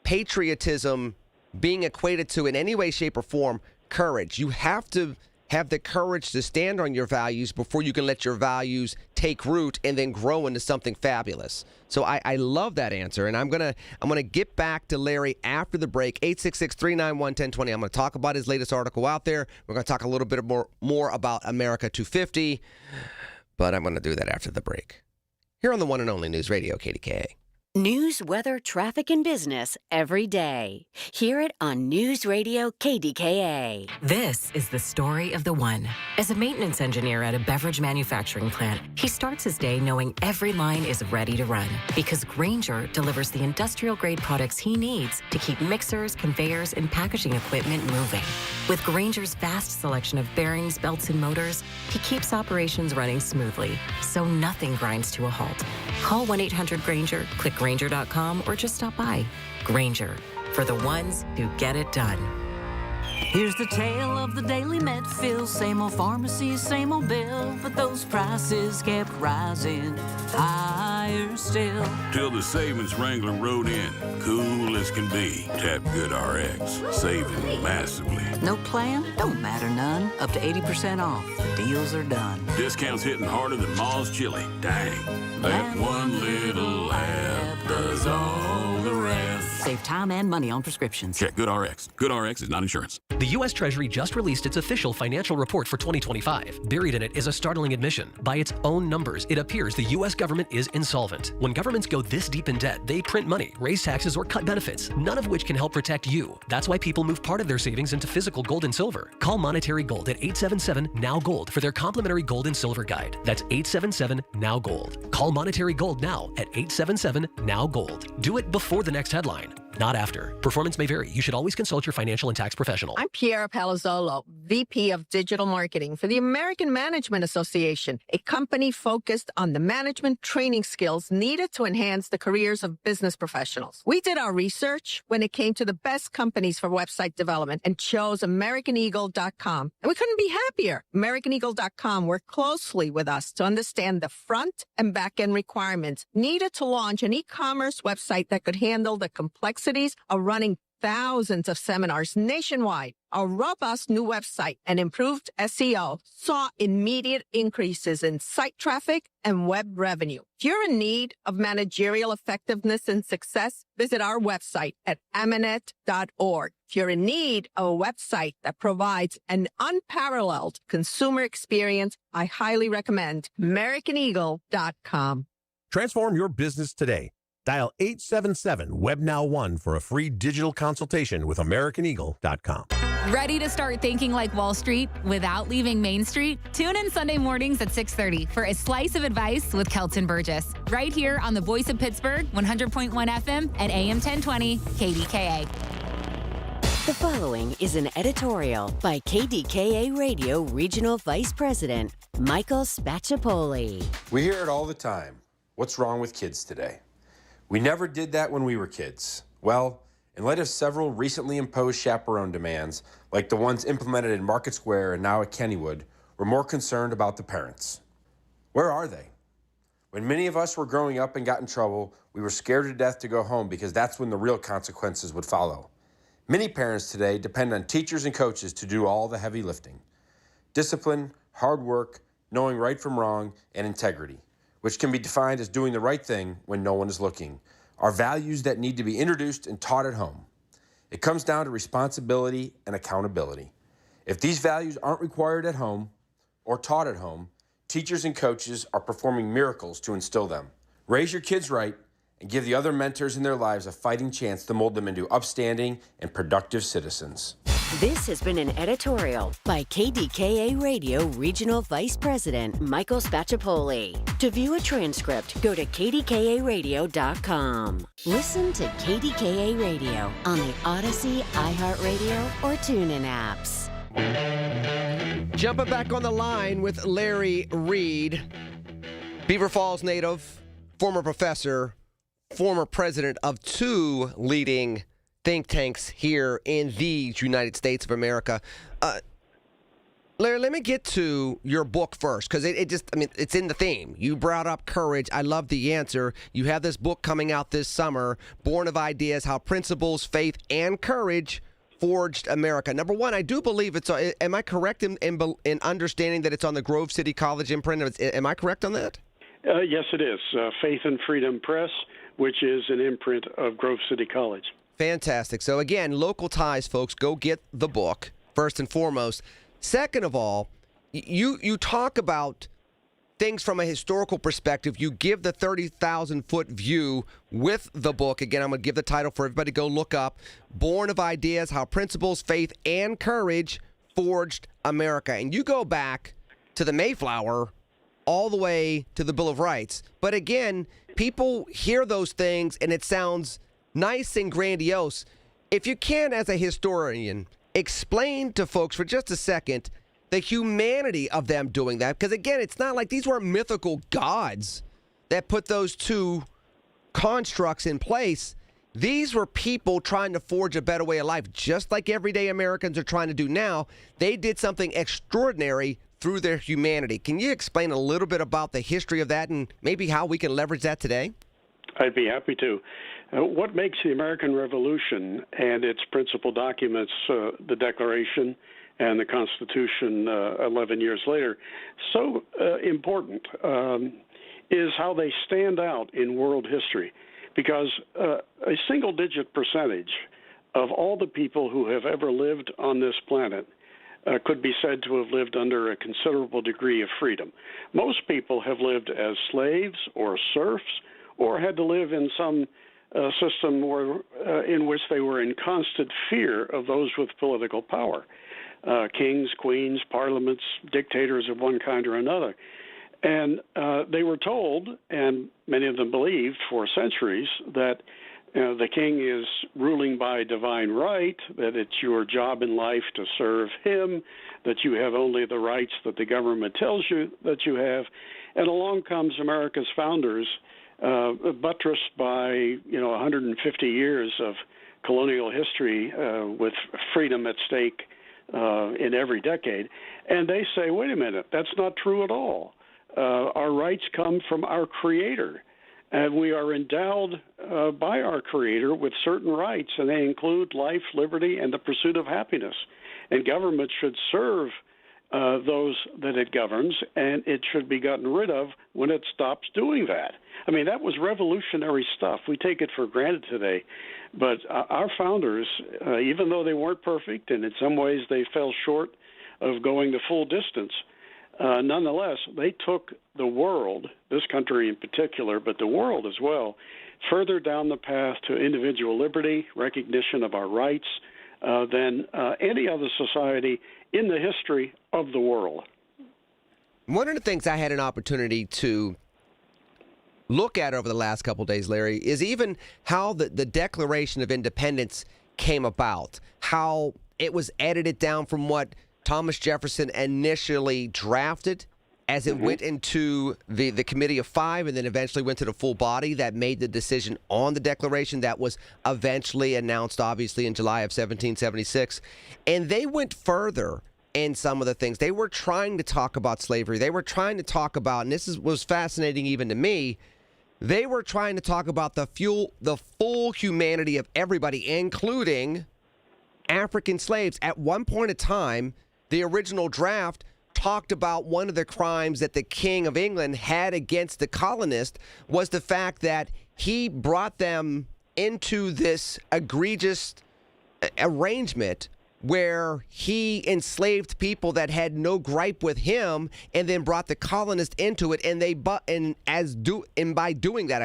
patriotism being equated to, in any way, shape, or form, courage. You have to have the courage to stand on your values before you can let your values take root and then grow into something fabulous. So I love that answer, and I'm gonna get back to Larry after the break. 866-391-1020. I'm gonna talk about his latest article out there. We're gonna talk a little bit more about America 250, but I'm gonna do that after the break. Here on the one and only News Radio KDKA. News, weather, traffic, and business every day. Hear it on News Radio KDKA. This is the story of the one. As a maintenance engineer at a beverage manufacturing plant, he starts his day knowing every line is ready to run, because Grainger delivers the industrial-grade products he needs to keep mixers, conveyors, and packaging equipment moving. With Grainger's vast selection of bearings, belts, and motors, he keeps operations running smoothly, so nothing grinds to a halt. Call 1-800-GRAINGER, click Grainger.com, or just stop by. Grainger, for the ones who get it done. Here's the tale of the daily Medfill. Same old pharmacy, same old bill, but those prices kept rising higher still. Till the savings wrangler rode in, cool as can be. Tap Good RX, saving massively. No plan? Don't matter none. Up to 80% off. The deals are done. Discounts hitting harder than Ma's chili. Dang. That one little app does all the rest. Save time and money on prescriptions. Check GoodRx. GoodRx is not insurance. The U.S. Treasury just released its official financial report for 2025. Buried in it is a startling admission. By its own numbers, it appears the U.S. government is insolvent. When governments go this deep in debt, they print money, raise taxes, or cut benefits, none of which can help protect you. That's why people move part of their savings into physical gold and silver. Call Monetary Gold at 877-NOW-GOLD for their complimentary gold and silver guide. That's 877-NOW-GOLD. Call Monetary Gold now at 877-NOW-GOLD. Do it before the next headline, not after. Performance may vary. You should always consult your financial and tax professional. I'm Piera Palazzolo, VP of Digital Marketing for the American Management Association, a company focused on the management training skills needed to enhance the careers of business professionals. We did our research when it came to the best companies for website development and chose AmericanEagle.com. And we couldn't be happier. AmericanEagle.com worked closely with us to understand the front and back end requirements needed to launch an e-commerce website that could handle the complexities of running thousands of seminars nationwide. Our robust new website and improved SEO saw immediate increases in site traffic and web revenue. If you're in need of managerial effectiveness and success, visit our website at amanet.org. If you're in need of a website that provides an unparalleled consumer experience, I highly recommend AmericanEagle.com. Transform your business today. Dial 877-WebNow1 for a free digital consultation with AmericanEagle.com. Ready to start thinking like Wall Street without leaving Main Street? Tune in Sunday mornings at 6:30 for a slice of advice with Kelton Burgess, right here on the Voice of Pittsburgh, 100.1 FM and AM 1020 KDKA. The following is an editorial by KDKA Radio Regional Vice President Michael Spacciapoli. We hear it all the time. What's wrong with kids today? We never did that when we were kids. Well, in light of several recently imposed chaperone demands, like the ones implemented in Market Square and now at Kennywood, we're more concerned about the parents. Where are they? When many of us were growing up and got in trouble, we were scared to death to go home because that's when the real consequences would follow. Many parents today depend on teachers and coaches to do all the heavy lifting. Discipline, hard work, knowing right from wrong, and integrity, which can be defined as doing the right thing when no one is looking, are values that need to be introduced and taught at home. It comes down to responsibility and accountability. If these values aren't required at home or taught at home, teachers and coaches are performing miracles to instill them. Raise your kids right and give the other mentors in their lives a fighting chance to mold them into upstanding and productive citizens. This has been an editorial by KDKA Radio Regional Vice President Michael Spacciapoli. To view a transcript, go to KDKARadio.com. Listen to KDKA Radio on the Odyssey, iHeartRadio, or TuneIn apps. Jumping back on the line with Larry Reed, Beaver Falls native, former professor, former president of two leading think tanks here in the United States of America. Larry, let me get to your book first, because it's in the theme. You brought up courage. I love the answer. You have this book coming out this summer, Born of Ideas, How Principles, Faith, and Courage Forged America. Number one, I do believe it's, am I correct in understanding that it's on the Grove City College imprint? Am I correct on that? Yes, it is. Faith and Freedom Press, which is an imprint of Grove City College. Fantastic. So again, local ties, folks, go get the book, first and foremost. Second of all, you talk about things from a historical perspective. You give the 30,000-foot view with the book. Again, I'm going to give the title for everybody to go look up. Born of Ideas, How Principles, Faith, and Courage Forged America. And you go back to the Mayflower all the way to the Bill of Rights. But again, people hear those things and it sounds nice and grandiose. If you can, as a historian, explain to folks for just a second the humanity of them doing that. Because again, it's not like these weren't mythical gods that put those two constructs in place. These were people trying to forge a better way of life, just like everyday Americans are trying to do now. They did something extraordinary through their humanity. Can you explain a little bit about the history of that and maybe how we can leverage that today? I'd be happy to. What makes the American Revolution and its principal documents, the Declaration and the Constitution 11 years later, so important is how they stand out in world history. because a single-digit percentage of all the people who have ever lived on this planet could be said to have lived under a considerable degree of freedom. Most people have lived as slaves or serfs or had to live in some system in which they were in constant fear of those with political power, kings, queens, parliaments, dictators of one kind or another. And they were told, and many of them believed for centuries, that the king is ruling by divine right, that it's your job in life to serve him, that you have only the rights that the government tells you that you have. And along comes America's founders, buttressed by 150 years of colonial history with freedom at stake in every decade. And they say, wait a minute, that's not true at all. Our rights come from our Creator. And we are endowed by our Creator with certain rights, and they include life, liberty, and the pursuit of happiness. And government should serve those that it governs, and it should be gotten rid of when it stops doing that. I mean, that was revolutionary stuff. We take it for granted today. But our founders, even though they weren't perfect, and in some ways they fell short of going the full distance, nonetheless, they took the world, this country in particular, but the world as well, further down the path to individual liberty, recognition of our rights, than any other society in the history of the world. One of the things I had an opportunity to look at over the last couple of days, Larry, is even how the Declaration of Independence came about, how it was edited down from what Thomas Jefferson initially drafted as it went into the Committee of Five and then eventually went to the full body that made the decision on the Declaration that was eventually announced, obviously, in July of 1776. And they went further in some of the things. They were trying to talk about slavery. They were trying to talk about, and was fascinating even to me, they were trying to talk about the full humanity of everybody, including African slaves. At one point in time, the original draft talked about one of the crimes that the King of England had against the colonists was the fact that he brought them into this egregious arrangement where he enslaved people that had no gripe with him and then brought the colonists into it. And by doing that,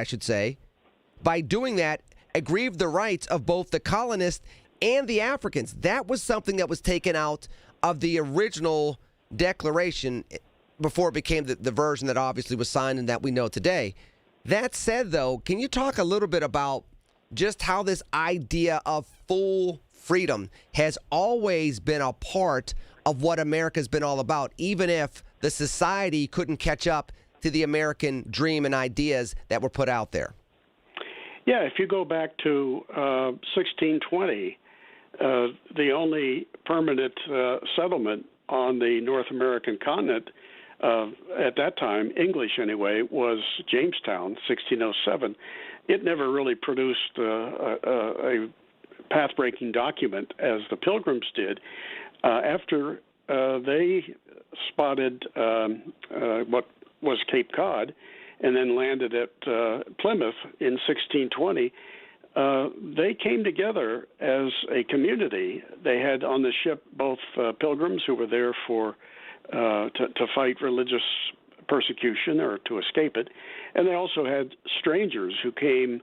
aggrieved the rights of both the colonists and the Africans. That was something that was taken out of the original Declaration before it became the version that obviously was signed and that we know today. That said, though, can you talk a little bit about just how this idea of full freedom has always been a part of what America's been all about, even if the society couldn't catch up to the American dream and ideas that were put out there? Yeah, if you go back to 1620, the only permanent settlement on the North American continent at that time, English anyway, was Jamestown, 1607. It never really produced a path-breaking document as the Pilgrims did. After they spotted what was Cape Cod and then landed at Plymouth in 1620, they came together as a community. They had on the ship both pilgrims who were there to fight religious persecution or to escape it, and they also had strangers who came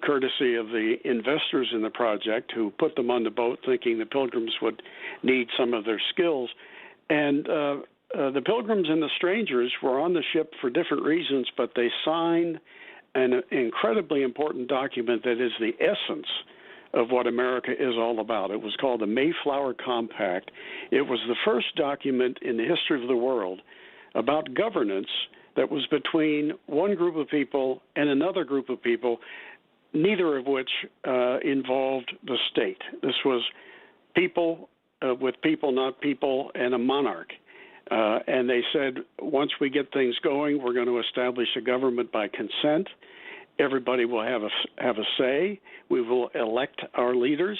courtesy of the investors in the project who put them on the boat thinking the pilgrims would need some of their skills. And the pilgrims and the strangers were on the ship for different reasons, but they signed an incredibly important document that is the essence of what America is all about. It was called the Mayflower Compact. It was the first document in the history of the world about governance that was between one group of people and another group of people, neither of which involved the state. This was people with people, not people, and a monarch. And they said, once we get things going, we're going to establish a government by consent. Everybody will have a say. We will elect our leaders,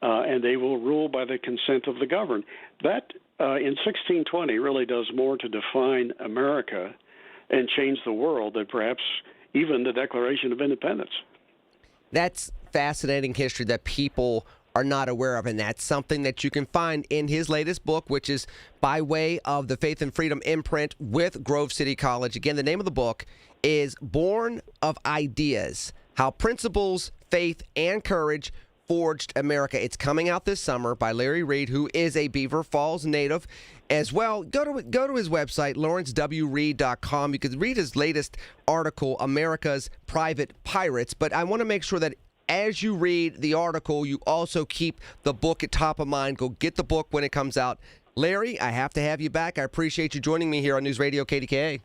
and they will rule by the consent of the governed. That, in 1620, really does more to define America and change the world than perhaps even the Declaration of Independence. That's fascinating history that people are not aware of, and that's something that you can find in his latest book, which is by way of the Faith and Freedom imprint with Grove City College. Again, the name of the book is Born of Ideas: How Principles, Faith, and Courage Forged America. It's coming out this summer by Larry Reed, who is a Beaver Falls native as well. Go to his website, lawrencewreed.com. You can read his latest article, America's Private Pirates. But I want to make sure that as you read the article, you also keep the book at top of mind. Go get the book when it comes out. Larry, I have to have you back. I appreciate you joining me here on News Radio KDKA.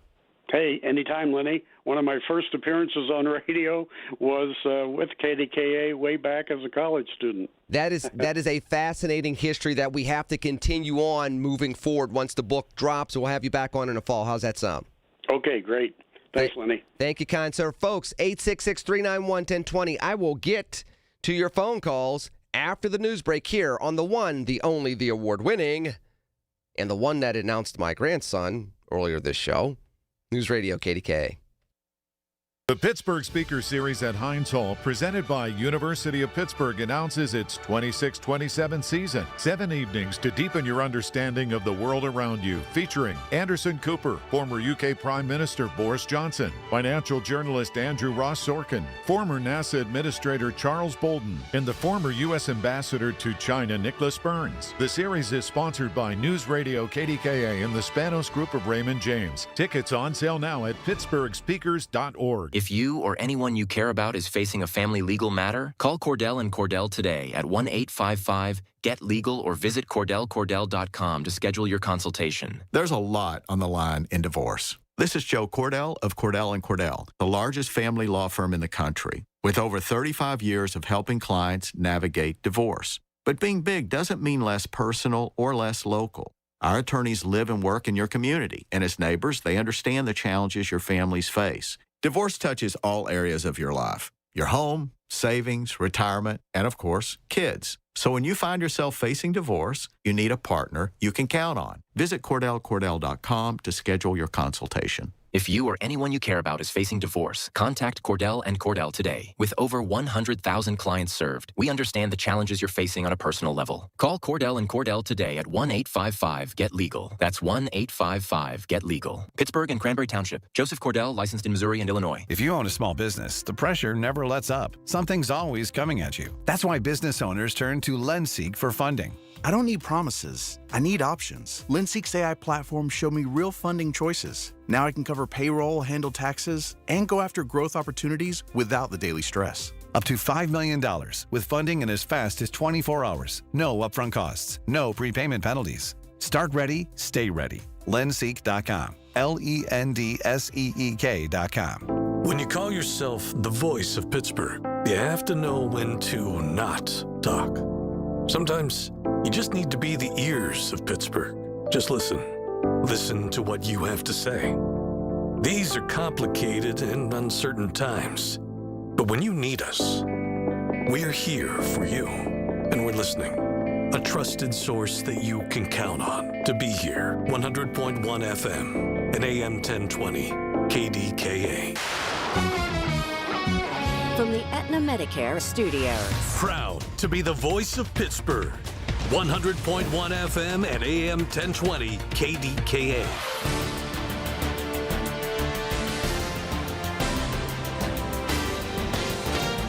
Hey, anytime, Lenny. One of my first appearances on radio was with KDKA way back as a college student. That is a fascinating history that we have to continue on moving forward once the book drops. We'll have you back on in the fall. How's that sound? Okay, great. Thanks, Lenny. Thank you, kind sir. Folks, 866-391-1020. I will get to your phone calls after the news break here on the one, the only, the award-winning, and the one that announced my grandson earlier this show, News Radio KDKA. The Pittsburgh Speaker Series at Heinz Hall, presented by University of Pittsburgh, announces its 26-27 season. 7 evenings to deepen your understanding of the world around you, featuring Anderson Cooper, former UK Prime Minister Boris Johnson, financial journalist Andrew Ross Sorkin, former NASA Administrator Charles Bolden, and the former U.S. Ambassador to China Nicholas Burns. The series is sponsored by News Radio KDKA and the Spanos Group of Raymond James. Tickets on sale now at pittsburghspeakers.org. If you or anyone you care about is facing a family legal matter, call Cordell & Cordell today at 1-855-GET-LEGAL or visit CordellCordell.com to schedule your consultation. There's a lot on the line in divorce. This is Joe Cordell of Cordell & Cordell, the largest family law firm in the country, with over 35 years of helping clients navigate divorce. But being big doesn't mean less personal or less local. Our attorneys live and work in your community, and as neighbors, they understand the challenges your families face. Divorce touches all areas of your life: your home, savings, retirement, and of course, kids. So when you find yourself facing divorce, you need a partner you can count on. Visit CordellCordell.com to schedule your consultation. If you or anyone you care about is facing divorce, contact Cordell & Cordell today. With over 100,000 clients served, we understand the challenges you're facing on a personal level. Call Cordell & Cordell today at 1-855-GET-LEGAL. That's 1-855-GET-LEGAL. Pittsburgh and Cranberry Township. Joseph Cordell, licensed in Missouri and Illinois. If you own a small business, the pressure never lets up. Something's always coming at you. That's why business owners turn to LendSeek for funding. I don't need promises. I need options. LendSeek's AI platform showed me real funding choices. Now I can cover payroll, handle taxes, and go after growth opportunities without the daily stress. Up to $5 million with funding in as fast as 24 hours. No upfront costs. No prepayment penalties. Start ready, stay ready. LendSeek.com. LendSeek.com. When you call yourself the voice of Pittsburgh, you have to know when to not talk. Sometimes you just need to be the ears of Pittsburgh. Just listen. Listen to what you have to say. These are complicated and uncertain times. But when you need us, we're here for you. And we're listening. A trusted source that you can count on to be here. 100.1 FM and AM 1020 KDKA. From the Aetna Medicare Studios. Proud to be the voice of Pittsburgh. 100.1 FM and AM 1020 KDKA.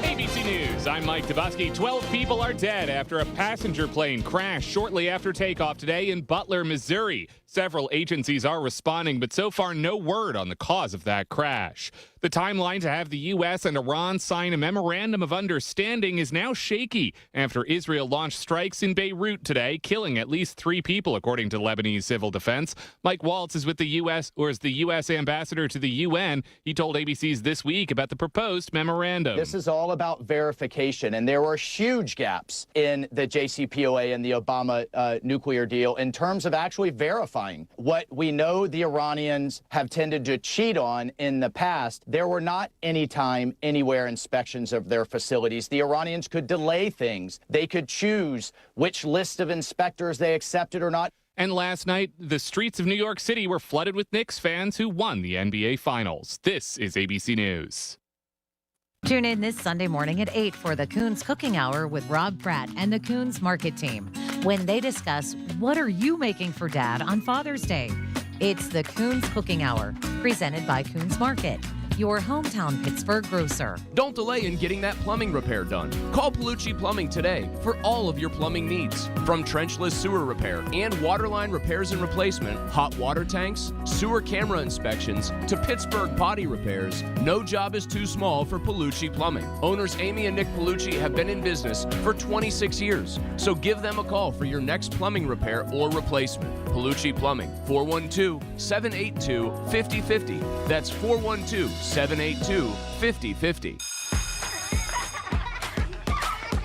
ABC News, I'm Mike Dabusky. 12 people are dead after a passenger plane crashed shortly after takeoff today in Butler, Missouri. Several agencies are responding, but so far no word on the cause of that crash. The timeline to have the U.S. and Iran sign a memorandum of understanding is now shaky after Israel launched strikes in Beirut today, killing at least 3 people, according to Lebanese civil defense. Mike Waltz is with the U.S. or is the U.S. ambassador to the UN. He told ABC's This Week about the proposed memorandum. This is all about verification, and there were huge gaps in the JCPOA and the Obama nuclear deal in terms of actually verifying what we know the Iranians have tended to cheat on in the past. There were not anytime, anywhere inspections of their facilities. The Iranians could delay things. They could choose which list of inspectors they accepted or not. And last night, the streets of New York City were flooded with Knicks fans who won the NBA Finals. This is ABC News. Tune in this Sunday morning at 8 for the Coons Cooking Hour with Rob Pratt and the Coons Market Team when they discuss what are you making for Dad on Father's Day. It's the Coons Cooking Hour, presented by Coons Market, your hometown Pittsburgh grocer. Don't delay in getting that plumbing repair done. Call Palucci Plumbing today for all of your plumbing needs. From trenchless sewer repair and waterline repairs and replacement, hot water tanks, sewer camera inspections, to Pittsburgh potty repairs, no job is too small for Palucci Plumbing. Owners Amy and Nick Palucci have been in business for 26 years, so give them a call for your next plumbing repair or replacement. Palucci Plumbing, 412-782-5050. That's 412-782-5050.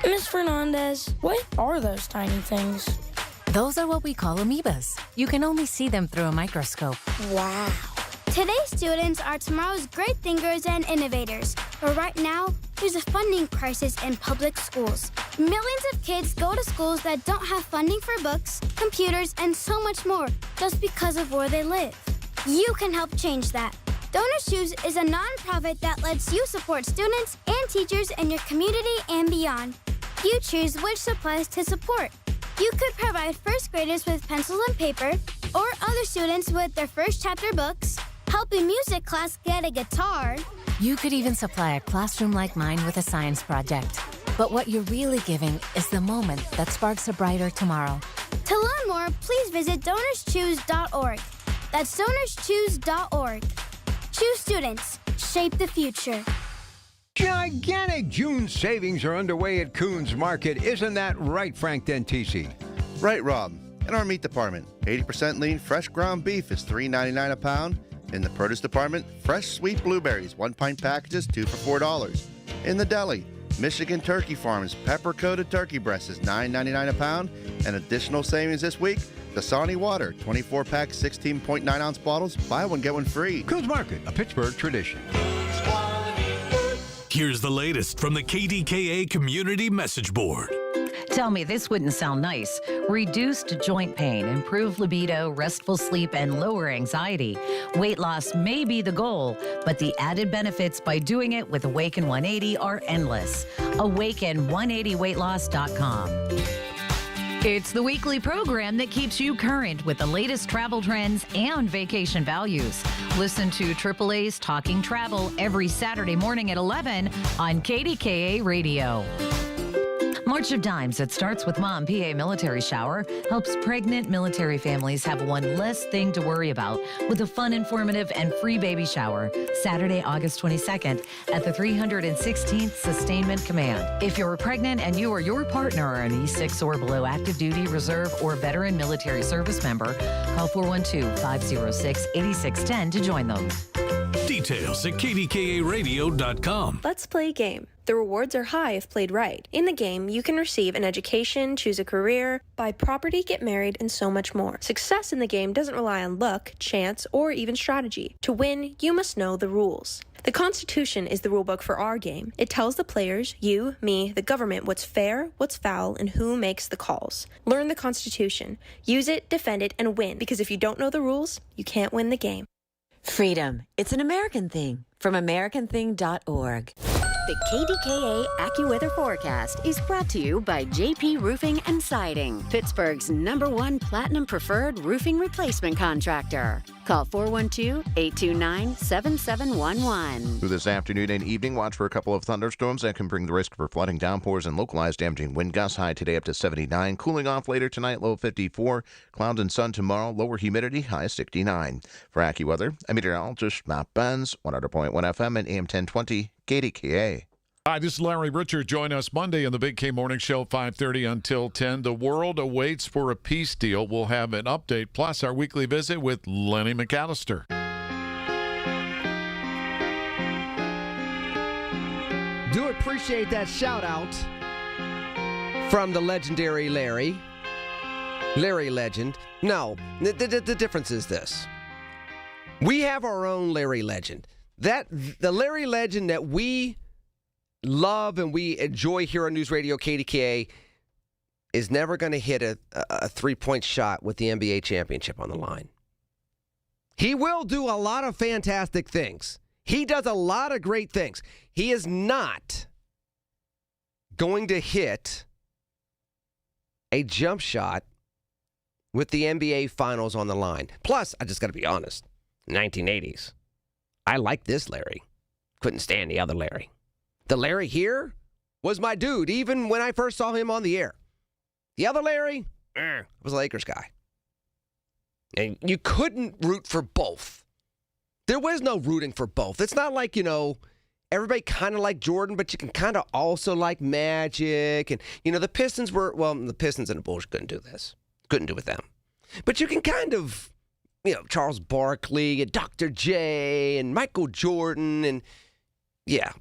Miss Fernandez, what are those tiny things? Those are what we call amoebas. You can only see them through a microscope. Wow. Today's students are tomorrow's great thinkers and innovators. But right now, there's a funding crisis in public schools. Millions of kids go to schools that don't have funding for books, computers, and so much more just because of where they live. You can help change that. Donors Choose is a nonprofit that lets you support students and teachers in your community and beyond. You choose which supplies to support. You could provide first graders with pencils and paper, or other students with their first chapter books, help a music class get a guitar. You could even supply a classroom like mine with a science project. But what you're really giving is the moment that sparks a brighter tomorrow. To learn more, please visit DonorsChoose.org. That's DonorsChoose.org. Choose students. Shape the future. Gigantic June savings are underway at Coons Market. Isn't that right, Frank Dentisi? Right, Rob. In our meat department, 80% lean fresh ground beef is $3.99 a pound. In the produce department, fresh sweet blueberries, 1-pint packages, 2 for $4. In the deli, Michigan Turkey Farms pepper-coated turkey breast is $9.99 a pound. And additional savings this week, Dasani water, 24-pack, 16.9-ounce bottles, buy one, get one free. Coons Market, a Pittsburgh tradition. Here's the latest from the KDKA Community Message Board. Tell me this wouldn't sound nice. Reduced joint pain, improved libido, restful sleep, and lower anxiety. Weight loss may be the goal, but the added benefits by doing it with Awaken 180 are endless. Awaken180weightloss.com. It's the weekly program that keeps you current with the latest travel trends and vacation values. Listen to AAA's Talking Travel every Saturday morning at 11 on KDKA Radio. March of Dimes that starts with Mom PA Military Shower helps pregnant military families have one less thing to worry about with a fun, informative, and free baby shower Saturday, August 22nd at the 316th Sustainment Command. If you're pregnant and you or your partner are an E6 or below active duty, reserve, or veteran military service member, call 412-506-8610 to join them. Details at kdkaradio.com. Let's play a game. The rewards are high if played right. In the game, you can receive an education, choose a career, buy property, get married, and so much more. Success in the game doesn't rely on luck, chance, or even strategy. To win, you must know the rules. The Constitution is the rulebook for our game. It tells the players, you, me, the government, what's fair, what's foul, and who makes the calls. Learn the Constitution. Use it, defend it, and win. Because if you don't know the rules, you can't win the game. Freedom. It's an American thing. From AmericanThing.org. The KDKA AccuWeather forecast is brought to you by JP Roofing and Siding, Pittsburgh's #1 Platinum Preferred Roofing Replacement Contractor. Call 412-829-7711. Through this afternoon and evening, watch for a couple of thunderstorms that can bring the risk for flooding, downpours, and localized damaging wind gusts. High today up to 79. Cooling off later tonight, low 54. Clouds and sun tomorrow, lower humidity, high 69. For AccuWeather, I'm meteorologist Matt Benz, 100.1 FM and AM 1020 KDKA. Hi, this is Larry Richard. Join us Monday on the Big K Morning Show, 5:30 until 10. The world awaits for a peace deal. We'll have an update, plus our weekly visit with Lenny McAllister. Do appreciate that shout out from the legendary Larry Legend. No, the difference is this. We have our own Larry Legend. The Larry Legend that we love and we enjoy here on News Radio KDKA is never going to hit a three-point shot with the NBA championship on the line. He will do a lot of fantastic things. He does a lot of great things. He is not going to hit a jump shot with the NBA Finals on the line. Plus, I just got to be honest, 1980s. I like this Larry. Couldn't stand the other Larry. The Larry here was my dude, even when I first saw him on the air. The other Larry was a Lakers guy. And you couldn't root for both. There was no rooting for both. It's not like, everybody kind of liked Jordan, but you can kind of also like Magic. And, the Pistons the Pistons and the Bulls couldn't do this. Couldn't do with them. But you can kind of, Charles Barkley and Dr. J and Michael Jordan and,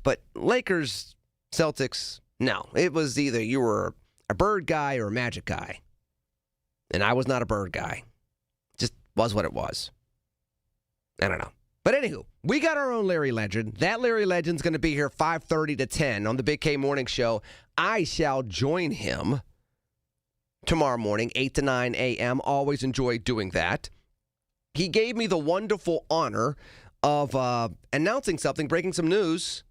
but Lakers, Celtics, no. It was either you were a Bird guy or a Magic guy. And I was not a Bird guy. Just was what it was. I don't know. But anywho, we got our own Larry Legend. That Larry Legend's going to be here 5:30 to 10 on the Big K Morning Show. I shall join him tomorrow morning, 8 to 9 a.m. Always enjoy doing that. He gave me the wonderful honor of announcing something, breaking some news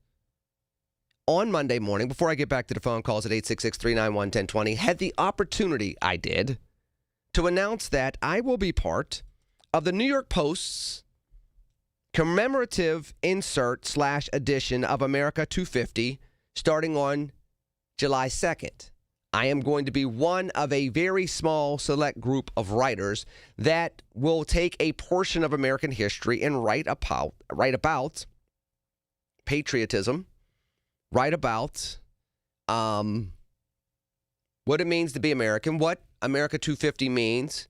on Monday morning. Before I get back to the phone calls at 866-391-1020, had the opportunity, I did, to announce that I will be part of the New York Post's commemorative insert/edition of America 250 starting on July 2nd. I am going to be one of a very small select group of writers that will take a portion of American history and write about patriotism, write about what it means to be American, what America 250 means,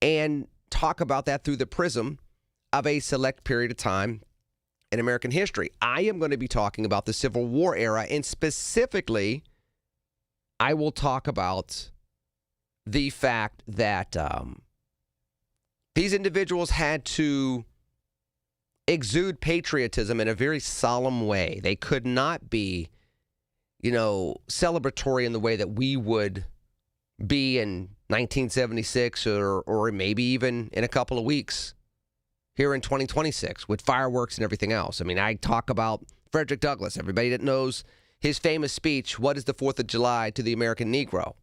and talk about that through the prism of a select period of time in American history. I am going to be talking about the Civil War era, and specifically, I will talk about the fact that these individuals had to exude patriotism in a very solemn way. They could not be, celebratory in the way that we would be in 1976 or maybe even in a couple of weeks here in 2026 with fireworks and everything else. I mean, I talk about Frederick Douglass. Everybody that knows his famous speech, "What is the 4th of July to the American Negro?"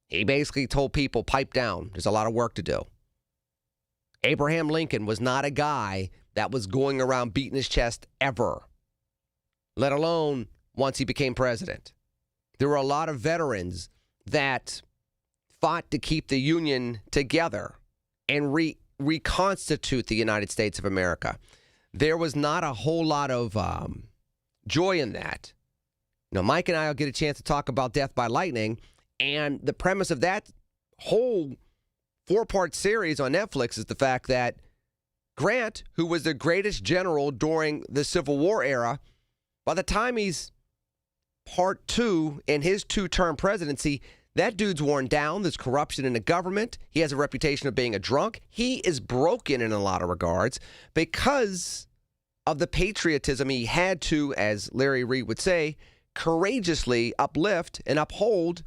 He basically told people, pipe down. There's a lot of work to do. Abraham Lincoln was not a guy that was going around beating his chest ever, let alone once he became president. There were a lot of veterans that fought to keep the Union together and reconstitute the United States of America. There was not a whole lot of joy in that. Mike and I will get a chance to talk about Death by Lightning, and the premise of that whole 4-part series on Netflix is the fact that Grant, who was the greatest general during the Civil War era, by the time he's part 2 in his 2-term presidency, that dude's worn down. There's corruption in the government. He has a reputation of being a drunk. He is broken in a lot of regards because of the patriotism he had to, as Larry Reed would say, courageously uplift and uphold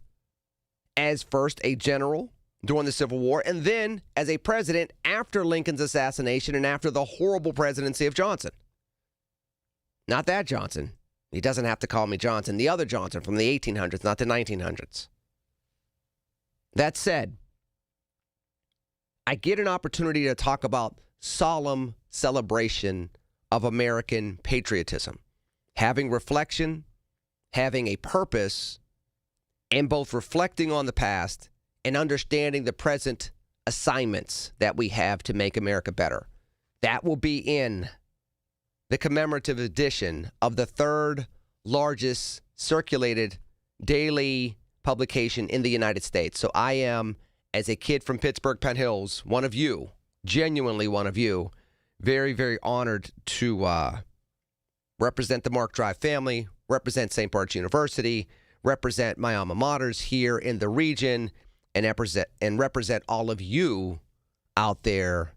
as first a general during the Civil War and then as a president after Lincoln's assassination and after the horrible presidency of Johnson. Not that Johnson. He doesn't have to call me Johnson. The other Johnson from the 1800s, not the 1900s. That said, I get an opportunity to talk about solemn celebration of American patriotism, having reflection, having a purpose, and both reflecting on the past and understanding the present assignments that we have to make America better. That will be in the commemorative edition of the 3rd largest circulated daily publication in the United States. So I am, as a kid from Pittsburgh, Penn Hills, one of you, genuinely one of you, very, very honored to represent the Mark Drive family, represent St. Bart's University, represent my alma maters here in the region, and represent all of you out there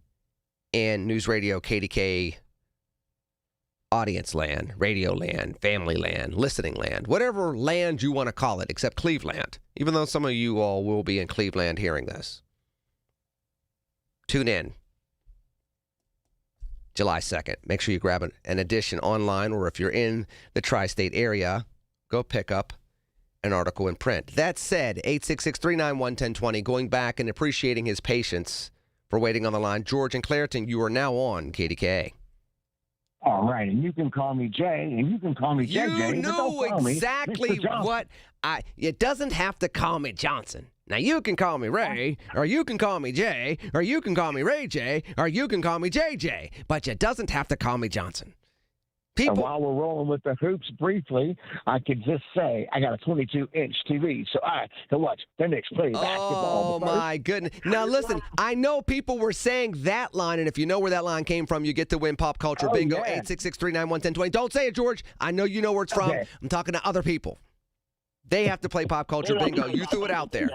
in News Radio KDKA audience land, radio land, family land, listening land, whatever land you want to call it, except Cleveland, even though some of you all will be in Cleveland hearing this. Tune in. July 2nd. Make sure you grab an edition online, or if you're in the tri-state area, go pick up an article in print. That said, 866-391-1020, going back and appreciating his patience for waiting on the line. George and Clareton, you are now on KDKA. All right, and you can call me Jay, and you can call me JJ. You know exactly what it doesn't have to call me Johnson. Now, you can call me Ray, or you can call me Jay, or you can call me Ray J, or you can call me JJ, but you doesn't have to call me Johnson. And while we're rolling with the hoops briefly, I could just say I got a 22-inch TV, so I can watch the Knicks play basketball. Oh, my goodness. Now, listen, I know people were saying that line, and if you know where that line came from, you get to win Pop Culture Bingo, 866-391-1020. Don't say it, George. I know you know where it's from. Okay. I'm talking to other people. They have to play Pop Culture Bingo. You threw it out there.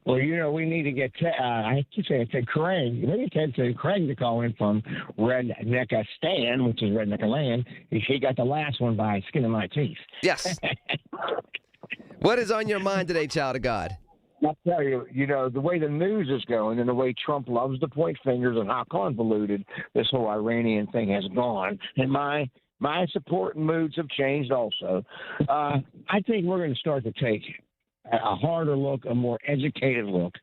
Well, we need to get, I keep saying Craig. We need to get Craig to call in from Redneckistan, which is Redneckaland. He got the last one by skin of my teeth. Yes. What is on your mind today, child of God? I'll tell you, the way the news is going and the way Trump loves to point fingers and how convoluted this whole Iranian thing has gone, and my support and moods have changed also. I think we're going to start to take a harder look, a more educated look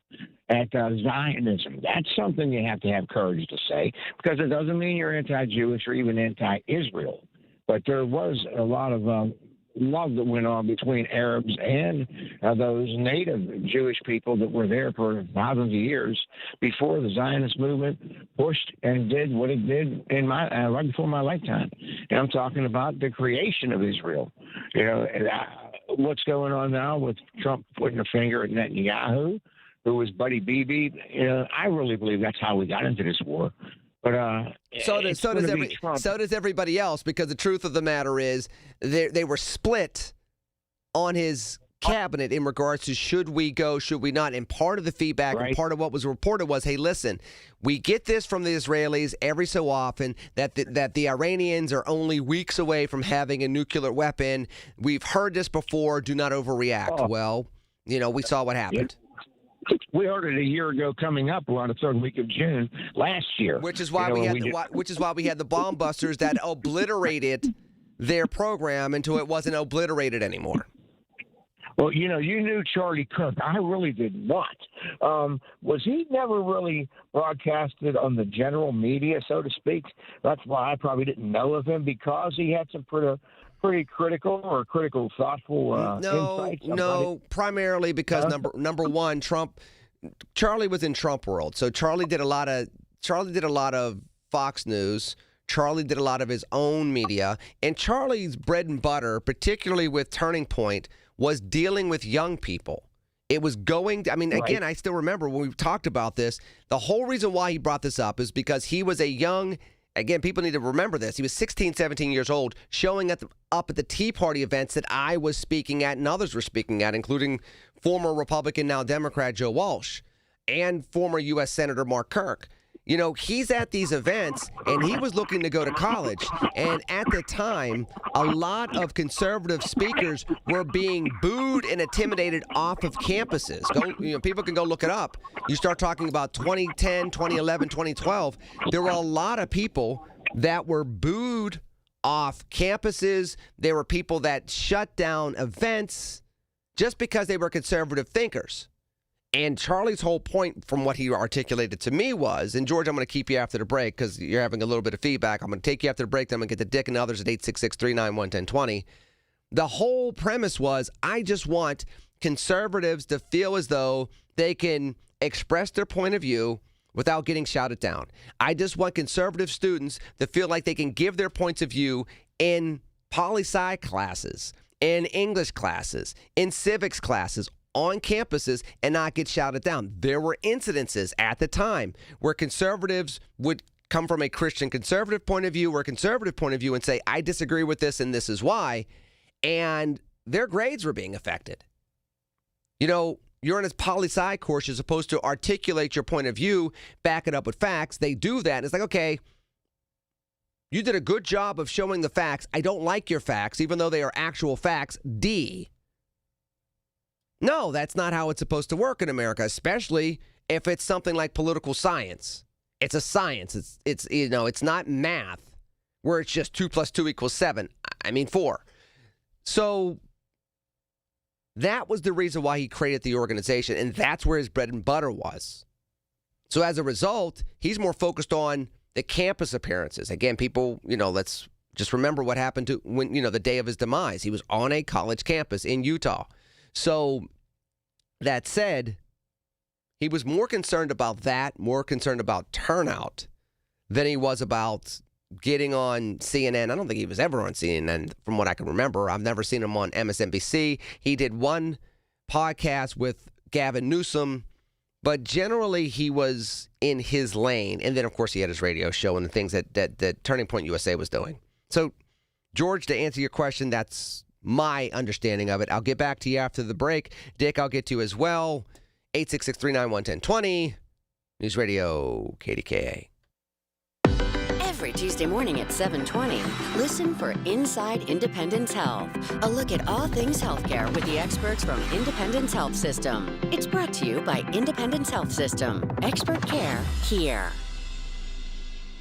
at Zionism. That's something you have to have courage to say, because it doesn't mean you're anti-Jewish or even anti-Israel. But there was a lot of love that went on between Arabs and those native Jewish people that were there for thousands of years before the Zionist movement pushed and did what it did in right before my lifetime. And I'm talking about the creation of Israel. What's going on now with Trump putting a finger at Netanyahu, who was Buddy Bibi? I really believe that's how we got into this war. But so does everybody else, because the truth of the matter is they were split on his cabinet in regards to should we go, should we not. And part of the feedback and part of what was reported was, hey, listen, we get this from the Israelis every so often that the Iranians are only weeks away from having a nuclear weapon. We've heard this before. Do not overreact. Well, we saw what happened. We heard it a year ago, coming up around the third week of June last year. Which is why we had the bomb busters that obliterated their program until it wasn't obliterated anymore. Well, you knew Charlie Kirk. I really did not. Was he never really broadcasted on the general media, so to speak? That's why I probably didn't know of him, because he had some pretty critical, thoughtful insights. No, primarily because number one, Charlie was in Trump world. So Charlie did a lot of Fox News. Charlie did a lot of his own media, and Charlie's bread and butter, particularly with Turning Point, was dealing with young people. It was again, I still remember when we talked about this, the whole reason why he brought this up is because he was again, people need to remember this. He was 16, 17 years old, showing up at the Tea Party events that I was speaking at and others were speaking at, including former Republican, now Democrat Joe Walsh, and former U.S. Senator Mark Kirk. He's at these events, and he was looking to go to college. And at the time, a lot of conservative speakers were being booed and intimidated off of campuses. People can go look it up. You start talking about 2010, 2011, 2012, there were a lot of people that were booed off campuses. There were people that shut down events just because they were conservative thinkers. And Charlie's whole point from what he articulated to me was, and George, I'm going to keep you after the break because you're having a little bit of feedback. I'm going to take you after the break, then I'm going to get to Dick and others at 866-391-1020. The whole premise was, I just want conservatives to feel as though they can express their point of view without getting shouted down. I just want conservative students to feel like they can give their points of view in poli-sci classes, in English classes, in civics classes, on campuses, and not get shouted down. There were incidences at the time where conservatives would come from a Christian conservative point of view or a conservative point of view and say, I disagree with this and this is why, and their grades were being affected. You're in a poli-sci course, you're supposed to articulate your point of view, back it up with facts. They do that, and it's like, okay, you did a good job of showing the facts. I don't like your facts, even though they are actual facts. D. No, that's not how it's supposed to work in America, especially if it's something like political science. It's a science. It's not math where it's just 2 + 2 = 7. I mean 4. So that was the reason why he created the organization, and that's where his bread and butter was. So as a result, he's more focused on the campus appearances. Again, people, let's just remember what happened to when, the day of his demise. He was on a college campus in Utah. So that said, he was more concerned about that, more concerned about turnout than he was about getting on CNN. I don't think he was ever on CNN from what I can remember. I've never seen him on MSNBC. He did one podcast with Gavin Newsom, but generally he was in his lane. And then, of course, he had his radio show and the things that Turning Point USA was doing. So, George, to answer your question, that's my understanding of it. I'll get back to you after the break. Dick, I'll get to you as well. 866-391-1020. News Radio KDKA. Every Tuesday morning at 7:20, listen for Inside Independence Health, a look at all things healthcare with the experts from Independence Health System. It's brought to you by Independence Health System. Expert care here.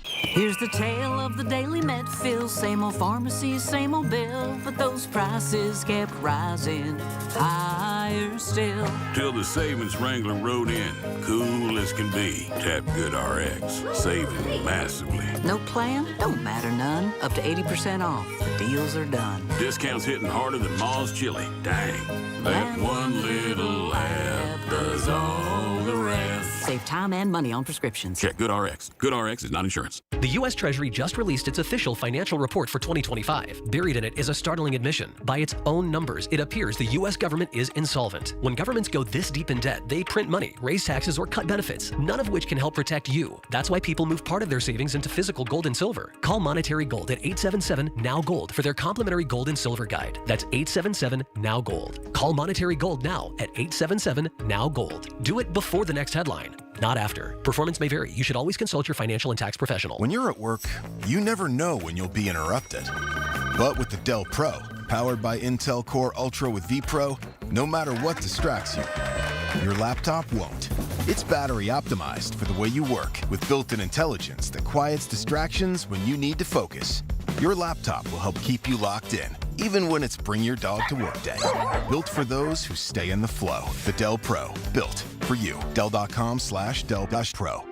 Here's the tale of the daily med fill. Same old pharmacy, same old bill, but those prices kept rising higher still. Till the savings wrangler rode in, cool as can be. Tap GoodRx, saving massively. No plan? Don't matter none. Up to 80% off. The deals are done. Discounts hitting harder than Ma's chili. Dang, that one little app does all the rest. Save time and money on prescriptions. Check GoodRx. GoodRx is not insurance. The U.S. Treasury just released its official financial report for 2025. Buried in it is a startling admission. By its own numbers, it appears the U.S. government is insolvent. When governments go this deep in debt, they print money, raise taxes, or cut benefits, none of which can help protect you. That's why people move part of their savings into physical gold and silver. Call Monetary Gold at 877-NOW-GOLD for their complimentary gold and silver guide. That's 877-NOW-GOLD. Call Monetary Gold now at 877-NOW-GOLD. Do it before the next headline, not after. Performance may vary. You should always consult your financial and tax professional. When you're at work, you never know when you'll be interrupted. But with the Dell Pro, powered by Intel Core Ultra with vPro, no matter what distracts you, your laptop won't. It's battery optimized for the way you work with built-in intelligence that quiets distractions when you need to focus. Your laptop will help keep you locked in, even when it's bring your dog to work day. Built for those who stay in the flow. The Dell Pro, built for you. Dell.com/Dell-Pro.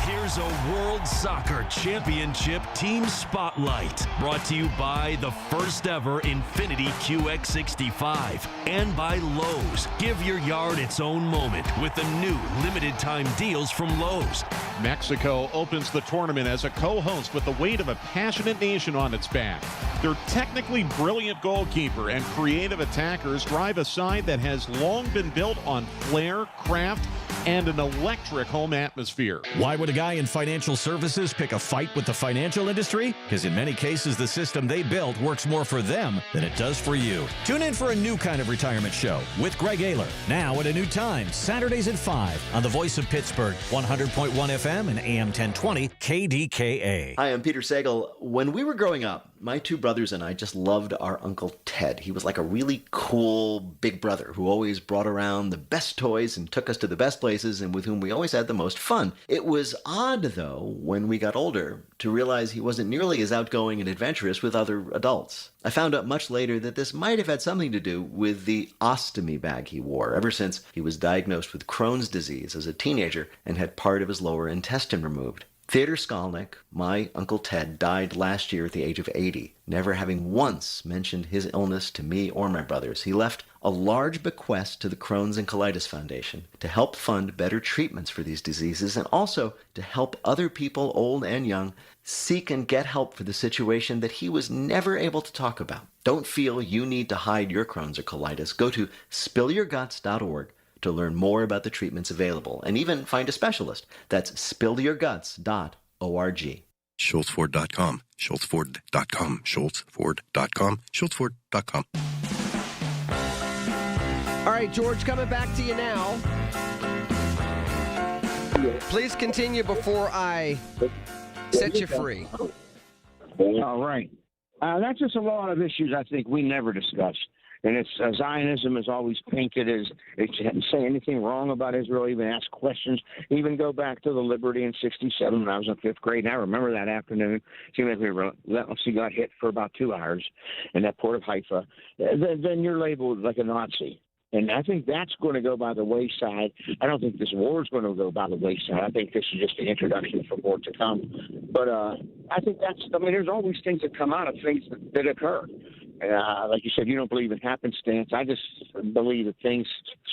Here's a World Soccer Championship Team Spotlight, brought to you by the first ever Infiniti QX65 and by Lowe's. Give your yard its own moment with the new limited time deals from Lowe's. Mexico opens the tournament as a co-host with the weight of a passionate nation on its back. Their technically brilliant goalkeeper and creative attackers drive a side that has long been built on flair, craft, and an electric home atmosphere. Why would a guy in financial services pick a fight with the financial industry? Because in many cases, the system they built works more for them than it does for you. Tune in for a new kind of retirement show with Greg Ayler. Now at a new time, Saturdays at 5 on the Voice of Pittsburgh, 100.1 FM and AM 1020 KDKA. Hi, I'm Peter Sagal. When we were growing up, my two brothers and I just loved our Uncle Ted. He was like a really cool big brother who always brought around the best toys and took us to the best places and with whom we always had the most fun. It was odd, though, when we got older, to realize he wasn't nearly as outgoing and adventurous with other adults. I found out much later that this might have had something to do with the ostomy bag he wore ever since he was diagnosed with Crohn's disease as a teenager and had part of his lower intestine removed. Theodor Skolnick, my Uncle Ted, died last year at the age of 80, never having once mentioned his illness to me or my brothers. He left a large bequest to the Crohn's and Colitis Foundation to help fund better treatments for these diseases and also to help other people, old and young, seek and get help for the situation that he was never able to talk about. Don't feel you need to hide your Crohn's or colitis. Go to spillyourguts.org to learn more about the treatments available and even find a specialist. That's spillyourguts.org. SchultzFord.com, SchultzFord.com, SchultzFord.com, SchultzFord.com. All right, George, coming back to you now. Please continue before I set you free. All right. That's just a lot of issues I think we never discussed. And it's Zionism is always painted as it didn't say anything wrong about Israel, even ask questions, even go back to the Liberty in '67 when I was in 5th grade. And I remember that afternoon. Seemed like we relentlessly got hit for about 2 hours in that port of Haifa. Then you're labeled like a Nazi. And I think that's going to go by the wayside. I don't think this war is going to go by the wayside. I think this is just the introduction for more to come. But I think there's always things that come out of things that occur. Like you said, you don't believe in happenstance. I just believe that things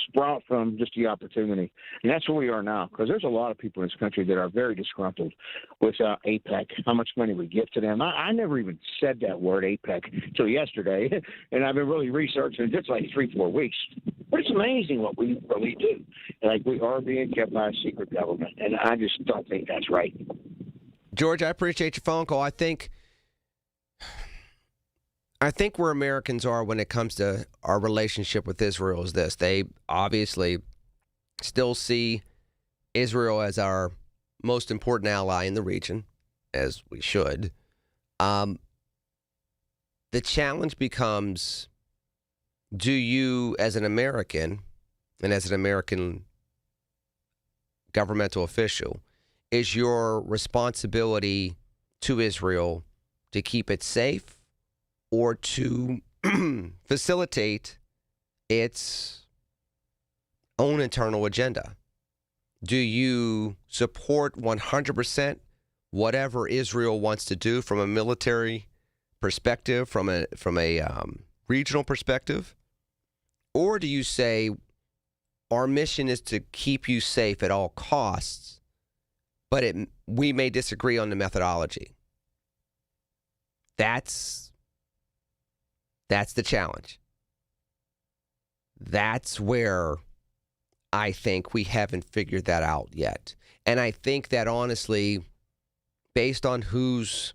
sprout from just the opportunity. And that's where we are now, because there's a lot of people in this country that are very disgruntled with APEC, how much money we give to them. I never even said that word, APEC, until yesterday, and I've been really researching it just like 3-4 weeks. But it's amazing what we really do. Like, we are being kept by a secret government, and I just don't think that's right. George, I appreciate your phone call. I think where Americans are when it comes to our relationship with Israel is this. They obviously still see Israel as our most important ally in the region, as we should. The challenge becomes, do you, as an American and as an American governmental official, is your responsibility to Israel to keep it safe, or to facilitate its own internal agenda? Do you support 100% whatever Israel wants to do from a military perspective, from a regional perspective? Or do you say, our mission is to keep you safe at all costs, but we may disagree on the methodology? That's the challenge. That's where I think we haven't figured that out yet. And I think that, honestly, based on who's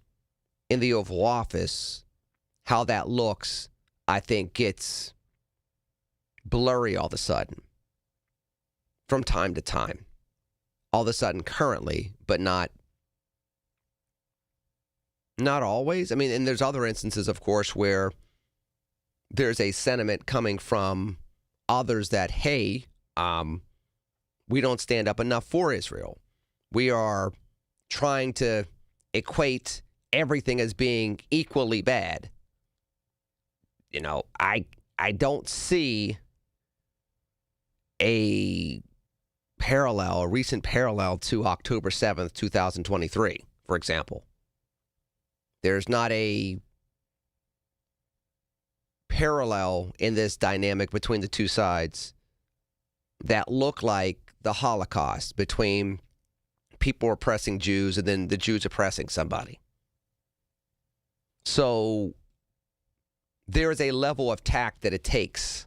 in the Oval Office, how that looks, I think gets blurry all of a sudden from time to time. All of a sudden currently, but not always. I mean, and there's other instances, of course, where there's a sentiment coming from others that, hey, we don't stand up enough for Israel. We are trying to equate everything as being equally bad. You know, I don't see a recent parallel to October 7th, 2023, for example. There's not a parallel in this dynamic between the two sides that look like the Holocaust, between people oppressing Jews and then the Jews oppressing somebody. So there is a level of tact that it takes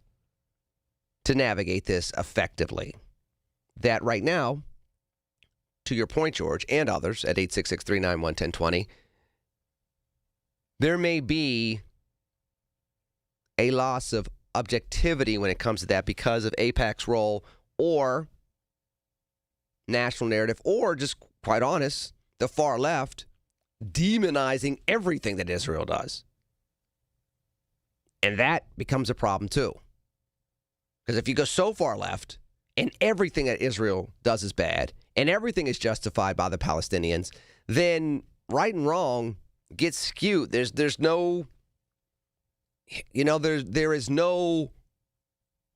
to navigate this effectively that right now, to your point, George, and others at 866-391-1020, there may be a loss of objectivity when it comes to that because of AIPAC's role, or national narrative, or just, quite honest, the far left demonizing everything that Israel does. And that becomes a problem too. Because if you go so far left and everything that Israel does is bad and everything is justified by the Palestinians, then right and wrong gets skewed. There's no, there is no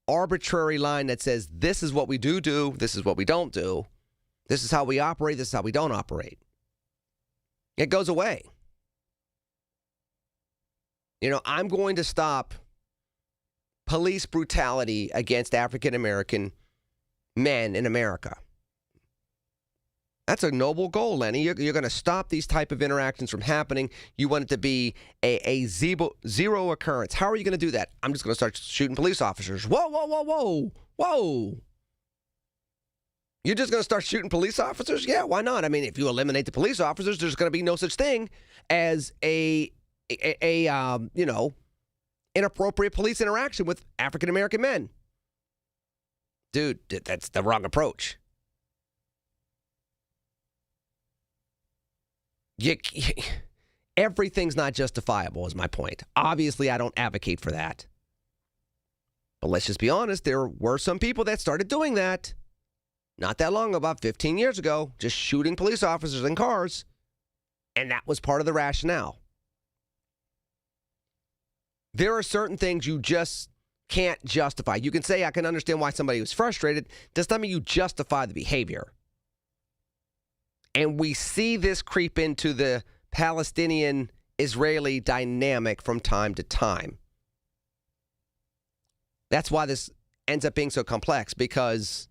arbitrary line that says this is what we do, this is what we don't do, this is how we operate, this is how we don't operate. It goes away. I'm going to stop police brutality against African American men in America. That's a noble goal, Lenny. You're going to stop these type of interactions from happening. You want it to be a zero occurrence. How are you going to do that? I'm just going to start shooting police officers. Whoa, whoa, whoa, whoa, whoa. You're just going to start shooting police officers? Yeah, why not? I mean, if you eliminate the police officers, there's going to be no such thing as inappropriate police interaction with African American men. Dude, that's the wrong approach. Everything's not justifiable is my point. Obviously, I don't advocate for that. But let's just be honest, there were some people that started doing that not that long, about 15 years ago, just shooting police officers in cars. And that was part of the rationale. There are certain things you just can't justify. You can say, I can understand why somebody was frustrated. Does not mean you justify the behavior. And we see this creep into the Palestinian-Israeli dynamic from time to time. That's why this ends up being so complex, because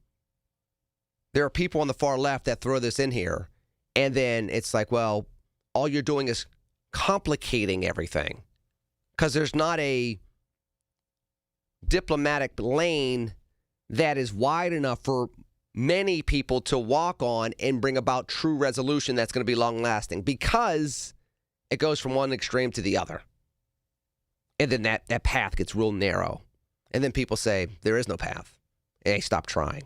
there are people on the far left that throw this in here, and then it's like, well, all you're doing is complicating everything, because there's not a diplomatic lane that is wide enough for many people to walk on and bring about true resolution that's going to be long-lasting, because it goes from one extreme to the other. And then that path gets real narrow. And then people say, there is no path. Hey, stop trying.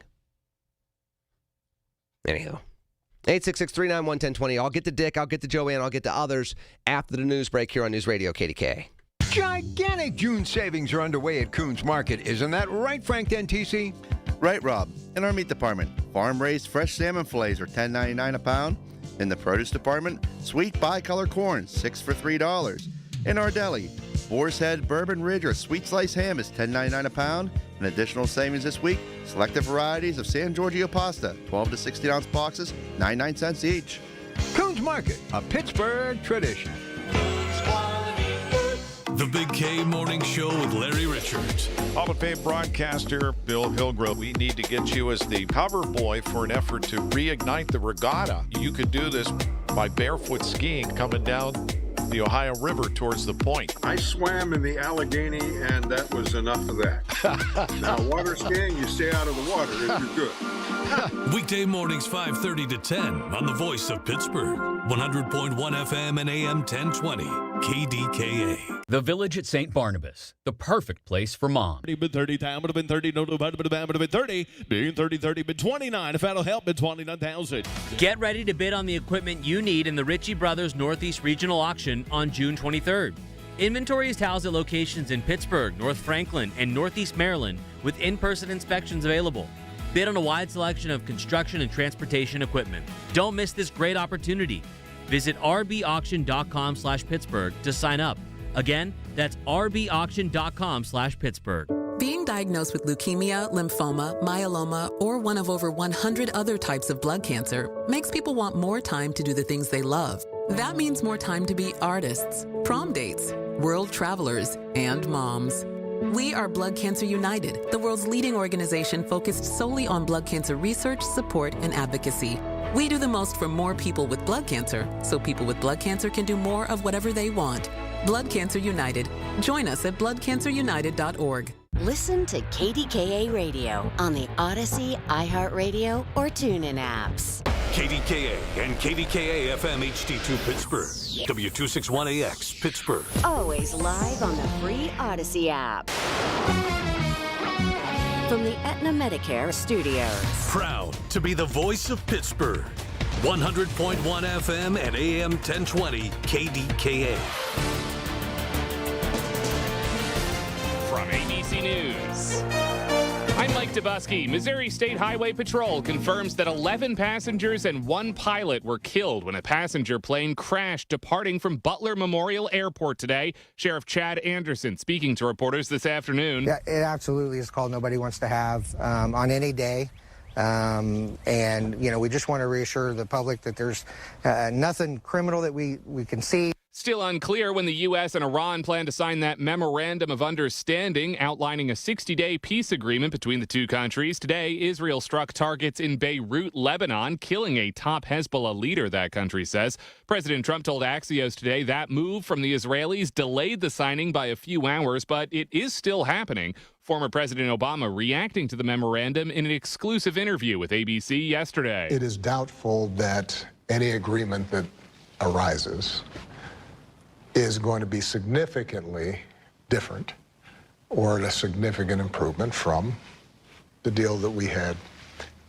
Anyhow, 866-391-1020. I'll get to Dick, I'll get to Joanne, I'll get to others after the news break here on News Radio KDKA. Gigantic June savings are underway at Coons Market. Isn't that right, Frank Dentisi? Right, Rob. In our meat department, farm-raised fresh salmon fillets are $10.99 a pound. In the produce department, sweet bicolor corn, 6 for $3. In our deli, Boar's Head, Bourbon Ridge, or Sweet Slice ham is $10.99 a pound. And additional savings this week, selected varieties of San Giorgio pasta, 12 to 16-ounce boxes, 99 cents each. Coons Market, a Pittsburgh tradition. The Big K Morning Show with Larry Richards. Hall of Fame broadcaster Bill Hillgrove, we need to get you as the cover boy for an effort to reignite the regatta. You could do this by barefoot skiing coming down the Ohio River towards the point. I swam in the Allegheny, and that was enough of that. Now, water skiing, you stay out of the water if you're good. Weekday mornings 5:30 to 10 on the voice of Pittsburgh. 100.1 FM and AM 1020. KDKA. The Village at St. Barnabas, the perfect place for mom. Been 30, time would have been 30, no, would have been 30, being 30, been 29, if that'll help, been 29,000. Get ready to bid on the equipment you need in the Ritchie Brothers Northeast Regional Auction on June 23rd. Inventory is housed at locations in Pittsburgh, North Franklin, and Northeast Maryland with in-person inspections available. Bid on a wide selection of construction and transportation equipment. Don't miss this great opportunity. Visit rbauction.com/Pittsburgh to sign up. Again, that's rbauction.com/Pittsburgh. Being diagnosed with leukemia, lymphoma, myeloma, or one of over 100 other types of blood cancer makes people want more time to do the things they love. That means more time to be artists, prom dates, world travelers, and moms. We are Blood Cancer United, the world's leading organization focused solely on blood cancer research, support, and advocacy. We do the most for more people with blood cancer, so people with blood cancer can do more of whatever they want. Blood Cancer United. Join us at bloodcancerunited.org. Listen to KDKA Radio on the Odyssey, iHeartRadio, or TuneIn apps. KDKA and KDKA FM HD2 Pittsburgh. W261AX Pittsburgh. Always live on the free Odyssey app. From the Aetna Medicare studios. Proud to be the voice of Pittsburgh. 100.1 FM and AM 1020 KDKA. From ABC News, I'm Mike Dubusky. Missouri State Highway Patrol confirms that 11 passengers and 1 pilot were killed when a passenger plane crashed departing from Butler Memorial Airport today. Sheriff Chad Anderson speaking to reporters this afternoon. Yeah, it absolutely is a call nobody wants to have on any day. And, you know, we just want to reassure the public that there's nothing criminal that we can see. Still unclear when the U.S. and Iran plan to sign that memorandum of understanding outlining a 60-day peace agreement between the two countries. Today, Israel struck targets in Beirut, Lebanon, killing a top Hezbollah leader, that country says. President Trump told Axios today that move from the Israelis delayed the signing by a few hours, but it is still happening. Former President Obama reacting to the memorandum in an exclusive interview with ABC yesterday. It is doubtful that any agreement that arises is going to be significantly different or a significant improvement from the deal that we had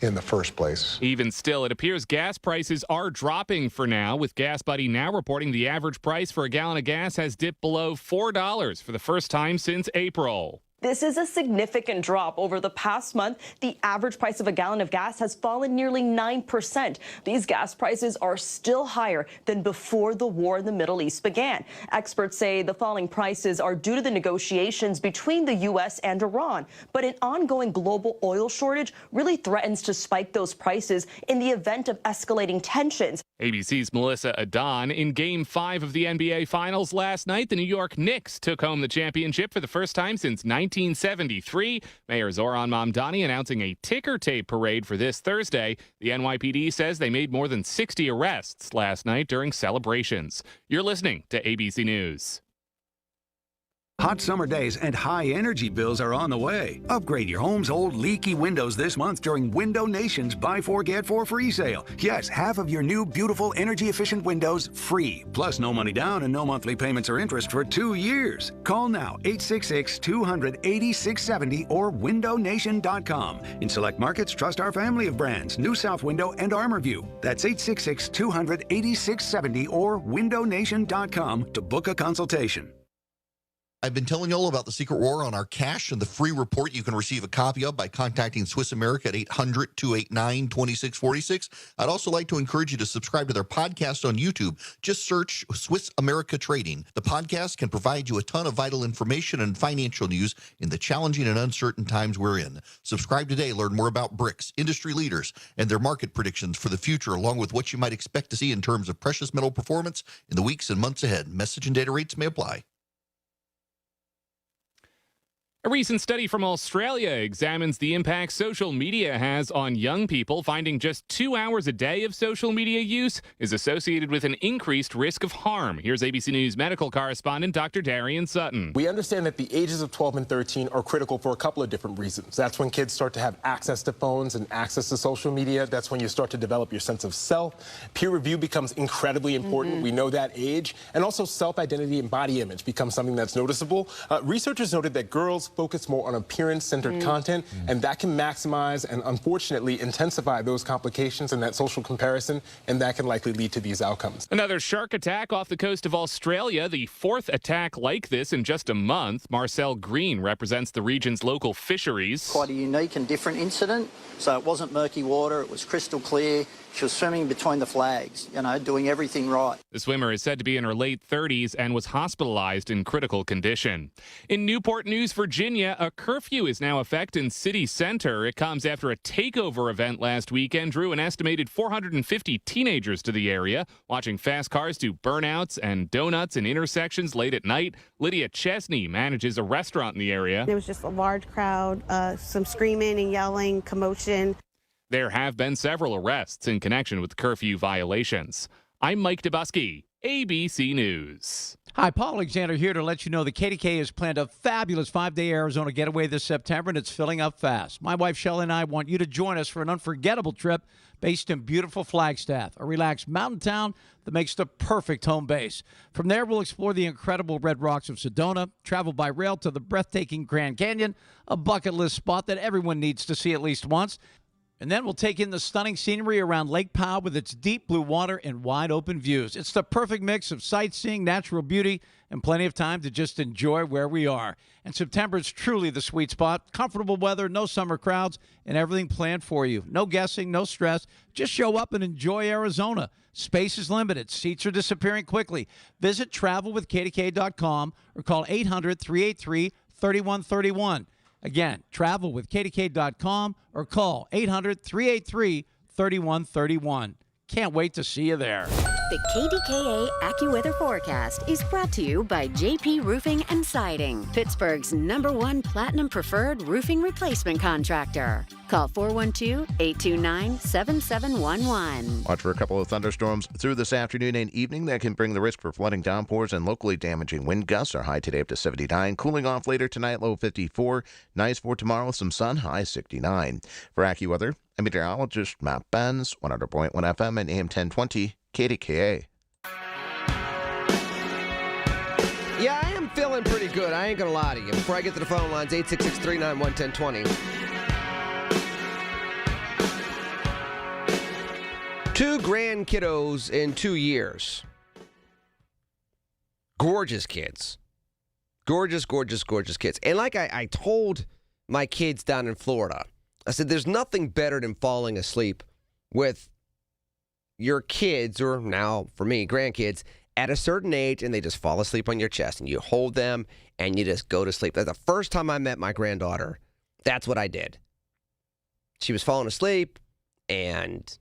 in the first place. Even still, it appears gas prices are dropping for now, with Gas Buddy now reporting the average price for a gallon of gas has dipped below $4 for the first time since April. This is a significant drop. Over the past month, the average price of a gallon of gas has fallen nearly 9%. These gas prices are still higher than before the war in the Middle East began. Experts say the falling prices are due to the negotiations between the U.S. and Iran. But an ongoing global oil shortage really threatens to spike those prices in the event of escalating tensions. ABC's Melissa Adon. In Game 5 of the NBA Finals last night, the New York Knicks took home the championship for the first time since 1973. Mayor Zoran Mamdani announcing a ticker tape parade for this Thursday. The NYPD says they made more than 60 arrests last night during celebrations. You're listening to ABC News. Hot summer days and high energy bills are on the way. Upgrade your home's old leaky windows this month during Window Nation's Buy 4 Get 4 free sale. Yes, half of your new beautiful energy efficient windows free. Plus no money down and no monthly payments or interest for 2 years. Call now 866-200-8670 or windownation.com. In select markets, trust our family of brands, New South Window and ArmorView. That's 866-200-8670 or windownation.com to book a consultation. I've been telling you all about the secret war on our cash and the free report you can receive a copy of by contacting Swiss America at 800-289-2646. I'd also like to encourage you to subscribe to their podcast on YouTube. Just search Swiss America Trading. The podcast can provide you a ton of vital information and financial news in the challenging and uncertain times we're in. Subscribe today. Learn more about BRICS, industry leaders, and their market predictions for the future, along with what you might expect to see in terms of precious metal performance in the weeks and months ahead. Message and data rates may apply. A recent study from Australia examines the impact social media has on young people, finding just 2 hours a day of social media use is associated with an increased risk of harm. Here's ABC News medical correspondent Dr. Darian Sutton. We understand that the ages of 12 and 13 are critical for a couple of different reasons. That's when kids start to have access to phones and access to social media. That's when you start to develop your sense of self. Peer review becomes incredibly important. We know that age. And also self-identity and body image becomes something that's noticeable. Researchers noted that girls focus more on appearance-centered content, and that can maximize and unfortunately intensify those complications in that social comparison, and that can likely lead to these outcomes. Another shark attack off the coast of Australia, the fourth attack like this in just a month. Marcel Green represents the region's local fisheries. Quite a unique and different incident. So it wasn't murky water, it was crystal clear. She was swimming between the flags, doing everything right. The swimmer is said to be in her late 30s and was hospitalized in critical condition. In Newport News, Virginia, a curfew is now in effect in city center. It comes after a takeover event last weekend drew an estimated 450 teenagers to the area, watching fast cars do burnouts and donuts in intersections late at night. Lydia Chesney manages a restaurant in the area. There was just a large crowd, some screaming and yelling, commotion. There have been several arrests in connection with curfew violations. I'm Mike Dubusky, ABC News. Hi, Paul Alexander here to let you know that KDKA has planned a fabulous 5-day Arizona getaway this September, and it's filling up fast. My wife Shelley and I want you to join us for an unforgettable trip based in beautiful Flagstaff, a relaxed mountain town that makes the perfect home base. From there, we'll explore the incredible red rocks of Sedona, travel by rail to the breathtaking Grand Canyon, a bucket list spot that everyone needs to see at least once. And then we'll take in the stunning scenery around Lake Powell with its deep blue water and wide open views. It's the perfect mix of sightseeing, natural beauty, and plenty of time to just enjoy where we are. And September is truly the sweet spot. Comfortable weather, no summer crowds, and everything planned for you. No guessing, no stress. Just show up and enjoy Arizona. Space is limited. Seats are disappearing quickly. Visit travelwithkdk.com or call 800-383-3131. Again, travel with KDK.com or call 800-383-3131. Can't wait to see you there. The KDKA AccuWeather forecast is brought to you by JP Roofing and Siding, Pittsburgh's #1 Platinum Preferred roofing replacement contractor. Call 412-829-7711. Watch for a couple of thunderstorms through this afternoon and evening that can bring the risk for flooding, downpours, and locally damaging wind gusts. Our high today up to 79. Cooling off later tonight, low 54. Nice for tomorrow, some sun, high 69. For AccuWeather, I'm meteorologist Matt Benz, 100.1 FM and AM 1020 KDKA. Yeah, I am feeling pretty good. I ain't going to lie to you. Before I get to the phone lines, 866-391-1020. 2 grand kiddos in 2 years. Gorgeous kids. Gorgeous, gorgeous, gorgeous kids. And like I told my kids down in Florida, I said, there's nothing better than falling asleep with your kids, or now for me, grandkids, at a certain age, and they just fall asleep on your chest, and you hold them, and you just go to sleep. That's the first time I met my granddaughter. That's what I did. She was falling asleep, and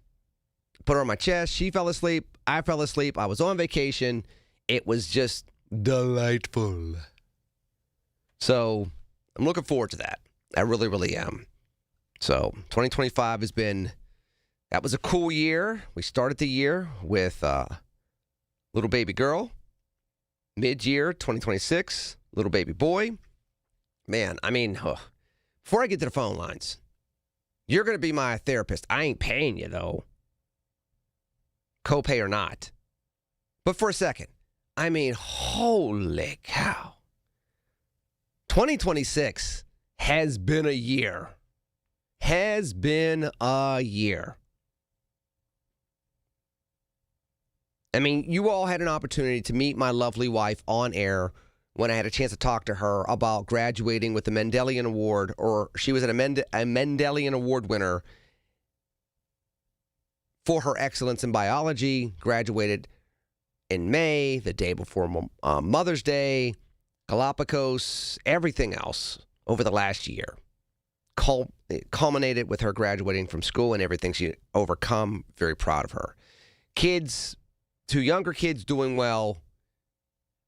put her on my chest. She fell asleep. I fell asleep. I was on vacation. It was just delightful. So I'm looking forward to that. I really, really am. So 2025 has been, that was a cool year. We started the year with little baby girl. Mid-year 2026, little baby boy. Man, I mean, before I get to the phone lines, you're going to be my therapist. I ain't paying you, though. Copay or not. But for a second, I mean, holy cow. 2026 has been a year. Has been a year. I mean, you all had an opportunity to meet my lovely wife on air when I had a chance to talk to her about graduating with the Mendelian Award, or she was a Mendelian Award winner for her excellence in biology, graduated in May, the day before Mother's Day, Galapagos, everything else over the last year. Culminated with her graduating from school and everything she overcome. Very proud of her. Kids, 2 younger kids doing well,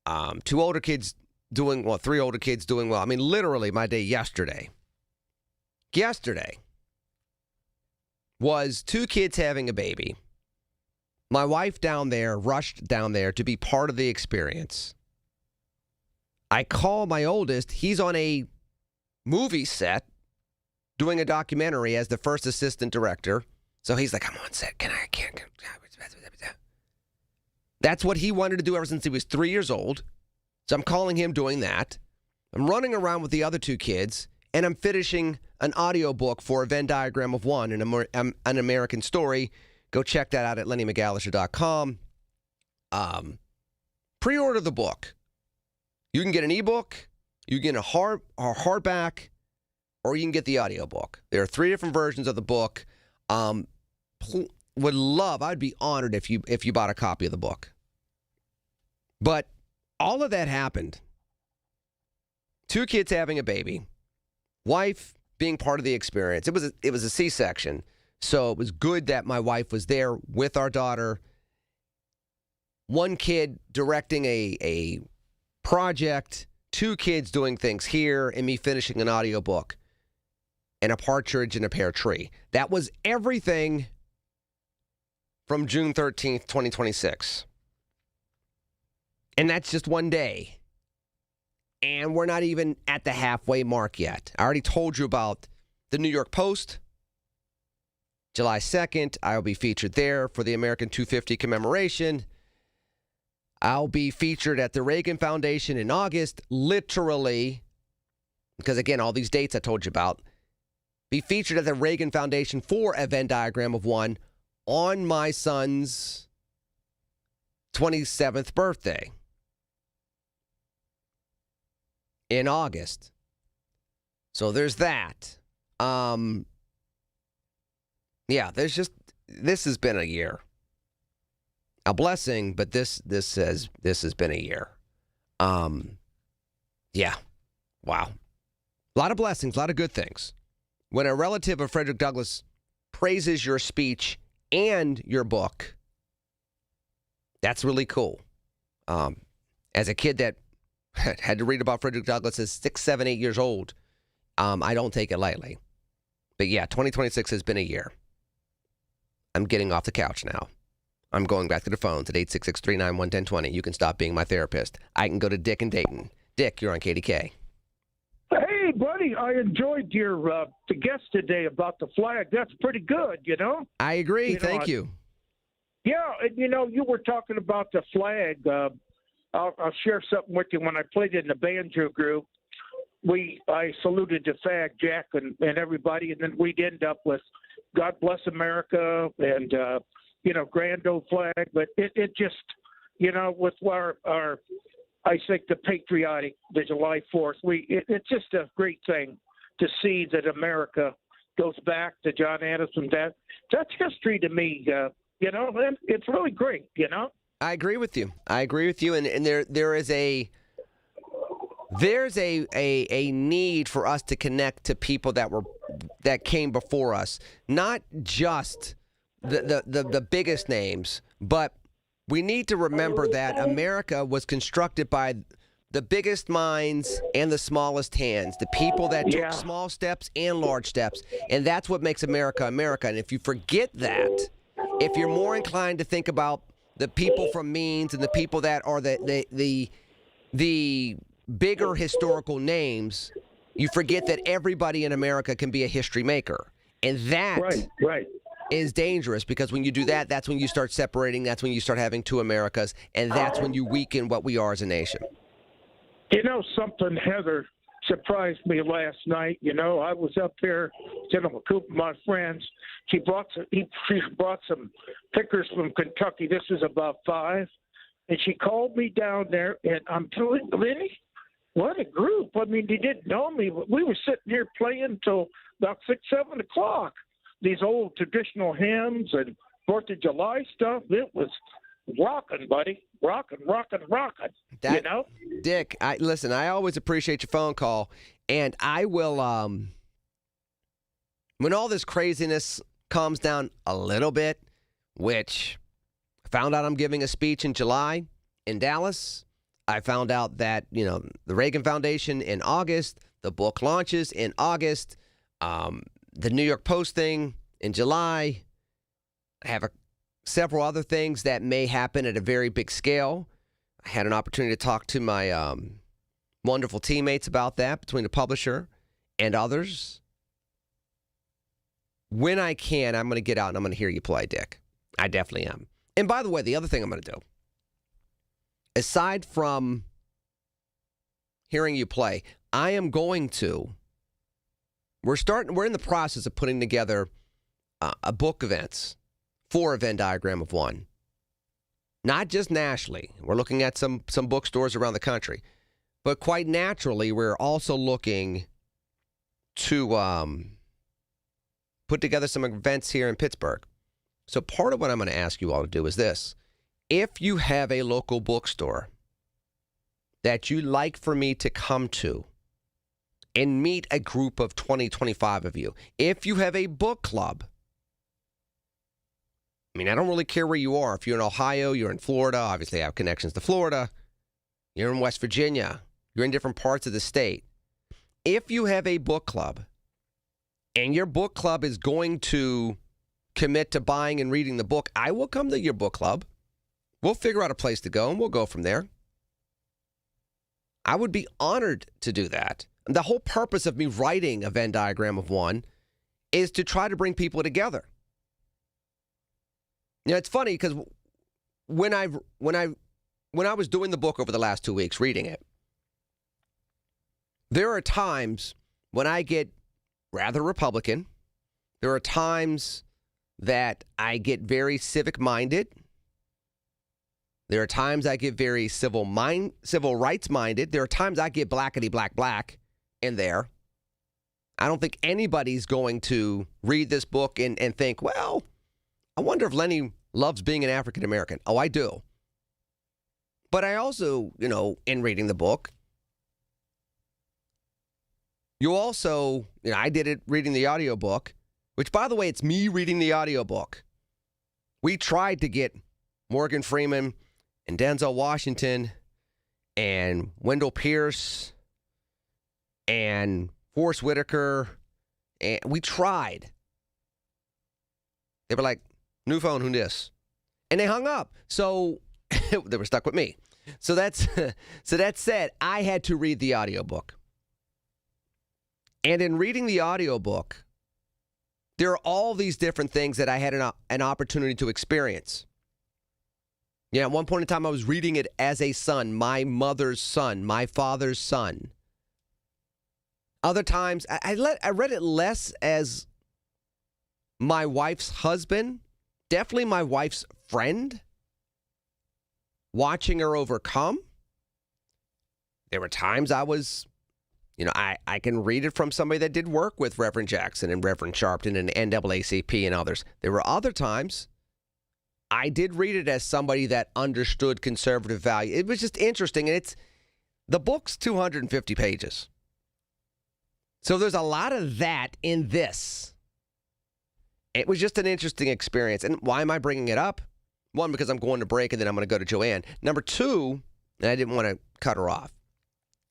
2 older kids doing well, 3 older kids doing well. I mean, literally my day yesterday was 2 kids having a baby. My wife down there rushed down there to be part of the experience. I call my oldest. He's on a movie set doing a documentary as the first assistant director. So he's like, I'm on set. Can I? That's what he wanted to do ever since he was 3 years old. So I'm calling him doing that. I'm running around with the other 2 kids, and I'm finishing an audiobook for A Venn Diagram of One, an American Story. Go check that out at LennyMcAllister.com. Pre-order the book. You can get an ebook, you can get a hardback, or you can get the audiobook. There are 3 different versions of the book. I'd be honored if you bought a copy of the book. But all of that happened. 2 kids having a baby, wife being part of the experience. It was a C-section, so it was good that my wife was there with our daughter. 1 kid directing a project, 2 kids doing things here, and me finishing an audiobook, and a partridge in a pear tree. That was everything from June 13th, 2026. And that's just one day. And we're not even at the halfway mark yet. I already told you about the New York Post. July 2nd, I'll be featured there for the American 250 commemoration. I'll be featured at the Reagan Foundation in August, literally, because again, all these dates I told you about. Be featured at the Reagan Foundation for A Venn Diagram of One on my son's 27th birthday in August. So there's that. Yeah, this has been a year. A blessing, but this has been a year. Yeah. Wow. A lot of blessings, a lot of good things. When a relative of Frederick Douglass praises your speech and your book, that's really cool. As a kid that had to read about Frederick Douglass as 6, 7, 8 years old, I don't take it lightly. But yeah, 2026 has been a year. I'm getting off the couch now. I'm going back to the phones at 866-391-1020. You can stop being my therapist. I can go to Dick in Dayton. Dick, you're on KDK. Hey, buddy, I enjoyed your the guest today about the flag. That's pretty good, you know? I agree. Thank you. Yeah, and you were talking about the flag. I'll share something with you. When I played in the banjo group, I saluted the flag, Jack, and everybody, and then we'd end up with God Bless America and, Grand Old Flag. But it just, with our I think the July 4th, it's just a great thing to see that America goes back to John Adams and that's history to me. And it's really great. I agree with you. And there's a need for us to connect to people that came before us, not just the biggest names, but we need to remember that America was constructed by the biggest minds and the smallest hands, the people that took small steps and large steps, and that's what makes America America. And if you forget that, if you're more inclined to think about the people from means and the people that are the bigger historical names, you forget that everybody in America can be a history maker. And that is dangerous, because when you do that, that's when you start separating, that's when you start having two Americas, and that's when you weaken what we are as a nation. Something, Heather, surprised me last night. I was up here sitting with a group of my friends. She brought some pickers from Kentucky. This is about 5. And she called me down there, and I'm telling you, Lenny, what a group. I mean, they didn't know me, but we were sitting here playing till about 6, 7 o'clock. These old traditional hymns and 4th of July stuff. It was rocking, buddy. Rocking. Dick, listen, I always appreciate your phone call, and I will, when all this craziness calms down a little bit, which I found out I'm giving a speech in July in Dallas. I found out that, the Reagan Foundation in August, the book launches in August, the New York Post thing in July. I have several other things that may happen at a very big scale. I had an opportunity to talk to my wonderful teammates about that, between the publisher and others. When I can, I'm going to get out and I'm going to hear you play, Dick. I definitely am. And by the way, the other thing I'm going to do, aside from hearing you play, I am going to, we're in the process of putting together a book events for a Venn diagram of one. Not just nationally. We're looking at some bookstores around the country. But quite naturally, we're also looking to put together some events here in Pittsburgh. So part of what I'm going to ask you all to do is this. If you have a local bookstore that you'd like for me to come to and meet a group of 20, 25 of you, if you have a book club, I mean, I don't really care where you are. If you're in Ohio, you're in Florida, obviously I have connections to Florida. You're in West Virginia. You're in different parts of the state. If you have a book club and your book club is going to commit to buying and reading the book, I will come to your book club. We'll figure out a place to go and we'll go from there. I would be honored to do that. The whole purpose of me writing a Venn diagram of one is to try to bring people together. It's funny because when I was doing the book over the last 2 weeks, reading it, there are times when I get rather Republican. There are times that I get very civic-minded. There are times I get very civil rights-minded. There are times I get blackety-black in there. I don't think anybody's going to read this book and think, well, I wonder if Lenny loves being an African American. Oh, I do. But I also, in reading the book, you also, I did it reading the audiobook, which, by the way, it's me reading the audiobook. We tried to get Morgan Freeman and Denzel Washington and Wendell Pierce and Forrest Whitaker, and we tried. They were like, new phone, who dis? And they hung up. So they were stuck with me. So that said, I had to read the audiobook. And in reading the audiobook, there are all these different things that I had an opportunity to experience. At one point in time, I was reading it as a son, my mother's son, my father's son. Other times, I read it less as my wife's husband, definitely my wife's friend, watching her overcome. There were times I was, I can read it from somebody that did work with Reverend Jackson and Reverend Sharpton and NAACP and others. There were other times I did read it as somebody that understood conservative value. It was just interesting. And the book's 250 pages. So there's a lot of that in this. It was just an interesting experience. And why am I bringing it up? One, because I'm going to break and then I'm going to go to Joanne. Number two, and I didn't want to cut her off,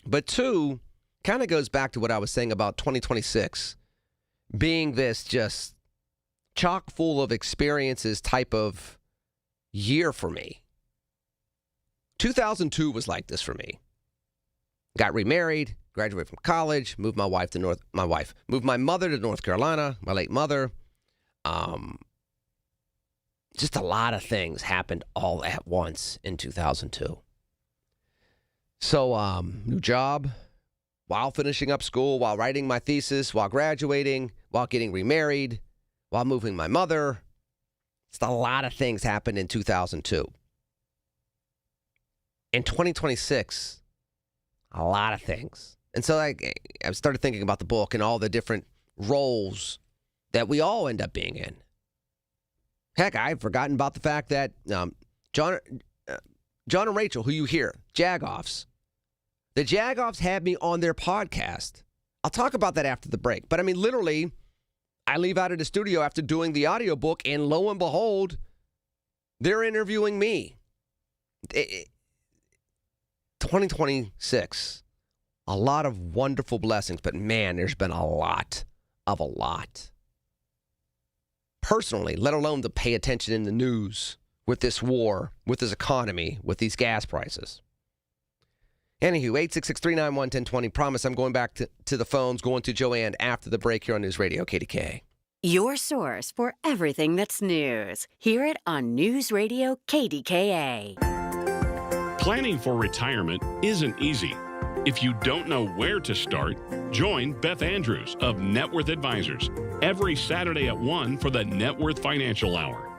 but two, kind of goes back to what I was saying about 2026 being this just chock full of experiences type of year for me. 2002 was like this for me. Got remarried, graduated from college, moved my mother to North Carolina, my late mother. Just a lot of things happened all at once in 2002. So, new job, while finishing up school, while writing my thesis, while graduating, while getting remarried, while moving my mother. Just a lot of things happened in 2002. In 2026, a lot of things. And so I started thinking about the book and all the different roles that we all end up being in. Heck, I've forgotten about the fact that John and Rachel, who you hear, Jagoffs, the Jagoffs had me on their podcast. I'll talk about that after the break. But I mean, literally, I leave out of the studio after doing the audiobook, and lo and behold, they're interviewing me. 2026, a lot of wonderful blessings, but man, there's been a lot. Personally, let alone to pay attention in the news with this war, with this economy, with these gas prices. Anywho, 866-391-1020. Promise I'm going back to the phones, going to Joanne after the break here on News Radio KDKA. Your source for everything that's news. Hear it on News Radio KDKA. Planning for retirement isn't easy. If you don't know where to start, join Beth Andrews of Net Worth Advisors every Saturday at 1 for the Net Worth Financial Hour.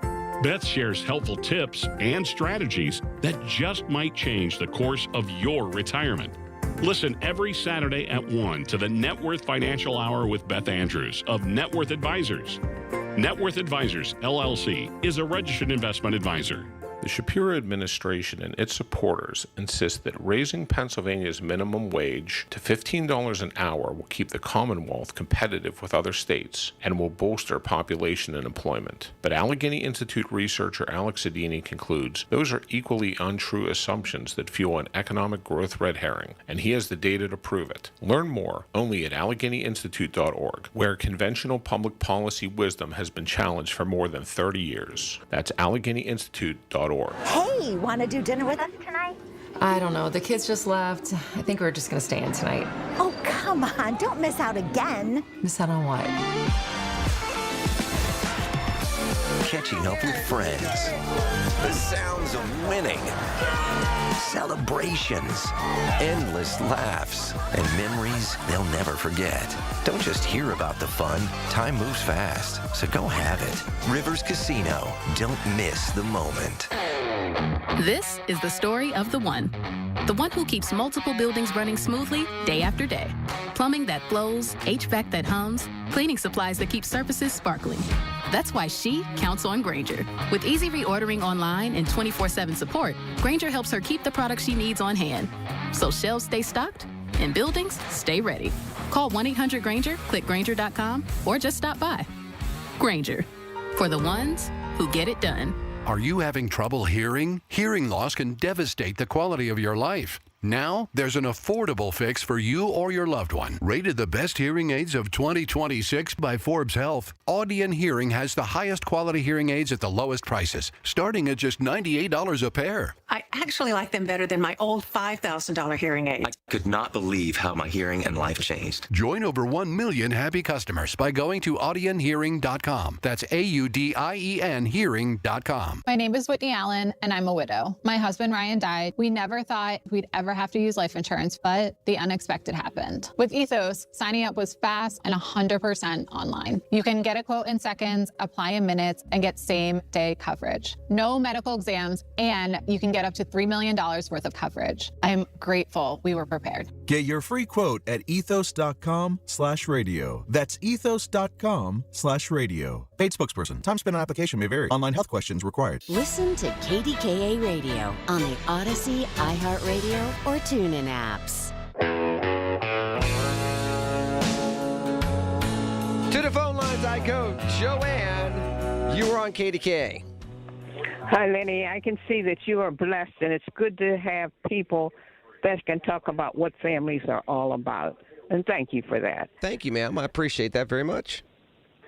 Beth shares helpful tips and strategies that just might change the course of your retirement. Listen every Saturday at 1 to the Net Worth Financial Hour with Beth Andrews of Net Worth Advisors. Net Worth Advisors, LLC, is a registered investment advisor. The Shapiro administration and its supporters insist that raising Pennsylvania's minimum wage to $15 an hour will keep the Commonwealth competitive with other states and will bolster population and employment. But Allegheny Institute researcher Alex Adini concludes those are equally untrue assumptions that fuel an economic growth red herring, and he has the data to prove it. Learn more only at AlleghenyInstitute.org, where conventional public policy wisdom has been challenged for more than 30 years. That's AlleghenyInstitute.org. Hey, want to do dinner with us tonight? I don't know. The kids just left. I think we're just going to stay in tonight. Oh, come on. Don't miss out again. Miss out on what? Catching up with friends. The sounds of winning. Celebrations. Endless laughs. And memories they'll never forget. Don't just hear about the fun. Time moves fast, so go have it. Rivers Casino. Don't miss the moment. This is the story of the one who keeps multiple buildings running smoothly day after day. Plumbing that flows, HVAC that hums, cleaning supplies that keep surfaces sparkling. That's why she counts on Grainger. With easy reordering online and 24/7 support, Grainger helps her keep the products she needs on hand. So shelves stay stocked and buildings stay ready. Call 1-800-GRAINGER, click Grainger.com, or just stop by. Grainger, for the ones who get it done. Are you having trouble hearing? Hearing loss can devastate the quality of your life. Now, there's an affordable fix for you or your loved one. Rated the best hearing aids of 2026 by Forbes Health, Audion Hearing has the highest quality hearing aids at the lowest prices, starting at just $98 a pair. I actually like them better than my old $5,000 hearing aids. I could not believe how my hearing and life changed. Join over 1 million happy customers by going to audionhearing.com. That's AUDIEN hearing.com. My name is Whitney Allen, and I'm a widow. My husband, Ryan, died. We never thought we'd ever have to use life insurance, but the unexpected happened. With Ethos, signing up was fast and 100% online. You can get a quote in seconds, apply in minutes, and get same-day coverage. No medical exams, and you can get get up to $3 million worth of coverage. I am grateful we were prepared. Get your free quote at ethos.com/radio. That's ethos.com/radio. Paid spokesperson. Time spent on application may vary. Online health questions required. Listen to KDKA Radio on the Odyssey, iHeartRadio, or TuneIn apps. To the phone lines I go. Joanne, you were on KDKA. Hi, Lenny. I can see that you are blessed, and it's good to have people that can talk about what families are all about. And thank you for that. Thank you, ma'am. I appreciate that very much.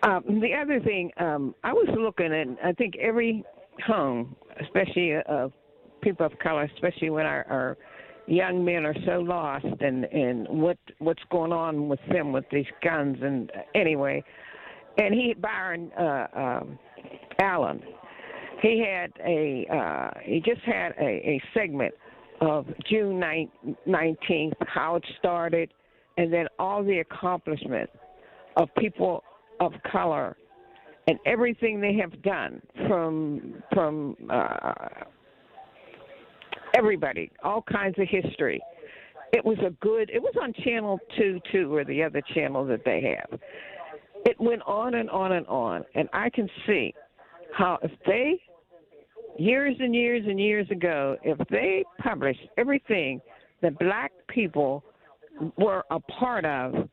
The other thing, I was looking at, I think every home, especially people of color, especially when our young men are so lost and what's going on with them with these guns. And anyway, and Byron Allen, he just had a segment of June 19th, how it started, and then all the accomplishment of people of color and everything they have done from everybody, all kinds of history. It was on Channel 2 too, or the other channel that they have. It went on and on and on, and I can see how if they, years and years and years ago, if they published everything that black people were a part of,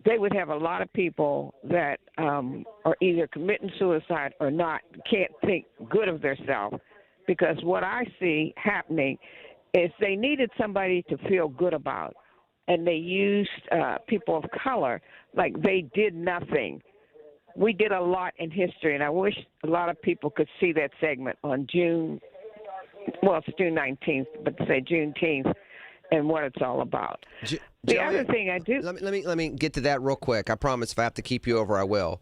they would have a lot of people that are either committing suicide or not, can't think good of themselves. Because what I see happening is they needed somebody to feel good about, and they used people of color like they did nothing. We did a lot in history, and I wish a lot of people could see that segment on June 19th, but say Juneteenth, and what it's all about. The other thing I do... Let me get to that real quick. I promise if I have to keep you over, I will.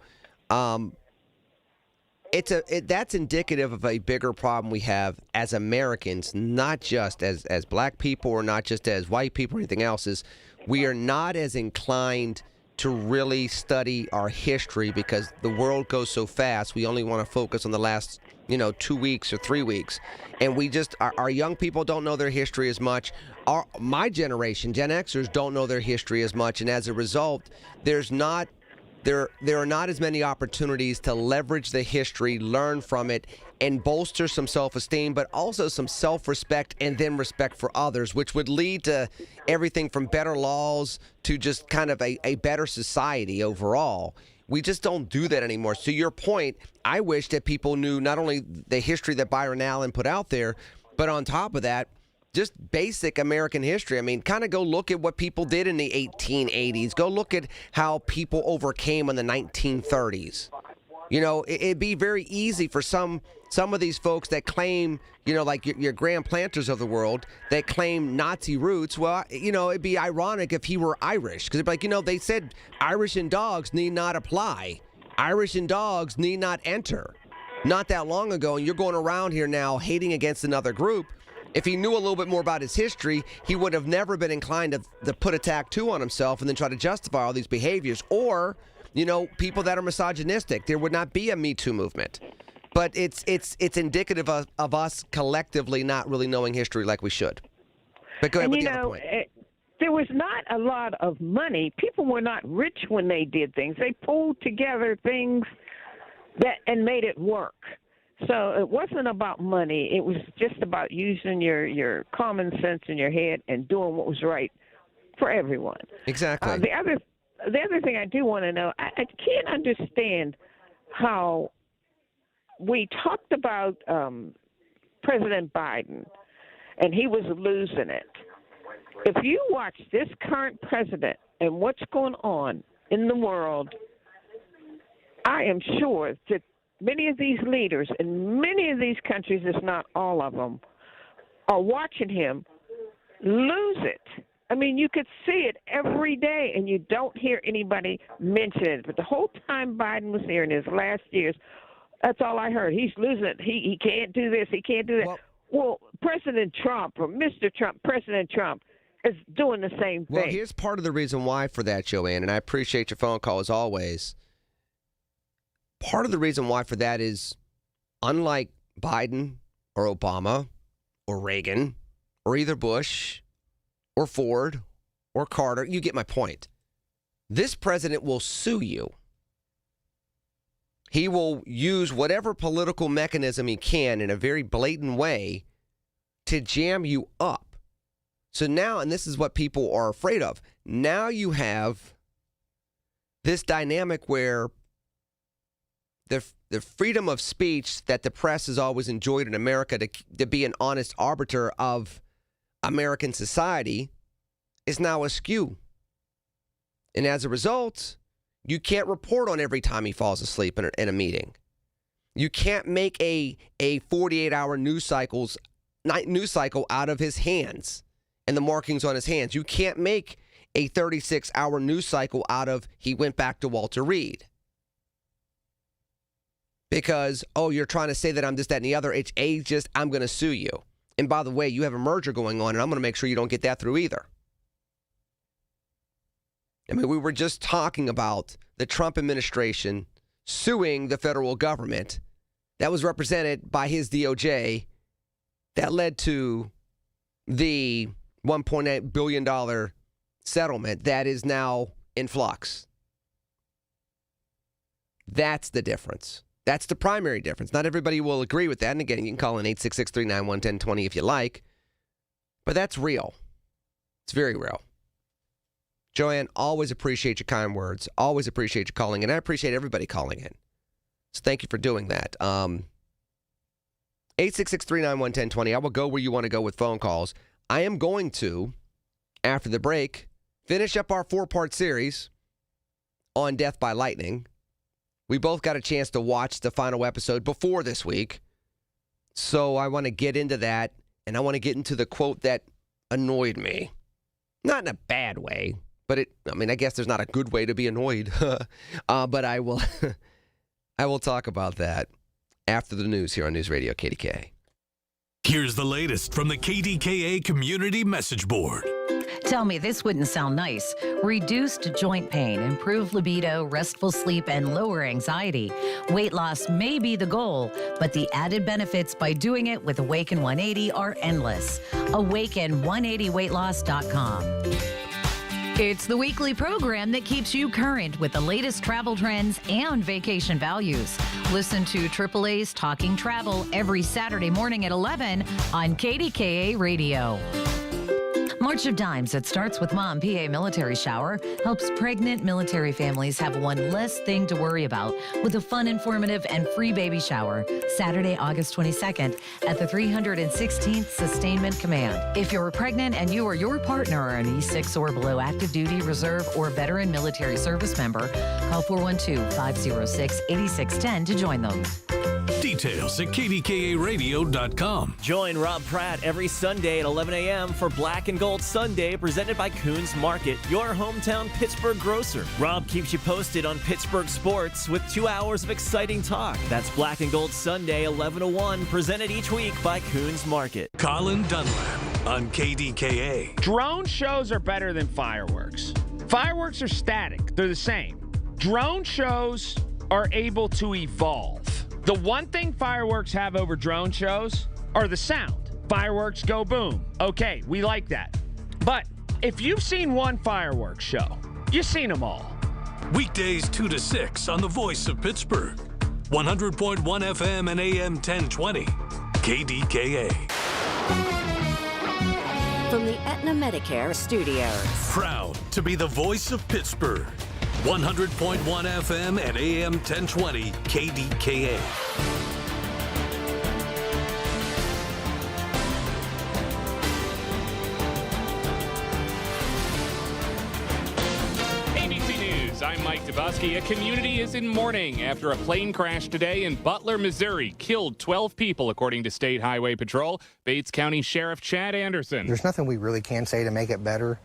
That's indicative of a bigger problem we have as Americans, not just as black people or not just as white people or anything else, is we are not as inclined to really study our history because the world goes so fast. We only want to focus on the last, 2 weeks or 3 weeks. And we just, our young people don't know their history as much. My generation, Gen Xers, don't know their history as much. And as a result, there are not as many opportunities to leverage the history, learn from it, and bolster some self-esteem, but also some self-respect and then respect for others, which would lead to everything from better laws to just kind of a better society overall. We just don't do that anymore. So your point, I wish that people knew not only the history that Byron Allen put out there, but on top of that, just basic American history. I mean, kind of go look at what people did in the 1880s. Go look at how people overcame in the 1930s. It'd be very easy for some of these folks that claim, like your grand planters of the world, that claim Nazi roots. Well, it'd be ironic if he were Irish. Because it'd be like, they said Irish and dogs need not apply. Irish and dogs need not enter. Not that long ago, and you're going around here now hating against another group. If he knew a little bit more about his history, he would have never been inclined to put a tattoo on himself and then try to justify all these behaviors. Or, people that are misogynistic. There would not be a Me Too movement. But it's indicative of us collectively not really knowing history like we should. But go ahead with the other point. There was not a lot of money. People were not rich when they did things. They pulled together things and made it work. So it wasn't about money. It was just about using your common sense in your head and doing what was right for everyone. Exactly. The other thing I do want to know, I can't understand how we talked about President Biden, and he was losing it. If you watch this current president and what's going on in the world, I am sure that many of these leaders in many of these countries, if not all of them, are watching him lose it. I mean, you could see it every day, and you don't hear anybody mention it. But the whole time Biden was here in his last years, that's all I heard. He's losing it. He can't do this. He can't do that. Well, President Trump or Mr. Trump, President Trump, is doing the same thing. Well, here's part of the reason why for that, Joanne, and I appreciate your phone call as always. Part of the reason why for that is, unlike Biden or Obama or Reagan or either Bush or Ford or Carter. You get my point. This president will sue you. He will use whatever political mechanism he can in a very blatant way to jam you up. So now, and this is what people are afraid of, now you have this dynamic where the freedom of speech that the press has always enjoyed in America to be an honest arbiter of American society is now askew. And as a result, you can't report on every time he falls asleep in a meeting. You can't make a 48-hour news cycle out of his hands and the markings on his hands. You can't make a 36-hour news cycle out of he went back to Walter Reed. Because, you're trying to say that I'm this, that, and the other. It's I'm going to sue you. And by the way, you have a merger going on, and I'm going to make sure you don't get that through either. I mean, we were just talking about the Trump administration suing the federal government that was represented by his DOJ that led to the $1.8 billion settlement that is now in flux. That's the difference. That's the primary difference. Not everybody will agree with that. And again, you can call in 866-391-1020 if you like. But that's real. It's very real. Joanne, always appreciate your kind words. Always appreciate you calling in. I appreciate everybody calling in. So thank you for doing that. 866-391-1020. I will go where you want to go with phone calls. I am going to, after the break, finish up our 4-part series on Death by Lightning. We both got a chance to watch the final episode before this week. So I want to get into that, and I want to get into the quote that annoyed me. Not in a bad way, but I guess there's not a good way to be annoyed. But I will I will talk about that after the news here on News Radio KDKA. Here's the latest from the KDKA Community Message Board. Tell me this wouldn't sound nice. Reduced joint pain, improved libido, restful sleep, and lower anxiety. Weight loss may be the goal, but the added benefits by doing it with Awaken 180 are endless. Awaken180weightloss.com. It's the weekly program that keeps you current with the latest travel trends and vacation values. Listen to AAA's Talking Travel every Saturday morning at 11 on KDKA Radio. March of Dimes, it starts with Mom PA Military Shower, helps pregnant military families have one less thing to worry about with a fun, informative, and free baby shower. Saturday, August 22nd at the 316th Sustainment Command. If you're pregnant and you or your partner are an E6 or below active duty, reserve, or veteran military service member, call 412-506-8610 to join them. Details at KDKARadio.com. Join Rob Pratt every Sunday at 11 a.m. for Black and Gold Sunday, presented by Coons Market, your hometown Pittsburgh grocer. Rob keeps you posted on Pittsburgh sports with 2 hours of exciting talk. That's Black and Gold Sunday, 11 to 1, presented each week by Coons Market. Colin Dunlap on KDKA. Drone shows are better than fireworks. Fireworks are static. They're the same. Drone shows are able to evolve. The one thing fireworks have over drone shows are the sound. Fireworks go boom. Okay, we like that. But if you've seen one fireworks show, you've seen them all. Weekdays 2 to 6 on the Voice of Pittsburgh. 100.1 FM and AM 1020. KDKA. From the Aetna Medicare Studios. Proud to be the Voice of Pittsburgh. 100.1 FM and AM 1020 KDKA. ABC News, I'm Mike Dubosky. A community is in mourning after a plane crash today in Butler, Missouri. Killed 12 people, according to State Highway Patrol. Bates County Sheriff Chad Anderson. There's nothing we really can say to make it better.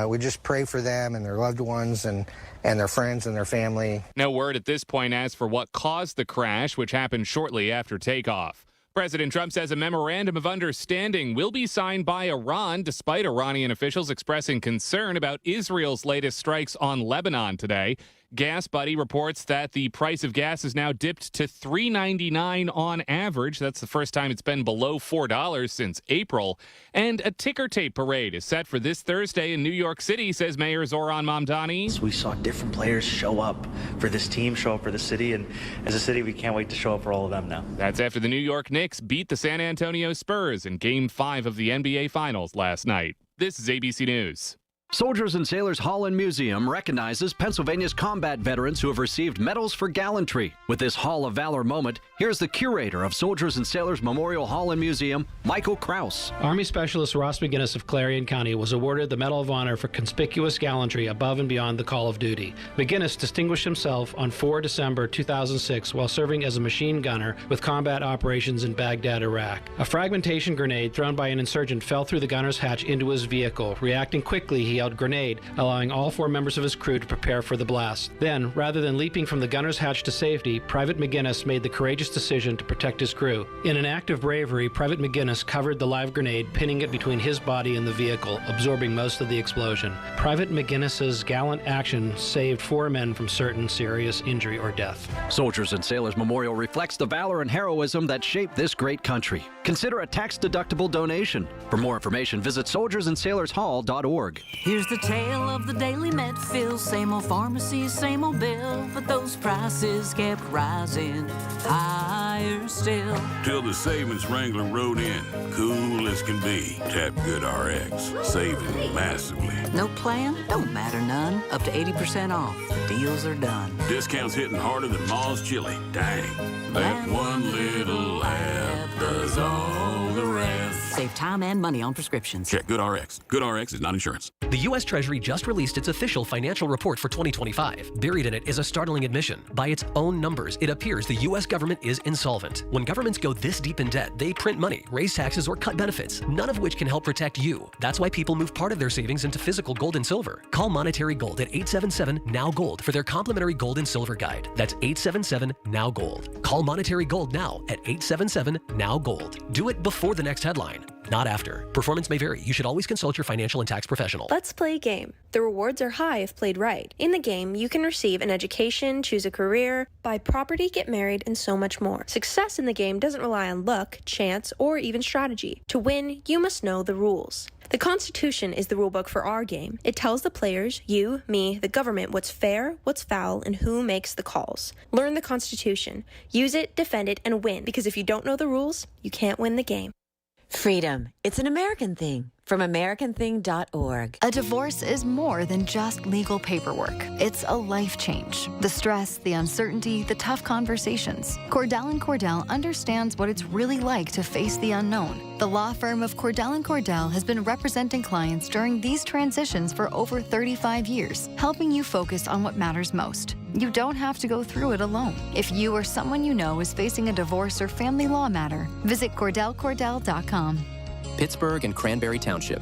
We just pray for them and their loved ones and their friends and their family. No word at this point as for what caused the crash, which happened shortly after takeoff. President Trump says a memorandum of understanding will be signed by Iran, despite Iranian officials expressing concern about Israel's latest strikes on Lebanon today. Gas Buddy reports that the price of gas has now dipped to $3.99 on average. That's the first time it's been below $4 since April. And a ticker tape parade is set for this Thursday in New York City, says Mayor Zoran Mamdani. We saw different players show up for this team, show up for the city, and as a city, we can't wait to show up for all of them now. That's after the New York Knicks beat the San Antonio Spurs in Game 5 of the NBA Finals last night. This is ABC News. Soldiers and Sailors Hall and Museum recognizes Pennsylvania's combat veterans who have received medals for gallantry. With this Hall of Valor moment, here's the curator of Soldiers and Sailors Memorial Hall and Museum, Michael Kraus. Army Specialist Ross McGinnis of Clarion County was awarded the Medal of Honor for conspicuous gallantry above and beyond the call of duty. McGinnis distinguished himself on 4 December 2006 while serving as a machine gunner with combat operations in Baghdad, Iraq. A fragmentation grenade thrown by an insurgent fell through the gunner's hatch into his vehicle. Reacting quickly, he yelled "grenade," allowing all 4 members of his crew to prepare for the blast. Then, rather than leaping from the gunner's hatch to safety, Private McGinnis made the courageous decision to protect his crew. In an act of bravery, Private McGinnis covered the live grenade, pinning it between his body and the vehicle, absorbing most of the explosion. Private McGinnis's gallant action saved 4 men from certain serious injury or death. Soldiers and Sailors Memorial reflects the valor and heroism that shaped this great country. Consider a tax-deductible donation. For more information, visit soldiersandsailorshall.org. Here's the tale of the daily med fill. Same old pharmacy, same old bill, but those prices kept rising higher still. Till the savings wrangler rode in, cool as can be. Tap GoodRx, saving massively. No plan? Don't matter none. Up to 80% off. The deals are done. Discounts hitting harder than Ma's chili. Dang. That one little app does all the rest. Save time and money on prescriptions. Check GoodRx. GoodRx is not insurance. The U.S. Treasury just released its official financial report for 2025. Buried in it is a startling admission. By its own numbers, it appears the U.S. government is insolvent. When governments go this deep in debt, they print money, raise taxes, or cut benefits, none of which can help protect you. That's why people move part of their savings into physical gold and silver. Call Monetary Gold at 877-NOW-GOLD for their complimentary gold and silver guide. That's 877-NOW-GOLD. Call Monetary Gold now at 877-NOW-GOLD. Do it before the next headline, not after. Performance may vary. You should always consult your financial and tax professional. Let's play a game. The rewards are high if played right. In the game, you can receive an education, choose a career, buy property, get married, and so much more. Success in the game doesn't rely on luck, chance, or even strategy. To win, you must know the rules. The Constitution is the rulebook for our game. It tells the players, you, me, the government, what's fair, what's foul, and who makes the calls. Learn the Constitution. Use it, defend it, and win. Because if you don't know the rules, you can't win the game. Freedom. It's an American thing. From AmericanThing.org. A divorce is more than just legal paperwork. It's a life change. The stress, the uncertainty, the tough conversations. Cordell & Cordell understands what it's really like to face the unknown. The law firm of Cordell & Cordell has been representing clients during these transitions for over 35 years, helping you focus on what matters most. You don't have to go through it alone. If you or someone you know is facing a divorce or family law matter, visit CordellCordell.com. Pittsburgh and Cranberry Township.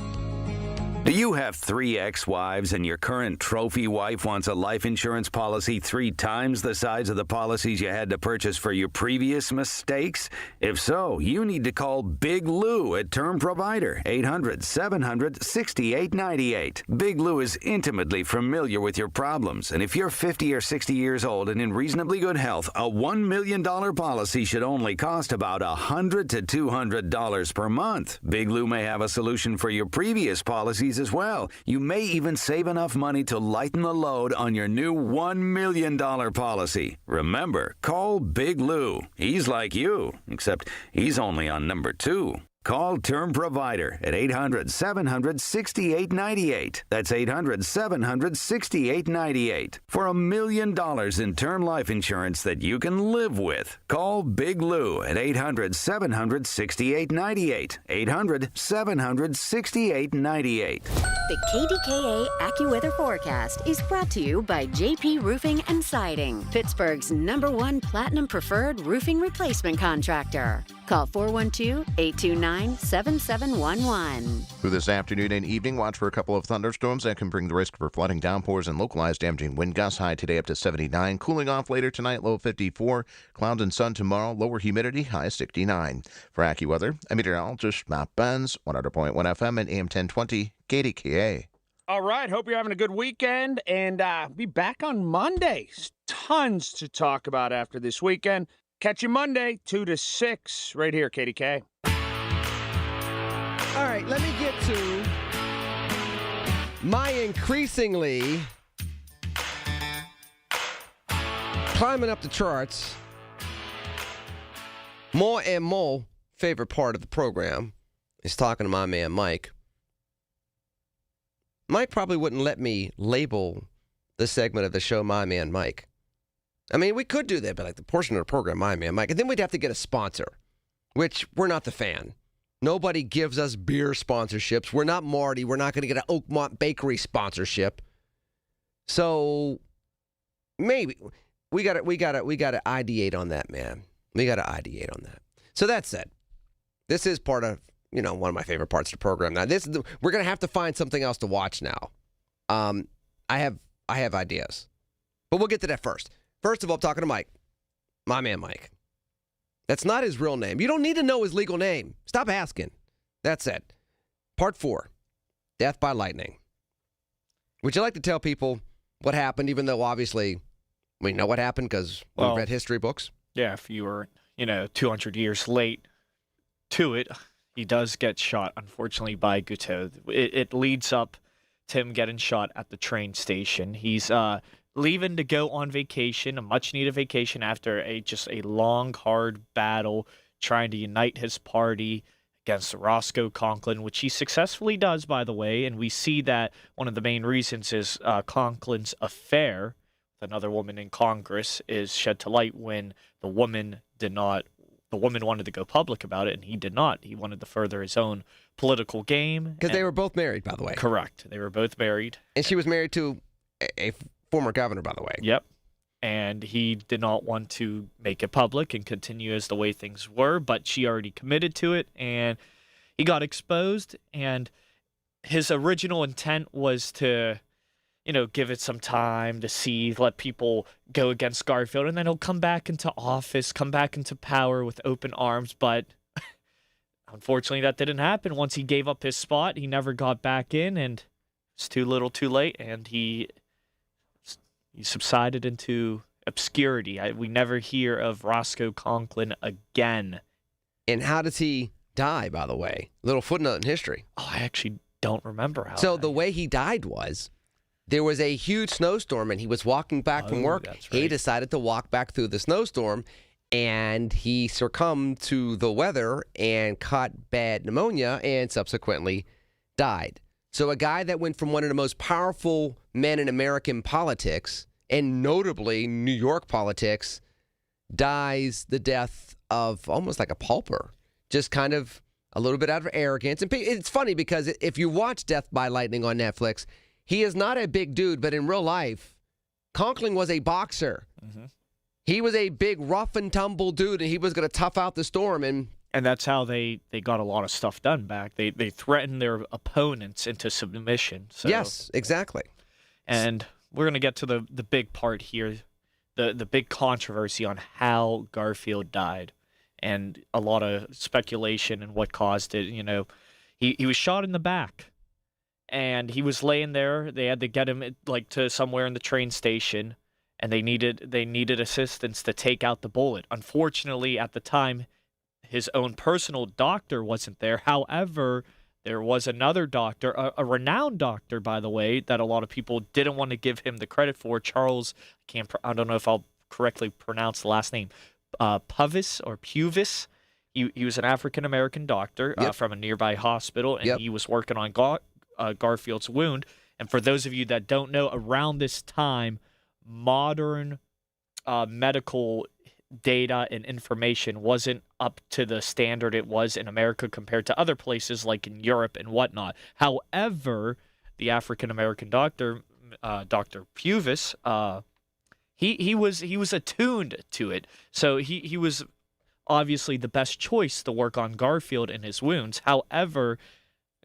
Do you have 3 ex-wives and your current trophy wife wants a life insurance policy 3 times the size of the policies you had to purchase for your previous mistakes? If so, you need to call Big Lou at Term Provider, 800-700-6898. Big Lou is intimately familiar with your problems, and if you're 50 or 60 years old and in reasonably good health, a $1 million policy should only cost about $100 to $200 per month. Big Lou may have a solution for your previous policies as well. You may even save enough money to lighten the load on your new $1 million policy. Remember, call Big Lou. He's like you, except he's only on number 2. Call Term Provider at 800-700-6898. That's 800-700-6898. For $1 million in term life insurance that you can live with. Call Big Lou at 800-700-6898. 800-700-6898. The KDKA AccuWeather forecast is brought to you by JP Roofing and Siding, Pittsburgh's #1 Platinum Preferred Roofing Replacement Contractor. Call 412-829-7711. Through this afternoon and evening, watch for a couple of thunderstorms that can bring the risk for flooding, downpours, and localized damaging wind gusts. High today up to 79. Cooling off later tonight, low 54. Clouds and sun tomorrow, lower humidity, high 69. For AccuWeather, I'm meteorologist Matt Benz, 100.1 FM and AM 1020 KDKA. All right. Hope you're having a good weekend, and be back on Monday. Tons to talk about after this weekend. Catch you Monday, 2 to 6, right here, KDK. All right, let me get to my increasingly climbing up the charts, more and more favorite part of the program is talking to my man Mike. Mike probably wouldn't let me label the segment of the show My Man Mike. I mean, we could do that, but like the portion of the program My Man Mike, and then we'd have to get a sponsor, which we're not the fan. Nobody gives us beer sponsorships. We're not Marty. We're not going to get an Oakmont Bakery sponsorship. So maybe we got to ideate on that, man. We got to ideate on that. So that said, this is part of, one of my favorite parts of the program. Now, we're going to have to find something else to watch now. I have ideas, but we'll get to that first. First of all, I'm talking to Mike, my man Mike. That's not his real name. You don't need to know his legal name. Stop asking. That's it. Part 4, death by lightning. Would you like to tell people what happened, even though obviously we know what happened because we read history books? Yeah, if you were, 200 years late to it, he does get shot, unfortunately, by Guteau. It leads up to him getting shot at the train station. He's leaving to go on vacation, a much-needed vacation after just a long, hard battle trying to unite his party against Roscoe Conklin, which he successfully does, by the way. And we see that one of the main reasons is Conklin's affair with another woman in Congress is shed to light when the woman wanted to go public about it, and he did not. He wanted to further his own political game. Because they were both married, by the way. Correct. They were both married. And she was married to a former governor, by the way. Yep. And he did not want to make it public and continue as the way things were, but she already committed to it, and he got exposed, and his original intent was to, give it some time to see, let people go against Garfield, and then he'll come back into office, come back into power with open arms, but unfortunately that didn't happen. Once he gave up his spot, he never got back in, and it's too little too late, and he subsided into obscurity. We never hear of Roscoe Conklin again. And how does he die, by the way? Little footnote in history. Oh, I actually don't remember how. So the way he died was there was a huge snowstorm, and he was walking back from work. That's right. He decided to walk back through the snowstorm, and he succumbed to the weather and caught bad pneumonia and subsequently died. So a guy that went from one of the most powerful men in American politics, and notably New York politics, dies the death of almost like a pauper, just kind of a little bit out of arrogance. And it's funny because if you watch Death by Lightning on Netflix, he is not a big dude, but in real life, Conklin was a boxer. Mm-hmm. He was a big rough and tumble dude, and he was going to tough out the storm. And that's how they got a lot of stuff done back. They threatened their opponents into submission. So. Yes, exactly. And we're going to get to the big part here, the big controversy on how Garfield died, and a lot of speculation and what caused it. He was shot in the back, and he was laying there. They had to get him to somewhere in the train station, and they needed assistance to take out the bullet. Unfortunately, at the time, his own personal doctor wasn't there. However, there was another doctor, a renowned doctor, by the way, that a lot of people didn't want to give him the credit for. Charles, I don't know if I'll correctly pronounce the last name, Puvis. He was an African-American doctor from a nearby hospital, and he was working on Garfield's wound. And for those of you that don't know, around this time, modern medical data and information wasn't up to the standard it was in America compared to other places like in Europe and whatnot. However, the African-American doctor, Dr. Puvis, he was attuned to it. So he was obviously the best choice to work on Garfield and his wounds. However,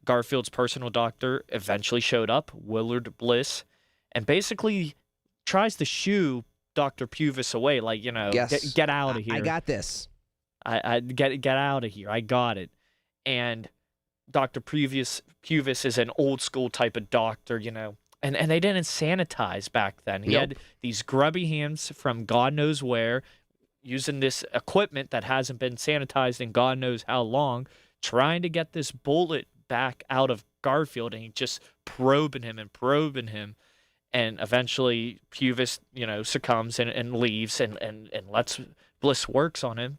Garfield's personal doctor eventually showed up, Willard Bliss, and basically tries to shoo Dr. Puvis away, get out of here. I got this. I get out of here. I got it. And Dr. Puvis is an old school type of doctor, and they didn't sanitize back then. He had these grubby hands from God knows where, using this equipment that hasn't been sanitized in God knows how long, trying to get this bullet back out of Garfield, and he just probing him. And eventually Puvis, succumbs and leaves and lets Bliss works on him.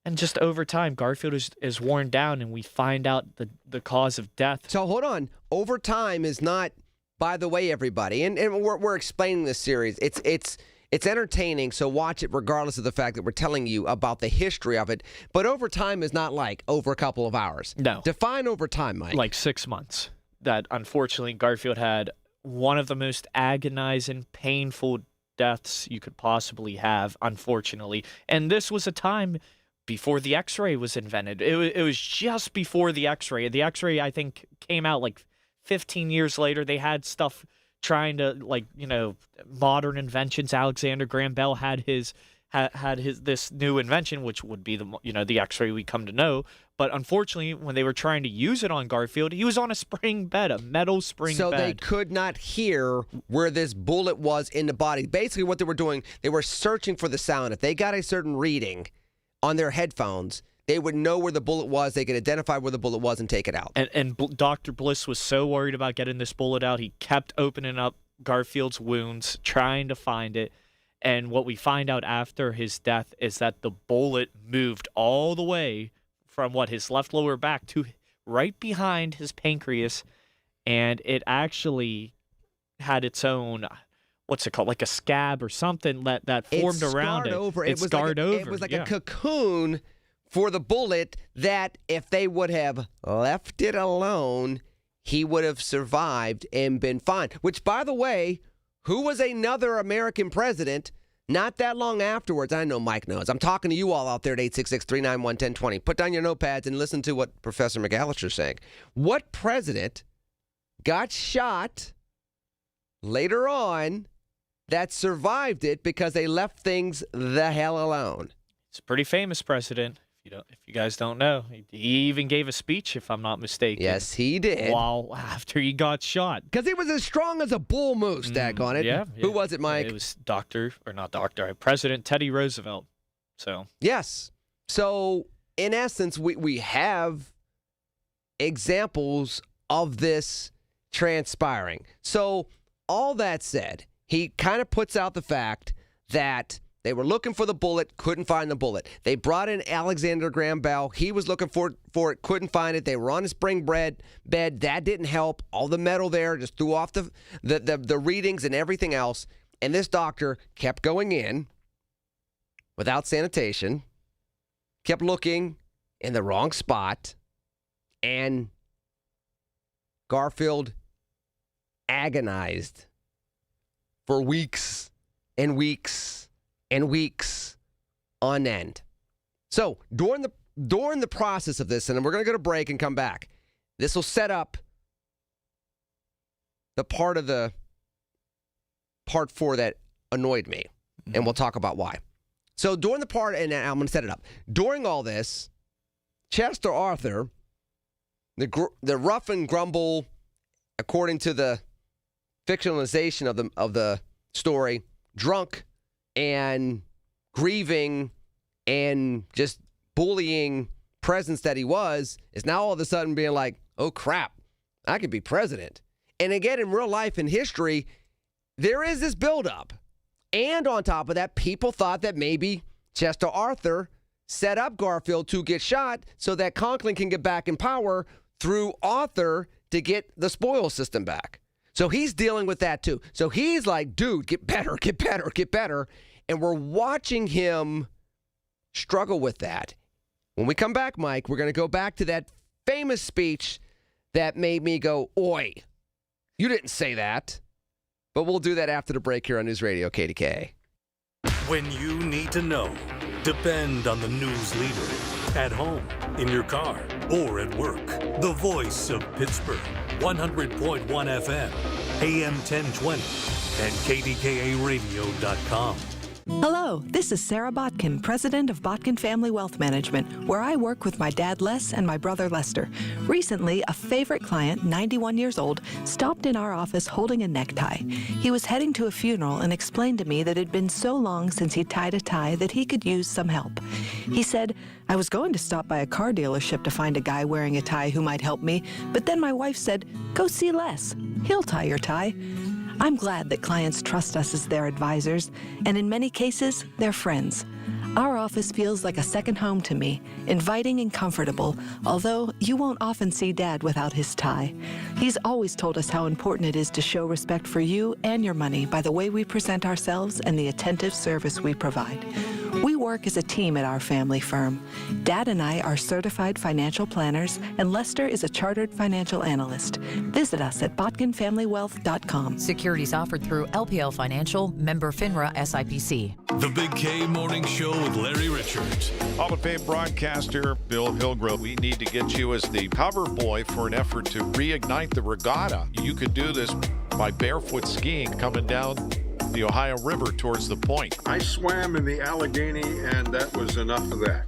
And just over time, Garfield is worn down, and we find out the cause of death. So hold on. Over time is not, by the way, everybody, and we're explaining this series. It's entertaining, so watch it regardless of the fact that we're telling you about the history of it. But over time is not like over a couple of hours. No. Define over time, Mike. Like 6 months. That, unfortunately, Garfield had one of the most agonizing, painful deaths you could possibly have, unfortunately. And this was a time before the X-ray was invented. It was just before the X-ray. The X-ray, I think, came out like 15 years later. They had stuff trying to, modern inventions. Alexander Graham Bell had his this new invention, which would be the X-ray we come to know. But unfortunately, when they were trying to use it on Garfield, he was on a spring bed, a metal spring bed. So they could not hear where this bullet was in the body. Basically, what they were doing, they were searching for the sound. If they got a certain reading on their headphones, they would know where the bullet was. They could identify where the bullet was and take it out. And Dr. Bliss was so worried about getting this bullet out, he kept opening up Garfield's wounds, trying to find it. And what we find out after his death is that the bullet moved all the way from his left lower back to right behind his pancreas, and it actually had its own, what's it called, like a scab or something that formed around it. It scarred over. It was like a cocoon for the bullet that if they would have left it alone, he would have survived and been fine. Which, by the way, who was another American president not that long afterwards? I know Mike knows. I'm talking to you all out there at 866-391-1020. Put down your notepads and listen to what Professor McAllister's saying. What president got shot later on that survived it because they left things the hell alone? It's a pretty famous president. If you guys don't know, he even gave a speech, if I'm not mistaken. Yes, he did. While after he got shot. Because he was as strong as a bull moose, daggone it. Yeah. Who was it, Mike? It was President Teddy Roosevelt. So. Yes. So, in essence, we have examples of this transpiring. So, all that said, he kind of puts out the fact that they were looking for the bullet, couldn't find the bullet. They brought in Alexander Graham Bell. He was looking for it, couldn't find it. They were on a spring bed. That didn't help. All the metal there just threw off the readings and everything else. And this doctor kept going in without sanitation, kept looking in the wrong spot, and Garfield agonized for weeks and weeks and weeks on end. So during the process of this, and we're going to go to break and come back, this will set up the part four that annoyed me, and we'll talk about why. So during the part, and I'm going to set it up. During all this, Chester Arthur, the rough and grumble, according to the fictionalization of the story, drunk and grieving and just bullying presence that he was, is now all of a sudden being like, oh crap, I could be president. And again, in real life and history, there is this buildup. And on top of that, people thought that maybe Chester Arthur set up Garfield to get shot so that Conklin can get back in power through Arthur to get the spoils system back. So he's dealing with that too. So he's like, dude, get better, get better, get better. And we're watching him struggle with that. When we come back, Mike, we're going to go back to that famous speech that made me go, oi, you didn't say that. But we'll do that after the break here on News Radio KDKA. When you need to know, depend on the news leader. At home, in your car, or at work. The voice of Pittsburgh. 100.1 FM, AM 1020, and KDKA-radio.com. Hello, this is Sarah Botkin, president of Botkin Family Wealth Management, where I work with my dad Les and my brother Lester. Recently, a favorite client, 91 years old, stopped in our office holding a necktie. He was heading to a funeral and explained to me that it had been so long since he tied a tie that he could use some help. He said, I was going to stop by a car dealership to find a guy wearing a tie who might help me, but then my wife said, go see Les. He'll tie your tie. I'm glad that clients trust us as their advisors, and in many cases, they're friends. Our office feels like a second home to me, inviting and comfortable, although you won't often see Dad without his tie. He's always told us how important it is to show respect for you and your money by the way we present ourselves and the attentive service we provide. We work as a team at our family firm. Dad and I are certified financial planners, and Lester is a chartered financial analyst. Visit us at botkinfamilywealth.com. Securities offered through LPL Financial, member FINRA SIPC. The Big K Morning Show with Larry Richards. Hall of Fame broadcaster Bill Hillgrove, we need to get you as the cover boy for an effort to reignite the regatta. You could do this by barefoot skiing coming down the Ohio River towards the point. I swam in the Allegheny, and that was enough of that.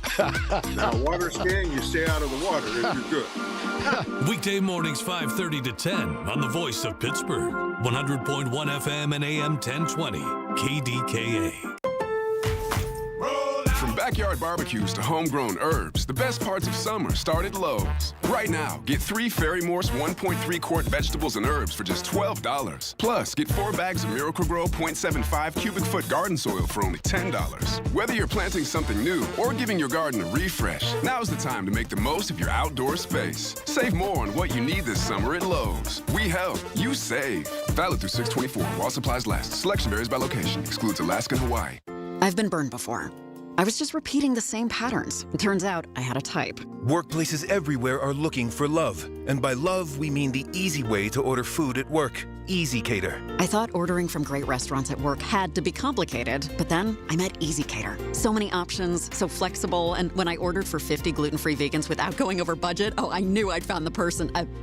Now, water skiing, you stay out of the water if you're good. Weekday mornings 5:30 to 10 on the voice of Pittsburgh. 100.1 FM and AM 1020. KDKA. From backyard barbecues to homegrown herbs, the best parts of summer start at Lowe's. Right now, get 3 Fairy Morse 1.3 quart vegetables and herbs for just $12. Plus, get 4 bags of Miracle Grow 0.75 cubic foot garden soil for only $10. Whether you're planting something new or giving your garden a refresh, now's the time to make the most of your outdoor space. Save more on what you need this summer at Lowe's. We help, you save. Valid through 6/24 while supplies last. Selection varies by location. Excludes Alaska and Hawaii. I've been burned before. I was just repeating the same patterns. It turns out I had a type. Workplaces everywhere are looking for love. And by love, we mean the easy way to order food at work. Easy Cater. I thought ordering from great restaurants at work had to be complicated, but then I met Easy Cater. So many options, so flexible, and when I ordered for 50 gluten-free vegans without going over budget, I knew I'd found the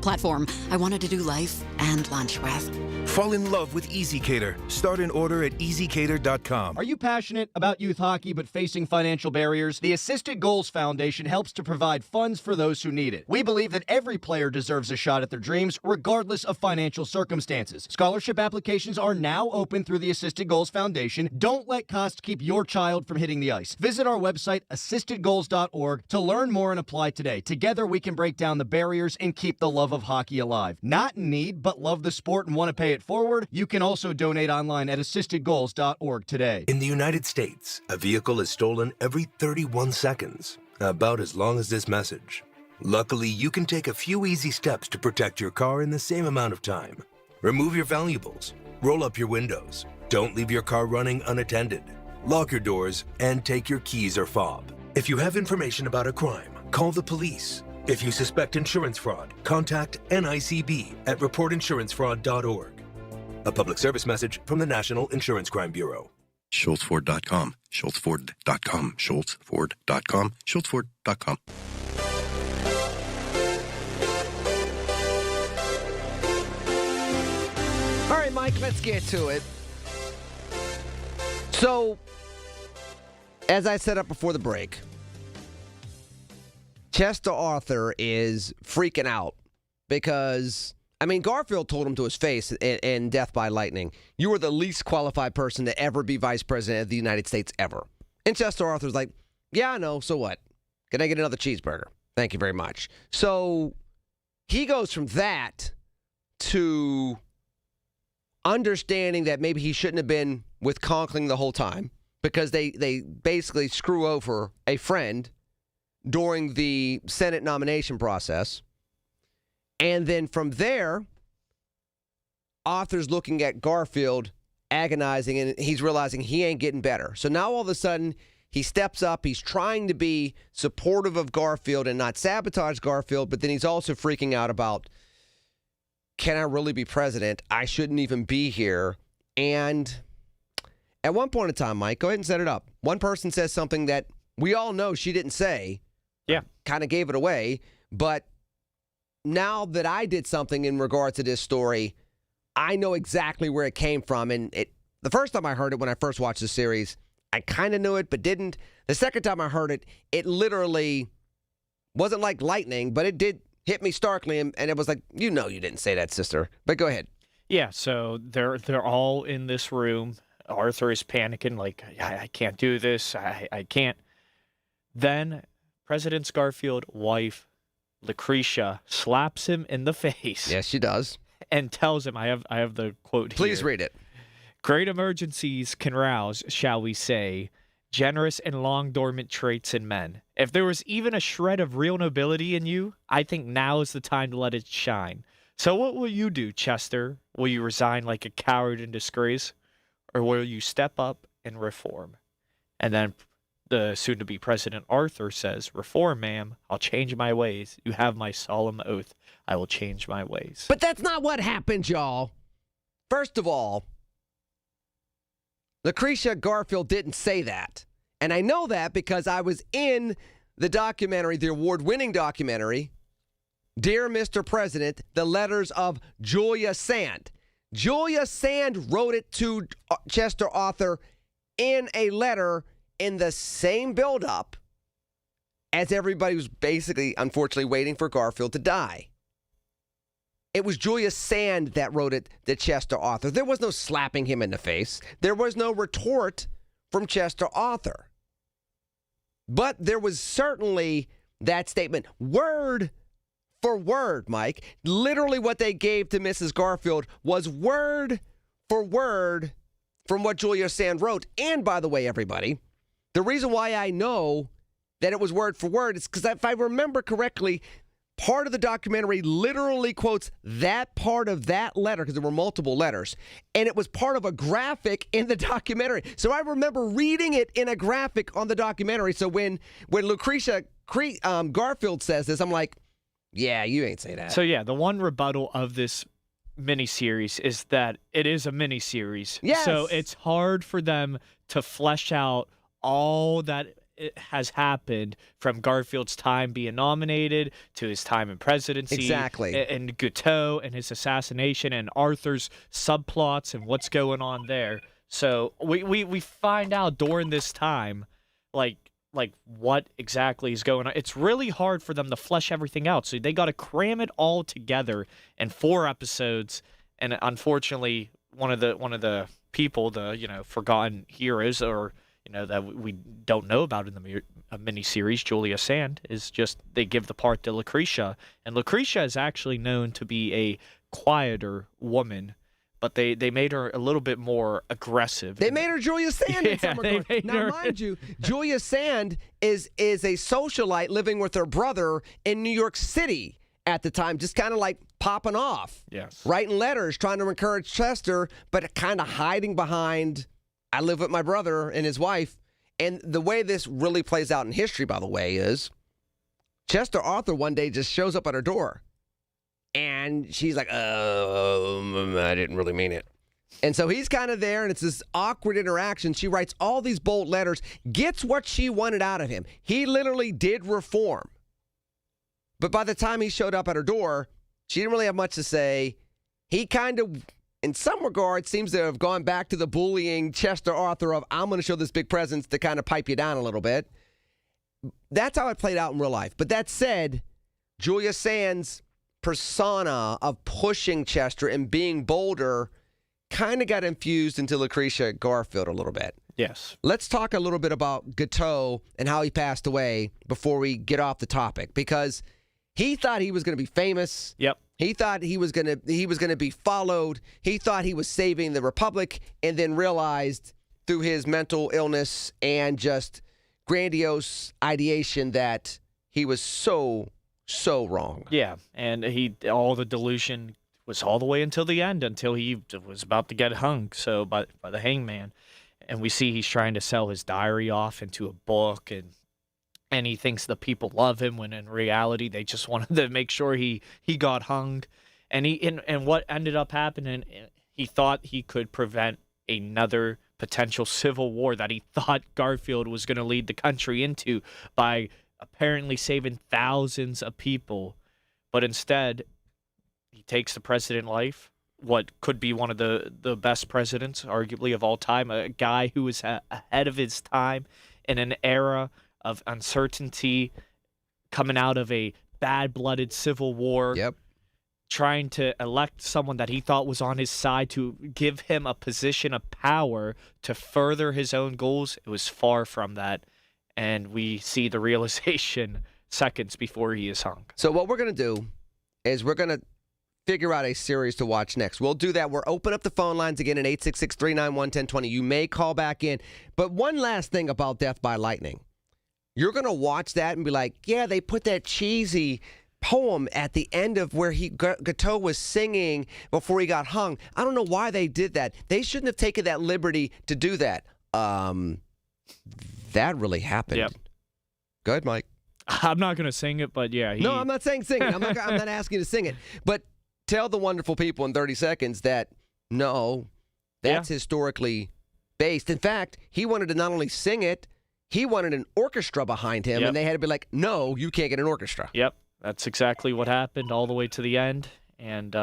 platform I wanted to do life and lunch with. Fall in love with Easy Cater. Start an order at easycater.com. Are you passionate about youth hockey but facing financial barriers? The Assisted Goals Foundation helps to provide funds for those who need it. We believe that every player deserves a shot at their dreams, regardless of financial circumstances. Scholarship applications are now open through the Assisted Goals Foundation. Don't let costs keep your child from hitting the ice. Visit our website, assistedgoals.org, to learn more and apply today. Together, we can break down the barriers and keep the love of hockey alive. Not in need, but love the sport and want to pay it forward? You can also donate online at assistedgoals.org today. In the United States, a vehicle is stolen every 31 seconds, about as long as this message. Luckily, you can take a few easy steps to protect your car in the same amount of time. Remove your valuables, roll up your windows, don't leave your car running unattended, lock your doors, and take your keys or fob. If you have information about a crime, call the police. If you suspect insurance fraud, contact NICB at reportinsurancefraud.org. A public service message from the National Insurance Crime Bureau. SchultzFord.com, SchultzFord.com, SchultzFord.com, SchultzFord.com. All right, Mike, let's get to it. So, as I said up before the break, Chester Arthur is freaking out because, Garfield told him to his face in Death by Lightning, you are the least qualified person to ever be vice president of the United States ever. And Chester Arthur's like, yeah, I know, so what? Can I get another cheeseburger? Thank you very much. So he goes from that to understanding that maybe he shouldn't have been with Conkling the whole time because they basically screw over a friend during the Senate nomination process. And then from there, Arthur's looking at Garfield, agonizing, and he's realizing he ain't getting better. So now all of a sudden, he steps up. He's trying to be supportive of Garfield and not sabotage Garfield, but then he's also freaking out about, can I really be president? I shouldn't even be here. And at one point in time, Mike, go ahead and set it up. One person says something that we all know she didn't say. Yeah. Kind of gave it away. But now that I did something in regards to this story, I know exactly where it came from. And the first time I heard it when I first watched the series, I kind of knew it, but didn't. The second time I heard it, it literally wasn't like lightning, but it did hit me starkly, and it was like, you didn't say that, sister. But go ahead. Yeah, so they're all in this room. Arthur is panicking, like, I can't do this. I can't. Then President Garfield's wife, Lucretia, slaps him in the face. Yes, she does. And tells him, I have the quote here. Please read it. Great emergencies can rouse, shall we say, generous and long dormant traits in men. If there was even a shred of real nobility in you, I think now is the time to let it shine. So what will you do, Chester? Will you resign like a coward in disgrace? Or will you step up and reform? And then the soon-to-be President Arthur says, reform, ma'am. I'll change my ways. You have my solemn oath. I will change my ways. But that's not what happened, y'all. First of all, Lucretia Garfield didn't say that. And I know that because I was in the documentary, the award-winning documentary, Dear Mr. President, the letters of Julia Sand. Julia Sand wrote it to Chester Arthur in a letter in the same buildup as everybody was basically, unfortunately, waiting for Garfield to die. It was Julia Sand that wrote it to Chester Arthur. There was no slapping him in the face. There was no retort from Chester Arthur. But there was certainly that statement, word for word, Mike. Literally what they gave to Mrs. Garfield was word for word from what Julia Sand wrote. And by the way, everybody, the reason why I know that it was word for word is because if I remember correctly, part of the documentary literally quotes that part of that letter, because there were multiple letters, and it was part of a graphic in the documentary. So I remember reading it in a graphic on the documentary. So when Lucretia Garfield says this, I'm like, yeah, you ain't say that. So yeah, the one rebuttal of this miniseries is that it is a miniseries. Yes. So it's hard for them to flesh out all that it has happened from Garfield's time being nominated to his time in presidency. Exactly. And Guiteau and his assassination and Arthur's subplots and what's going on there. So we find out during this time, like what exactly is going on. It's really hard for them to flesh everything out. So they got to cram it all together in 4 episodes. And unfortunately, one of the people, the forgotten heroes, or that we don't know about in the miniseries, Julia Sand, is just they give the part to Lucretia, and Lucretia is actually known to be a quieter woman. But they made her a little bit more aggressive. They made her Julia Sand in some regard. Now, mind you, Julia Sand is a socialite living with her brother in New York City at the time, just kind of like popping off. Yes. Writing letters, trying to encourage Chester, but kind of hiding behind, I live with my brother and his wife. And the way this really plays out in history, by the way, is Chester Arthur one day just shows up at her door. And she's like, I didn't really mean it. And so he's kind of there, and it's this awkward interaction. She writes all these bold letters, gets what she wanted out of him. He literally did reform. But by the time he showed up at her door, she didn't really have much to say. He kind of, in some regard, seems to have gone back to the bullying Chester Arthur of, I'm going to show this big presence to kind of pipe you down a little bit. That's how it played out in real life. But that said, Julia Sand's persona of pushing Chester and being bolder kind of got infused into Lucretia Garfield a little bit. Yes. Let's talk a little bit about Guiteau and how he passed away before we get off the topic, because he thought he was going to be famous. Yep. He thought he was going to be followed. He thought he was saving the Republic, and then realized through his mental illness and just grandiose ideation that he was so wrong. Yeah, and all the delusion was all the way until the end, until he was about to get hung, so by the hangman. And we see he's trying to sell his diary off into a book, and he thinks the people love him, when in reality they just wanted to make sure he got hung. And what ended up happening, he thought he could prevent another potential civil war that he thought Garfield was going to lead the country into by apparently saving thousands of people. But instead, he takes the president's life, what could be one of the best presidents, arguably, of all time, a guy who was ahead of his time in an era of uncertainty, coming out of a bad-blooded civil war. Yep. Trying to elect someone that he thought was on his side to give him a position of power to further his own goals. It was far from that, and we see the realization seconds before he is hung. So what we're going to do is we're going to figure out a series to watch next. We'll do that. We'll open up the phone lines again at 866-391-1020. You may call back in. But one last thing about Death by Lightning. You're going to watch that and be like, yeah, they put that cheesy poem at the end of where Gateau was singing before he got hung. I don't know why they did that. They shouldn't have taken that liberty to do that. That really happened. Yep. Go ahead, Mike. I'm not going to sing it, but yeah. No, I'm not saying sing it. I'm not asking you to sing it. But tell the wonderful people in 30 seconds that, no, that's historically based. In fact, he wanted to not only sing it, he wanted an orchestra behind him, and they had to be like, no, you can't get an orchestra. Yep. That's exactly what happened all the way to the end. And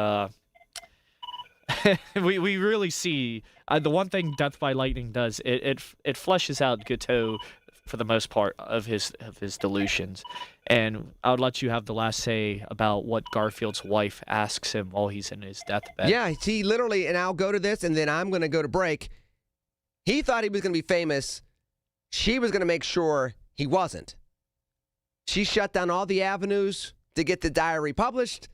we really see the one thing Death by Lightning does, it fleshes out Gateau for the most part of his delusions. And I would let you have the last say about what Garfield's wife asks him while he's in his deathbed. Yeah, he literally, and I'll go to this, and then I'm going to go to break. He thought he was going to be famous. She was going to make sure he wasn't. She shut down all the avenues to get the diary published,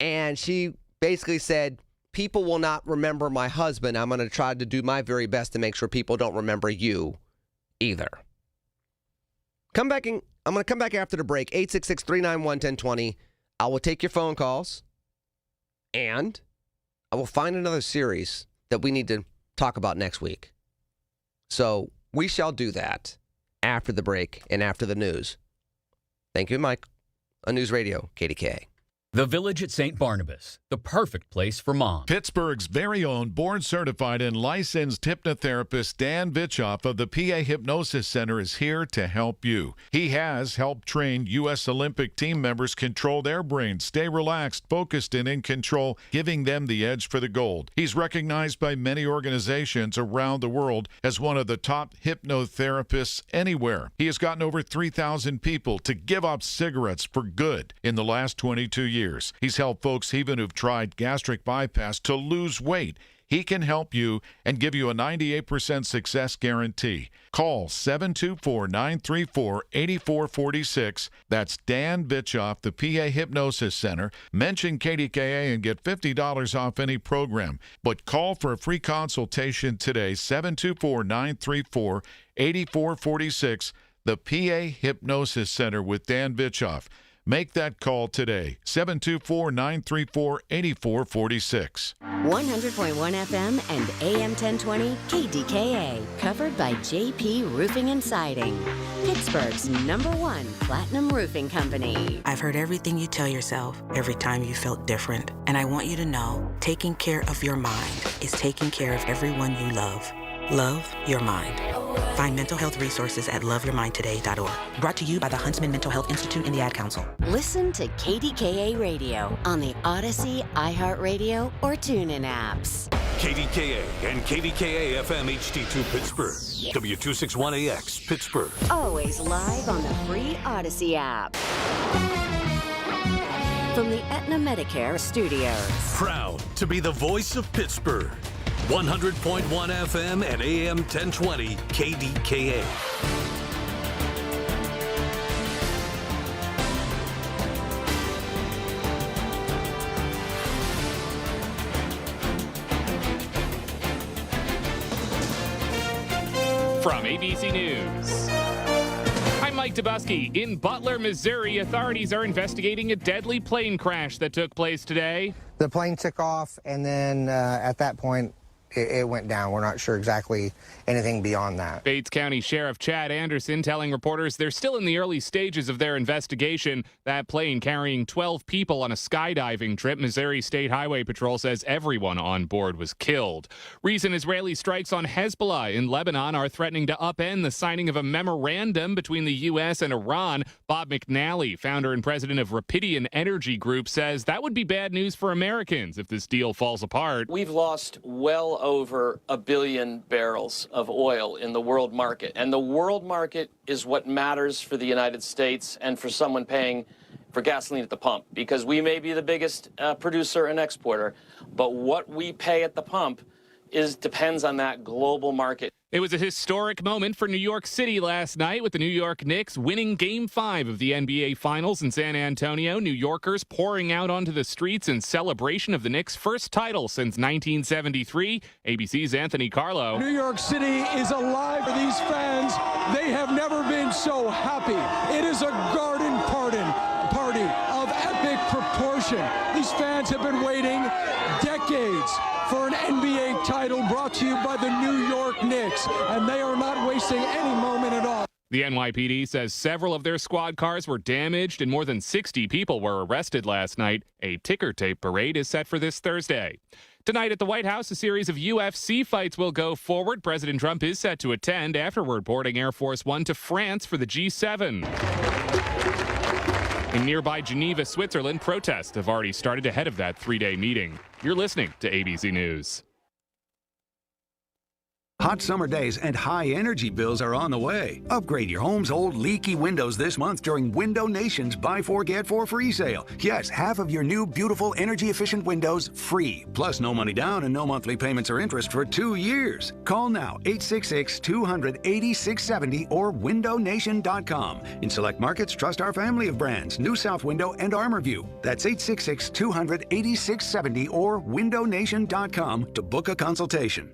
and she basically said, people will not remember my husband. I'm going to try to do my very best to make sure people don't remember you either. I'm going to come back after the break, 866-391-1020. I will take your phone calls, and I will find another series that we need to talk about next week. So we shall do that after the break and after the news. Thank you, Mike. On News Radio, KDKA. The Village at St. Barnabas, the perfect place for mom. Pittsburgh's very own board-certified and licensed hypnotherapist Dan Bitchoff of the PA Hypnosis Center is here to help you. He has helped train U.S. Olympic team members control their brains, stay relaxed, focused, and in control, giving them the edge for the gold. He's recognized by many organizations around the world as one of the top hypnotherapists anywhere. He has gotten over 3,000 people to give up cigarettes for good in the last 22 years. He's helped folks even who've tried gastric bypass to lose weight. He can help you and give you a 98% success guarantee. Call 724-934-8446. That's Dan Bitchoff, the PA Hypnosis Center. Mention KDKA and get $50 off any program. But call for a free consultation today, 724-934-8446. The PA Hypnosis Center with Dan Bitchoff. Make that call today, 724-934-8446. 100.1 FM and AM 1020 KDKA, covered by JP Roofing and Siding, Pittsburgh's #1 platinum roofing company. I've heard everything you tell yourself every time you felt different. And I want you to know, taking care of your mind is taking care of everyone you love. Love your mind. Find mental health resources at loveyourmindtoday.org. Brought to you by the Huntsman Mental Health Institute and the Ad Council. Listen to KDKA Radio on the Odyssey, iHeartRadio, or TuneIn apps. KDKA and KDKA-FM HD2 Pittsburgh. W261AX Pittsburgh. Always live on the free Odyssey app. From the Aetna Medicare studios. Proud to be the voice of Pittsburgh. 100.1 FM and AM 1020 KDKA. From ABC News. I'm Mike Dubusky. In Butler, Missouri, authorities are investigating a deadly plane crash that took place today. The plane took off, and then at that point, it went down. We're not sure exactly anything beyond that. Bates County Sheriff Chad Anderson telling reporters they're still in the early stages of their investigation. That plane carrying 12 people on a skydiving trip, Missouri State Highway Patrol says everyone on board was killed. Recent Israeli strikes on Hezbollah in Lebanon are threatening to upend the signing of a memorandum between the U.S. and Iran. Bob McNally, founder and president of Rapidian Energy Group, says that would be bad news for Americans if this deal falls apart. We've lost well over 1 billion barrels of oil in the world market, and the world market is what matters for the United States and for someone paying for gasoline at the pump, because we may be the biggest producer and exporter, but what we pay at the pump depends on that global market. It was a historic moment for New York City last night with the New York Knicks winning Game 5 of the NBA Finals in San Antonio. New Yorkers pouring out onto the streets in celebration of the Knicks' first title since 1973. ABC's Anthony Carlo. New York City is alive for these fans. They have never been so happy. It is a garden party of epic proportion. These fans have been waiting decades for an NBA title brought to you by the New York Knicks, and they are not wasting any moment at all. The NYPD says several of their squad cars were damaged and more than 60 people were arrested last night. A ticker tape parade is set for this Thursday. Tonight at the White House, a series of UFC fights will go forward. President Trump is set to attend, afterward boarding Air Force One to France for the G7. In nearby Geneva, Switzerland, protests have already started ahead of that 3-day meeting. You're listening to ABC News. Hot summer days and high energy bills are on the way. Upgrade your home's old leaky windows this month during Window Nation's Buy 4 Get 4 free sale. Yes, half of your new beautiful energy efficient windows free. Plus no money down and no monthly payments or interest for 2 years. Call now 866-200-8670 or windownation.com. In select markets, trust our family of brands, New South Window and ArmorView. That's 866-200-8670 or windownation.com to book a consultation.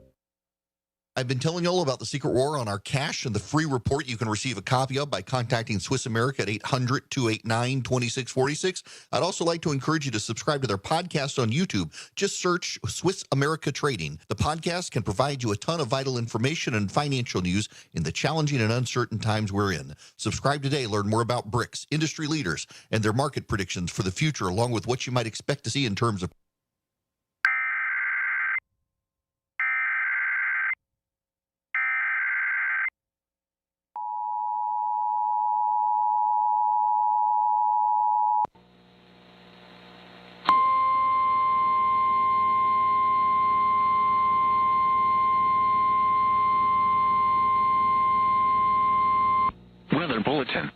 I've been telling you all about the Secret War on our cash and the free report you can receive a copy of by contacting Swiss America at 800-289-2646. I'd also like to encourage you to subscribe to their podcast on YouTube. Just search Swiss America Trading. The podcast can provide you a ton of vital information and financial news in the challenging and uncertain times we're in. Subscribe today. Learn more about BRICS, industry leaders, and their market predictions for the future, along with what you might expect to see in terms of Weather Bulletin.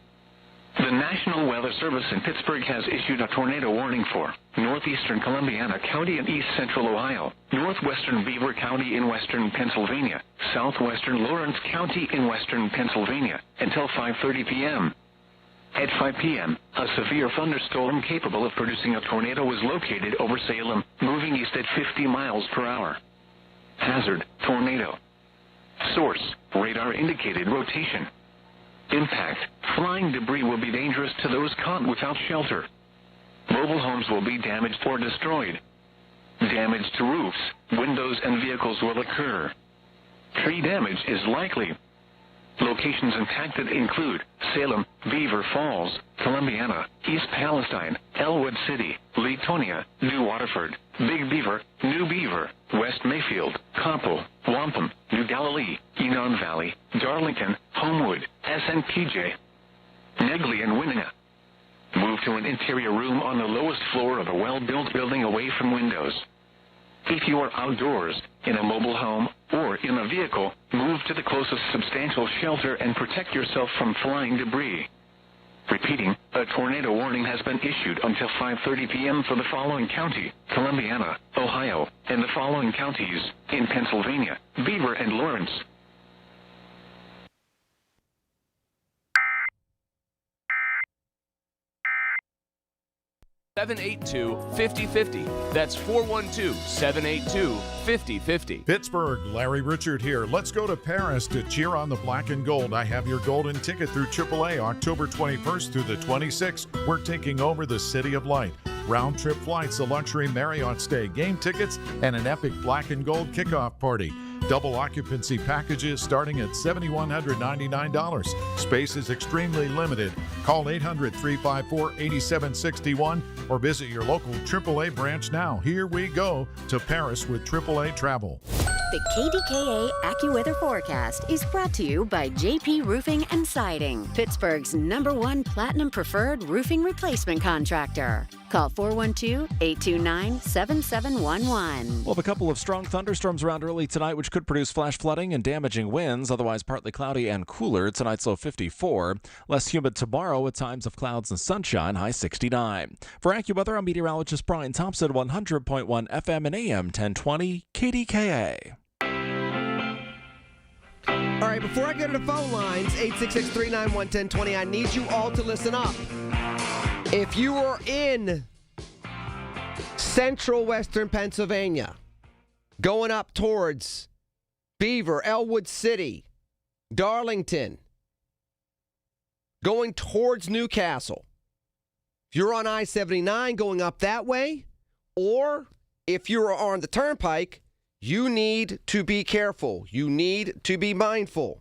The National Weather Service in Pittsburgh has issued a tornado warning for northeastern Columbiana County in east central Ohio, northwestern Beaver County in western Pennsylvania, southwestern Lawrence County in western Pennsylvania until 5:30 p.m. At 5 p.m., a severe thunderstorm capable of producing a tornado was located over Salem, moving east at 50 miles per hour. Hazard, tornado. Source, radar indicated rotation. Impact, flying debris will be dangerous to those caught without shelter. Mobile homes will be damaged or destroyed. Damage to roofs, windows, and vehicles will occur. Tree damage is likely. Locations impacted include Salem, Beaver Falls, Columbiana, East Palestine, Elwood City, Leetonia, New Waterford, Big Beaver, New Beaver, West Mayfield, Coppell, Wampum, New Galilee, Enon Valley, Darlington, Homewood, SNPJ, Negley, and Winona. Move to an interior room on the lowest floor of a well-built building away from windows. If you are outdoors, in a mobile home, or in a vehicle, move to the closest substantial shelter and protect yourself from flying debris. Repeating, a tornado warning has been issued until 5:30 p.m. for the following county, Columbiana, Ohio, and the following counties in Pennsylvania, Beaver and Lawrence. $782-5050. That's 412-782-5050. Pittsburgh, Larry Richard here. Let's go to Paris to cheer on the black and gold. I have your golden ticket through AAA October 21st through the 26th. We're taking over the City of Light. round-trip flights, a luxury Marriott stay, game tickets, and an epic black and gold kickoff party. Double occupancy packages starting at $7,199. Space is extremely limited. Call 800-354-8761 or visit your local AAA branch now. Here we go to Paris with AAA Travel. The KDKA AccuWeather forecast is brought to you by JP Roofing and Siding, Pittsburgh's #1 Platinum Preferred Roofing Replacement Contractor. Call 412-829-7711. We'll have a couple of strong thunderstorms around early tonight, which could produce flash flooding and damaging winds. Otherwise, partly cloudy and cooler. Tonight's low 54. Less humid tomorrow with times of clouds and sunshine, high 69. For AccuWeather, I'm meteorologist Brian Thompson, 100.1 FM and AM 1020 KDKA. All right, before I go to the phone lines, 866-391-1020, I need you all to listen up. If you are in central western Pennsylvania, going up towards Beaver, Elwood City, Darlington, going towards Newcastle, if you're on I-79 going up that way, or if you're on the Turnpike, you need to be careful. You need to be mindful.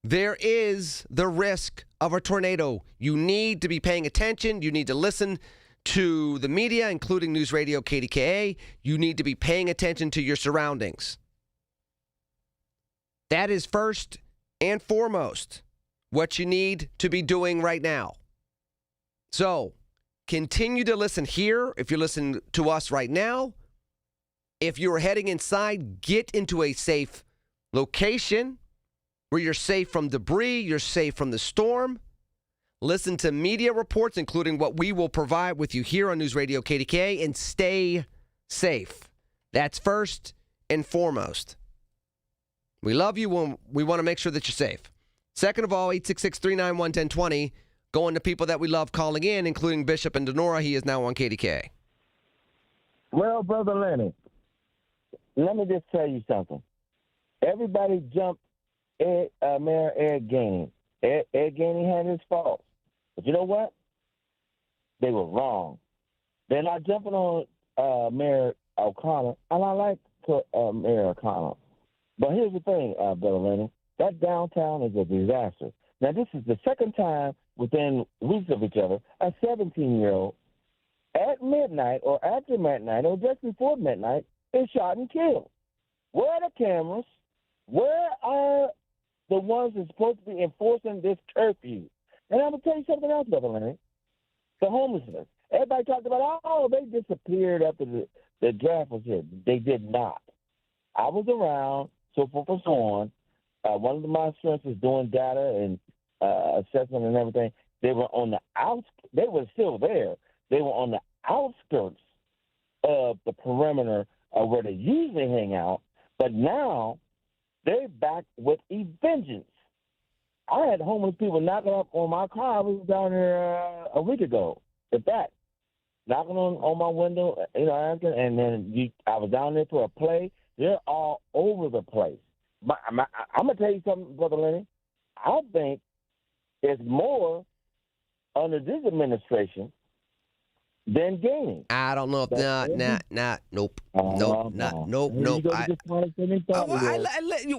There is the risk of a tornado. You need to be paying attention. You need to listen to the media, including News Radio KDKA. You need to be paying attention to your surroundings. That is first and foremost what you need to be doing right now. So, continue to listen here. If you're listening to us right now, if you're heading inside, get into a safe location where you're safe from debris, you're safe from the storm. Listen to media reports, including what we will provide with you here on News Radio KDKA, and stay safe. That's first and foremost. We love you. We want to make sure that you're safe. Second of all, 866-391-1020, going to people that we love calling in, including Bishop and Denora. He is now on KDKA. Well, Brother Lenny, let me just tell you something. Everybody jumped Mayor Ed Gainey. Ed Gainey had his faults. But you know what? They were wrong. They're not jumping on Mayor O'Connor, and I like Mayor O'Connor. But here's the thing, Brother Lenny. That downtown is a disaster. Now, this is the second time within weeks of each other, a 17-year-old at midnight or after midnight or just before midnight is shot and killed. Where are the cameras? Where are the ones that's supposed to be enforcing this curfew? And I'm going to tell you something else, Brother Lenny. The homelessness. Everybody talked about, they disappeared after the draft was here. They did not. I was around, so forth and so on. One of my students was doing data and assessment and everything. They were on the outskirts. They were still there. They were on the outskirts of the perimeter of where they usually hang out. But now they're back with a vengeance. I had homeless people knocking up on my car. I was down there a week ago. At that, knocking on my window, asking, and then I was down there for a play. They're all over the place. I'm going to tell you something, Brother Lenny. I think it's more under this administration than Gainey. I don't know if nope.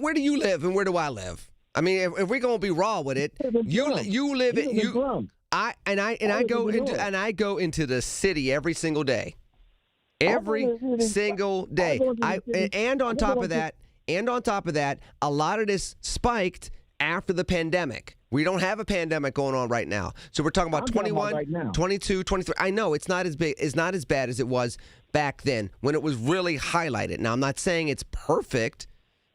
Where do you live and where do I live? I mean, if we're gonna be raw with it, you live in you. I go into the city every single day. Every single day. And on top of that, a lot of this spiked after the pandemic. We don't have a pandemic going on right now. So we're talking about 21, 22, 23. I know it's not as big, it's not as bad as it was back then when it was really highlighted. Now, I'm not saying it's perfect,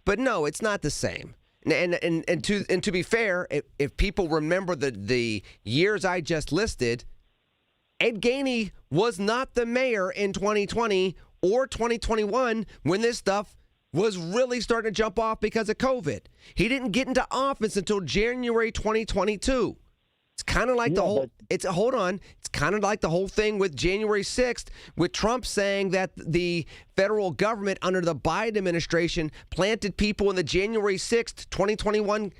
but no, it's not the same. And to be fair, if people remember the years I just listed, Ed Gainey was not the mayor in 2020 or 2021 when this stuff was really starting to jump off because of COVID. He didn't get into office until January 2022. It's kind of like It's kind of like the whole thing with January 6th, with Trump saying that the federal government under the Biden administration planted people in the January 6th, 2021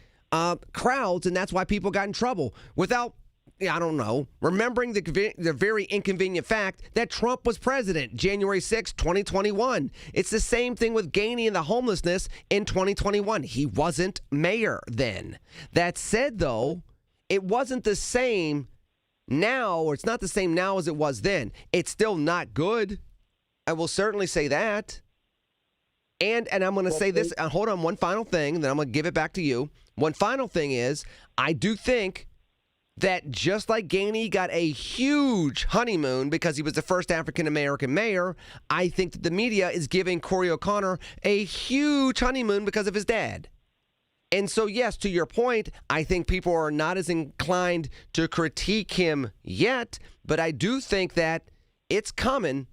crowds, and that's why people got in trouble without I don't know, remembering the very inconvenient fact that Trump was president January 6, 2021. It's the same thing with Gainey and the homelessness in 2021. He wasn't mayor then. That said, though, it wasn't the same now, or it's not the same now as it was then. It's still not good. I will certainly say that. And I'm going to say this. Hold on, one final thing, then I'm going to give it back to you. One final thing is, I do think that just like Gainey got a huge honeymoon because he was the first African-American mayor, I think that the media is giving Corey O'Connor a huge honeymoon because of his dad. And so, yes, to your point, I think people are not as inclined to critique him yet, but I do think that it's coming.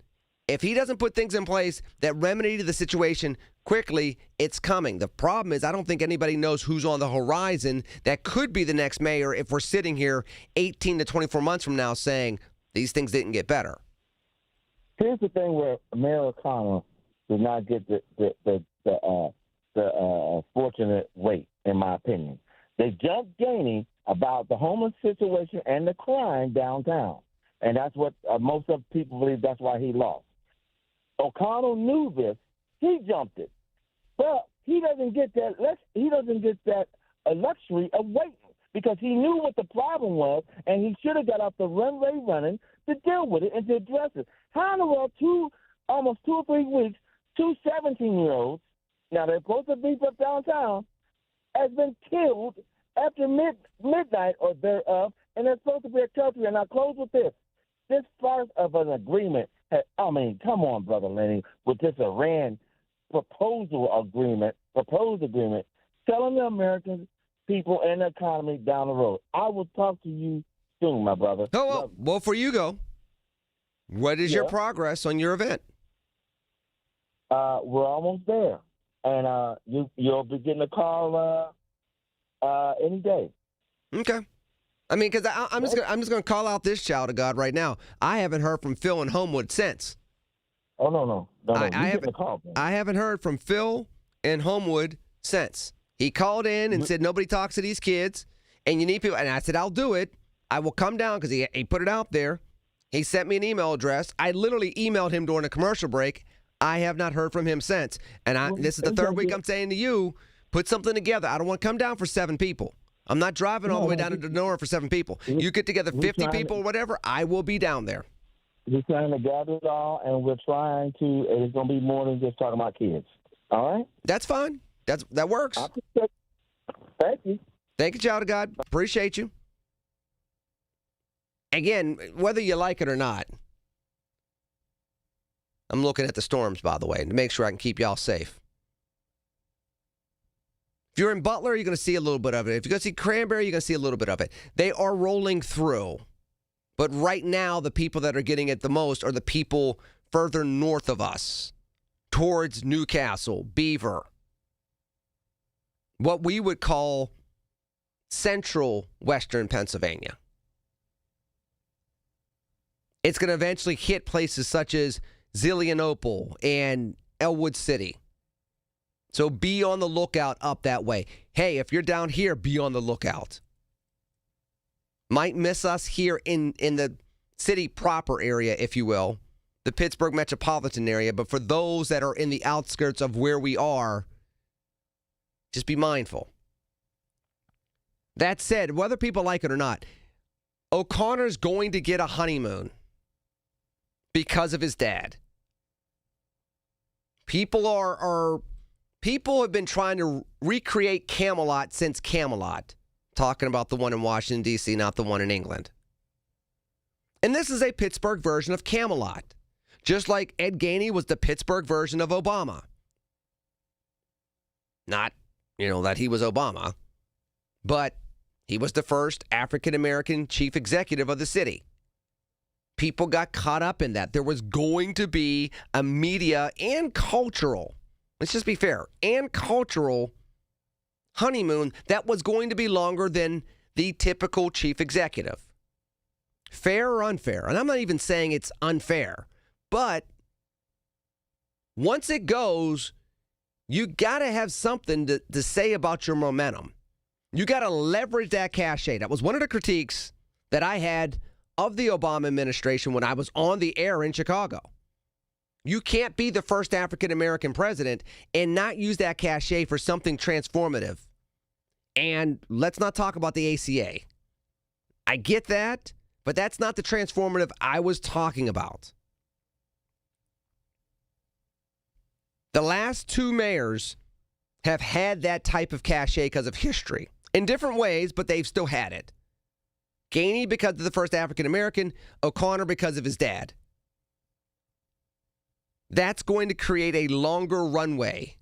If he doesn't put things in place that remedy the situation quickly, it's coming. The problem is I don't think anybody knows who's on the horizon that could be the next mayor if we're sitting here 18 to 24 months from now saying these things didn't get better. Here's the thing where Mayor O'Connor did not get the fortunate weight, in my opinion. They jumped Gainey about the homeless situation and the crime downtown. And that's what most of people believe that's why he lost. O'Connell knew this. He jumped it. But he doesn't get that luxury of waiting because he knew what the problem was, and he should have got off the runway running to deal with it and to address it. How in the world, almost 2 or 3 weeks, 2 17-year-olds, now they're supposed to be up downtown, has been killed after midnight or thereof, and they're supposed to be a country. And I'll close with this. This part of an agreement, come on, Brother Lenny, with this Iran proposed agreement, telling the American people and the economy down the road. I will talk to you soon, my brother. Oh, well, before you go, what is your progress on your event? We're almost there. And you'll be getting a call any day. Okay. I mean, because I'm just going to call out this child of God right now. I haven't heard from Phil in Homewood since. Oh, no. I haven't heard from Phil in Homewood since. He called in and said, nobody talks to these kids, and you need people. And I said, I'll do it. I will come down because he put it out there. He sent me an email address. I literally emailed him during a commercial break. I have not heard from him since. And this is the third week I'm saying to you, put something together. I don't want to come down for 7 people. I'm not driving all the way down to Denora for 7 people. You get together 50 people or whatever, I will be down there. We're trying to gather it all, and we're trying to, it's going to be more than just talking about kids. All right? That's fine. That works. Thank you. Thank you, child of God. Appreciate you. Again, whether you like it or not, I'm looking at the storms, by the way, to make sure I can keep y'all safe. If you're in Butler, you're going to see a little bit of it. If you're going to see Cranberry, you're going to see a little bit of it. They are rolling through. But right now, the people that are getting it the most are the people further north of us, towards Newcastle, Beaver, what we would call central western Pennsylvania. It's going to eventually hit places such as Zelienople and Elwood City. So be on the lookout up that way. Hey, if you're down here, be on the lookout. Might miss us here in the city proper area, if you will, the Pittsburgh metropolitan area. But for those that are in the outskirts of where we are, just be mindful. That said, whether people like it or not, O'Connor's going to get a honeymoon because of his dad. People have been trying to recreate Camelot since Camelot. Talking about the one in Washington, D.C., not the one in England. And this is a Pittsburgh version of Camelot. Just like Ed Gainey was the Pittsburgh version of Obama. Not, that he was Obama, but he was the first African-American chief executive of the city. People got caught up in that. There was going to be a media and cultural, let's just be fair, and cultural honeymoon that was going to be longer than the typical chief executive. Fair or unfair? And I'm not even saying it's unfair, but once it goes, you got to have something to say about your momentum. You got to leverage that cachet. That was one of the critiques that I had of the Obama administration when I was on the air in Chicago. You can't be the first African-American president and not use that cachet for something transformative. And let's not talk about the ACA. I get that, but that's not the transformative I was talking about. The last two mayors have had that type of cachet because of history. In different ways, but they've still had it. Gainey because of the first African-American, O'Connor because of his dad. That's going to create a longer runway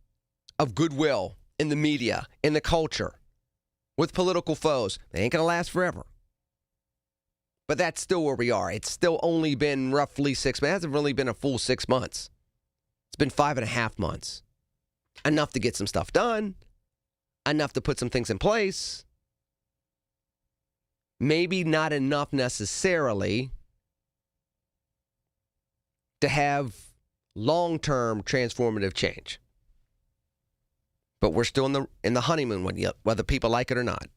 of goodwill in the media, in the culture, with political foes. They ain't going to last forever. But that's still where we are. It's still only been roughly 6 months. It hasn't really been a full 6 months. It's been 5.5 months. Enough to get some stuff done. Enough to put some things in place. Maybe not enough necessarily to have long-term transformative change. But we're still in the honeymoon one yet, whether people like it or not.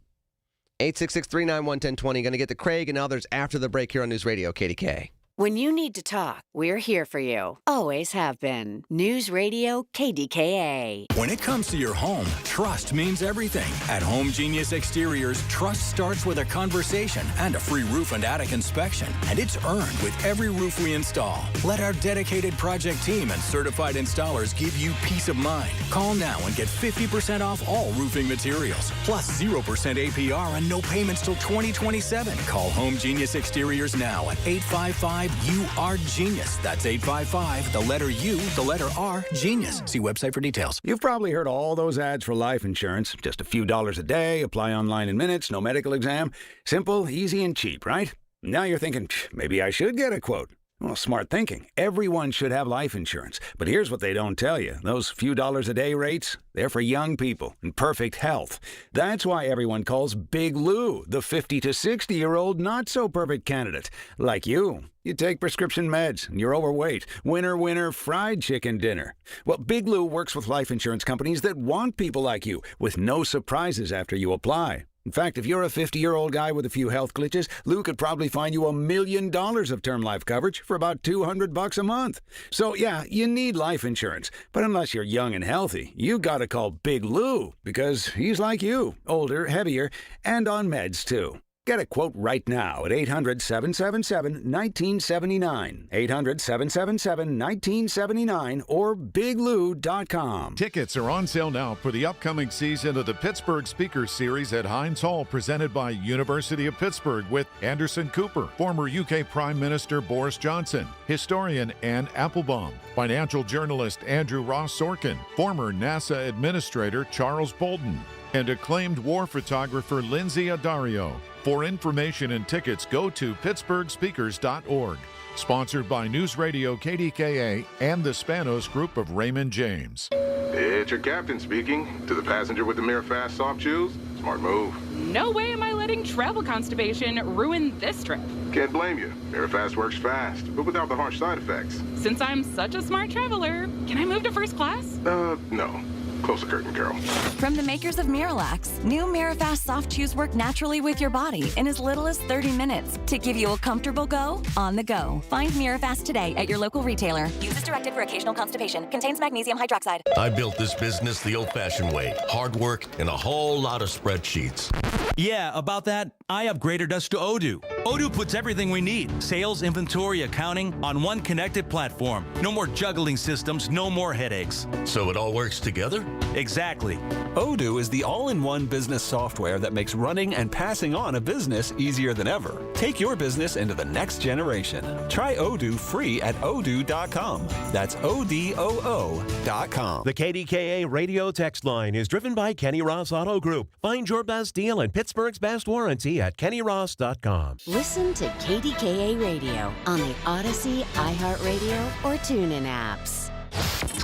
866-391-1020. Going to get to Craig and others after the break here on News Radio KDKA. When you need to talk, we're here for you. Always have been. News Radio KDKA. When it comes to your home, trust means everything. At Home Genius Exteriors, trust starts with a conversation and a free roof and attic inspection. And it's earned with every roof we install. Let our dedicated project team and certified installers give you peace of mind. Call now and get 50% off all roofing materials. Plus 0% APR and no payments till 2027. Call Home Genius Exteriors now at 855 You are genius. That's 855, the letter U, the letter R, genius. See website for details. You've probably heard all those ads for life insurance. Just a few dollars a day, apply online in minutes, no medical exam. Simple, easy, and cheap, right? Now you're thinking, maybe I should get a quote. Well, smart thinking. Everyone should have life insurance. But here's what they don't tell you. Those few dollars a day rates, they're for young people in perfect health. That's why everyone calls Big Lou the 50 to 60-year-old not-so-perfect candidate. Like you. You take prescription meds, and you're overweight. Winner, fried chicken dinner. Well, Big Lou works with life insurance companies that want people like you, with no surprises after you apply. In fact, if you're a 50-year-old guy with a few health glitches, Lou could probably find you $1 million of term life coverage for about $200 a month. So, yeah, you need life insurance. But unless you're young and healthy, you gotta call Big Lou, because he's like you, older, heavier, and on meds, too. Get a quote right now at 800-777-1979, 800-777-1979, or biglou.com. Tickets are on sale now for the upcoming season of the Pittsburgh Speakers Series at Heinz Hall, presented by University of Pittsburgh, with Anderson Cooper, former UK Prime Minister Boris Johnson, historian Anne Applebaum, financial journalist Andrew Ross Sorkin, former NASA Administrator Charles Bolden, and acclaimed war photographer Lindsay Addario. For information and tickets, go to pittsburghspeakers.org. Sponsored by News Radio KDKA and the Spanos Group of Raymond James. It's your captain speaking. To the passenger with the Mirror Fast soft shoes, smart move. No way am I letting travel constipation ruin this trip. Can't blame you. Mirror Fast works fast, but without the harsh side effects. Since I'm such a smart traveler, can I move to first class? No. Close the curtain, Carol. From the makers of Miralax, new Mirafast soft chews work naturally with your body in as little as 30 minutes to give you a comfortable go on the go. Find Mirafast today at your local retailer. Use as directed for occasional constipation. Contains magnesium hydroxide. I built this business the old-fashioned way. Hard work and a whole lot of spreadsheets. Yeah, about that, I upgraded us to Odoo. Odoo puts everything we need, sales, inventory, accounting, on one connected platform. No more juggling systems, no more headaches. So it all works together? Exactly. Odoo is the all-in-one business software that makes running and passing on a business easier than ever. Take your business into the next generation. Try Odoo free at odoo.com. That's ODOO.com. The KDKA radio text line is driven by Kenny Ross Auto Group. Find your best deal and Pittsburgh's best warranty at kennyross.com. Listen to KDKA Radio on the Odyssey, iHeartRadio, or TuneIn apps.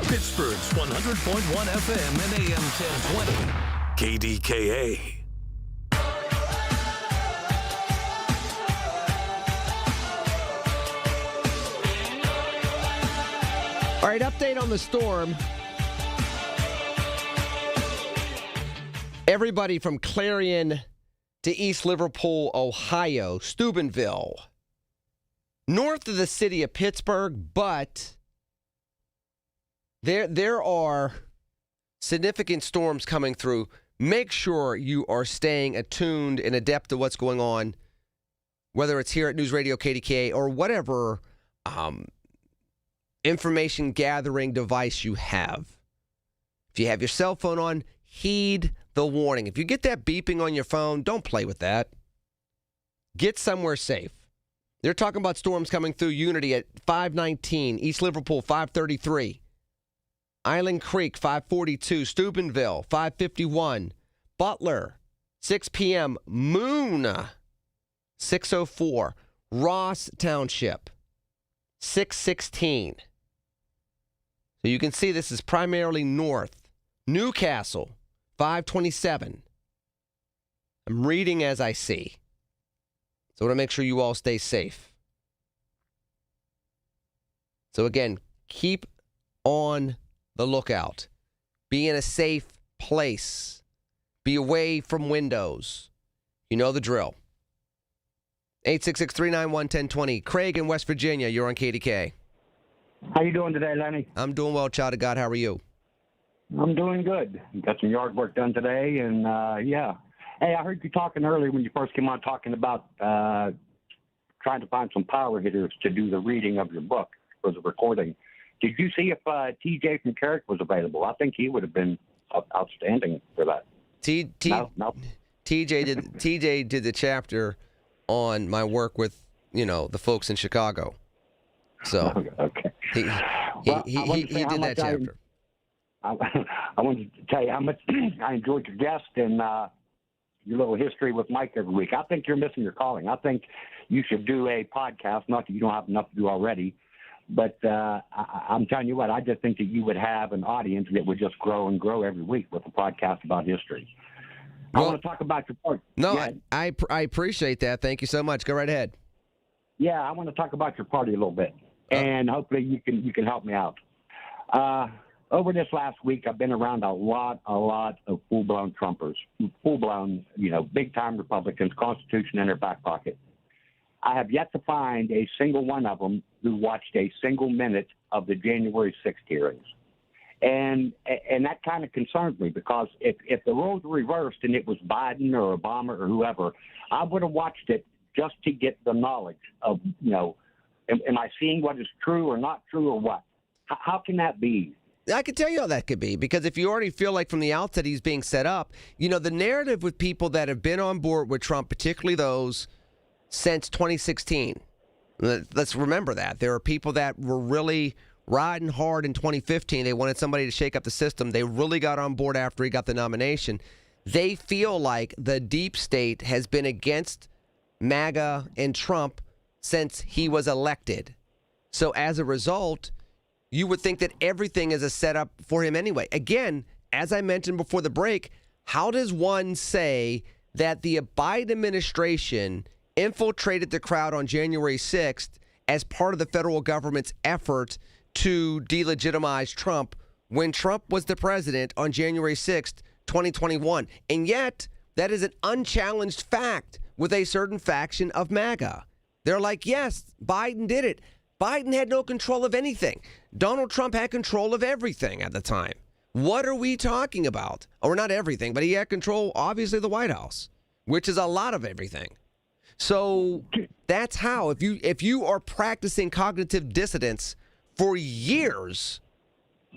Pittsburgh's 100.1 FM and AM 1020. KDKA. All right, update on the storm. Everybody from Clarion to East Liverpool, Ohio, Steubenville, north of the city of Pittsburgh, but there are significant storms coming through. Make sure you are staying attuned and adept to what's going on, whether it's here at News Radio KDKA or whatever information gathering device you have. If you have your cell phone on, heed the warning. If you get that beeping on your phone, don't play with that. Get somewhere safe. They're talking about storms coming through Unity at 519, East Liverpool 533, Island Creek 542, Steubenville 551, Butler 6 p.m., Moon 604, Ross Township 616. So you can see this is primarily north. Newcastle 527. I'm reading as I see. So I want to make sure you all stay safe. So again, keep on the lookout. Be in a safe place. Be away from windows. You know the drill. 866-391-1020. Craig in West Virginia, you're on KDK. How you doing today, Lenny? I'm doing well, child of God. How are you? I'm doing good. Got some yard work done today, and yeah. Hey, I heard you talking earlier when you first came on talking about trying to find some power hitters to do the reading of your book for the recording. Did you see if TJ from Carrick was available? I think he would have been outstanding for that. No. TJ did the chapter on my work with, the folks in Chicago. So okay. he did that chapter. I wanted to tell you how much I enjoyed your guest and your little history with Mike every week. I think you're missing your calling. I think you should do a podcast, not that you don't have enough to do already, but I'm telling you what, I just think that you would have an audience that would just grow and grow every week with a podcast about history. I want to talk about your part. No, yeah. I appreciate that. Thank you so much. Go right ahead. Yeah, I want to talk about your party a little bit, and hopefully you can help me out. Over this last week, I've been around a lot of full-blown Trumpers, full-blown, big-time Republicans, Constitution in their back pocket. I have yet to find a single one of them who watched a single minute of the January 6th hearings. And that kind of concerns me because if the roles were reversed and it was Biden or Obama or whoever, I would have watched it just to get the knowledge of, am I seeing what is true or not true or what? How can that be? I can tell you how that could be, because if you already feel like from the outset he's being set up, the narrative with people that have been on board with Trump, particularly those since 2016, let's remember that. There are people that were really riding hard in 2015. They wanted somebody to shake up the system. They really got on board after he got the nomination. They feel like the deep state has been against MAGA and Trump since he was elected. So as a result, you would think that everything is a setup for him anyway. Again, as I mentioned before the break, how does one say that the Biden administration infiltrated the crowd on January 6th as part of the federal government's effort to delegitimize Trump when Trump was the president on January 6th, 2021? And yet, that is an unchallenged fact with a certain faction of MAGA. They're like, yes, Biden did it. Biden had no control of anything. Donald Trump had control of everything at the time. What are we talking about? Or not everything, but he had control, obviously, of the White House, which is a lot of everything. So that's how, if you are practicing cognitive dissonance for years,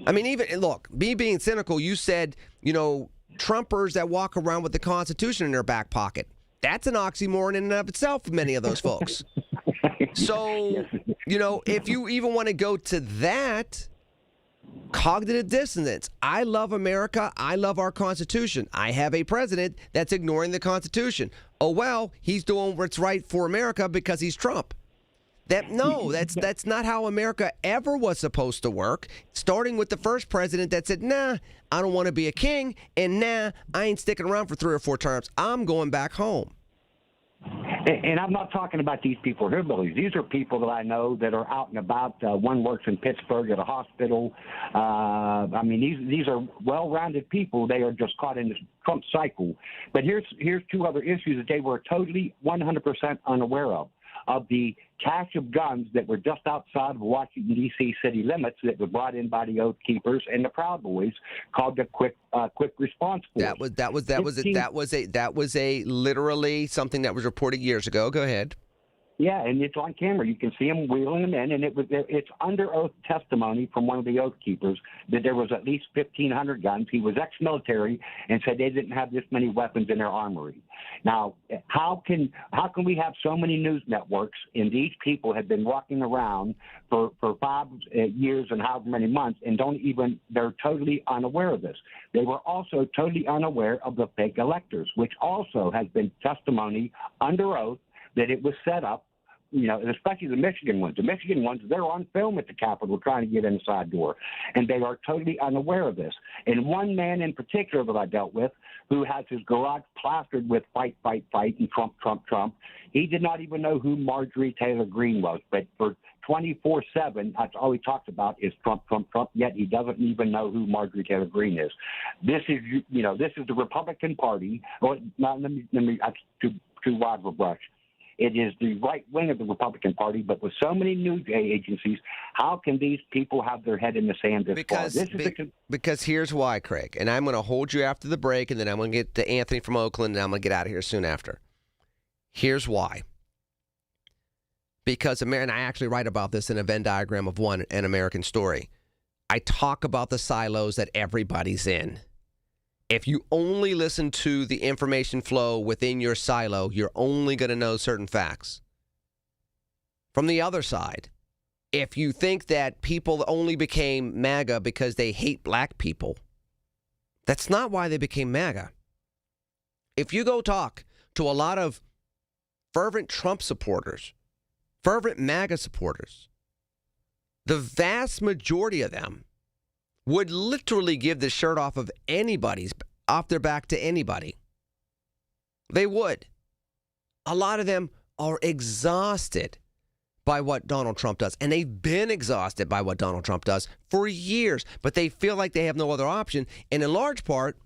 I mean, even, look, me being cynical, you said, Trumpers that walk around with the Constitution in their back pocket. That's an oxymoron in and of itself for many of those folks. So, if you even want to go to that, cognitive dissonance. I love America. I love our Constitution. I have a president that's ignoring the Constitution. Oh, well, he's doing what's right for America because he's Trump. That's not how America ever was supposed to work, starting with the first president that said, nah, I don't want to be a king, and nah, I ain't sticking around for 3 or 4 terms. I'm going back home. And I'm not talking about these people who are hillbillies. These are people that I know that are out and about. One works in Pittsburgh at a hospital. I mean, these are well-rounded people. They are just caught in this Trump cycle. But here's two other issues that they were totally 100% unaware of the cache of guns that were just outside of Washington, D.C. city limits that were brought in by the Oath Keepers and the Proud Boys, called the Quick Response Force. That was a literally something that was reported years ago. Go ahead. Yeah, and it's on camera. You can see them wheeling them in, and it's under oath testimony from one of the Oath Keepers that there was at least 1,500 guns. He was ex-military and said they didn't have this many weapons in their armory. Now, how can we have so many news networks and these people have been walking around for 5 years and however many months and they're totally unaware of this. They were also totally unaware of the fake electors, which also has been testimony under oath that it was set up. You know, especially the Michigan ones. The Michigan ones, they're on film at the Capitol trying to get in the side door, and they are totally unaware of this. And one man in particular that I dealt with, who has his garage plastered with fight, fight, fight, and Trump, Trump, Trump, he did not even know who Marjorie Taylor Greene was. But for 24/7, that's all he talks about is Trump, Trump, Trump, yet he doesn't even know who Marjorie Taylor Greene is. This is, this is the Republican Party. Well, let me that's too wide of a brush. It is the right wing of the Republican Party, but with so many news agencies, how can these people have their head in the sand this far? Because here's why, Craig, and I'm going to hold you after the break, and then I'm going to get to Anthony from Oakland, and I'm going to get out of here soon after. Here's why. Because, and I actually write about this in a Venn diagram of one, An American Story. I talk about the silos that everybody's in. If you only listen to the information flow within your silo, you're only going to know certain facts. From the other side, if you think that people only became MAGA because they hate black people, that's not why they became MAGA. If you go talk to a lot of fervent Trump supporters, fervent MAGA supporters, the vast majority of them would literally give the shirt off their back to anybody. They would. A lot of them are exhausted by what Donald Trump does. And they've been exhausted by what Donald Trump does for years. But they feel like they have no other option. And in large part,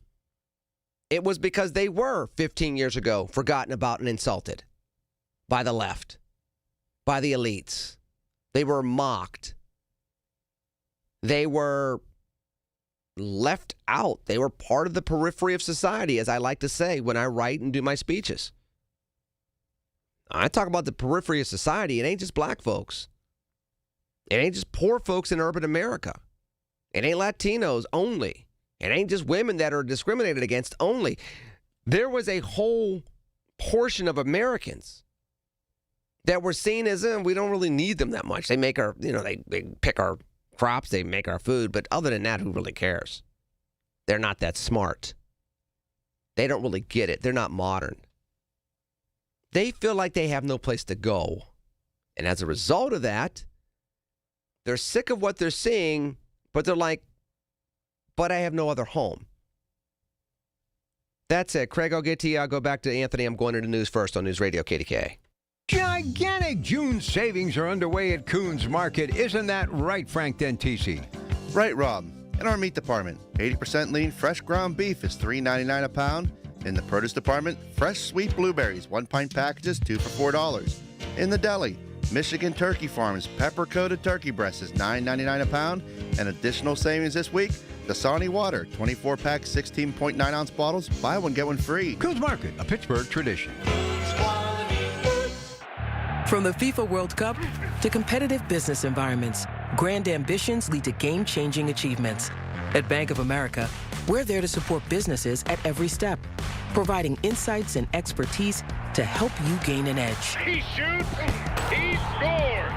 it was because they were 15 years ago forgotten about and insulted by the left, by the elites. They were mocked. They were left out. They were part of the periphery of society, as I like to say when I write and do my speeches. I talk about the periphery of society. It ain't just black folks. It ain't just poor folks in urban America. It ain't Latinos only. It ain't just women that are discriminated against only. There was a whole portion of Americans that were seen as, we don't really need them that much. They make our, they pick our crops, they make our food, but other than that, who really cares? They're not that smart. They don't really get it. They're not modern. They feel like they have no place to go. And as a result of that, they're sick of what they're seeing, but they're like, but I have no other home. That's it. Craig, I'll get to you. I'll go back to Anthony. I'm going to the news first on News Radio KDKA. Gigantic June savings are underway at Coons Market. Isn't that right, Frank Dentisi? Right, Rob. In our meat department, 80% lean fresh ground beef is $3.99 a pound. In the produce department, fresh sweet blueberries, 1-pint packages, 2 for $4. In the deli, Michigan Turkey Farms pepper-coated turkey breast is $9.99 a pound. And additional savings this week, Dasani water, 24-pack, 16.9-ounce bottles, buy one, get one free. Coons Market, a Pittsburgh tradition. From the FIFA World Cup to competitive business environments, grand ambitions lead to game-changing achievements. At Bank of America, we're there to support businesses at every step, providing insights and expertise to help you gain an edge. He shoots, he scores!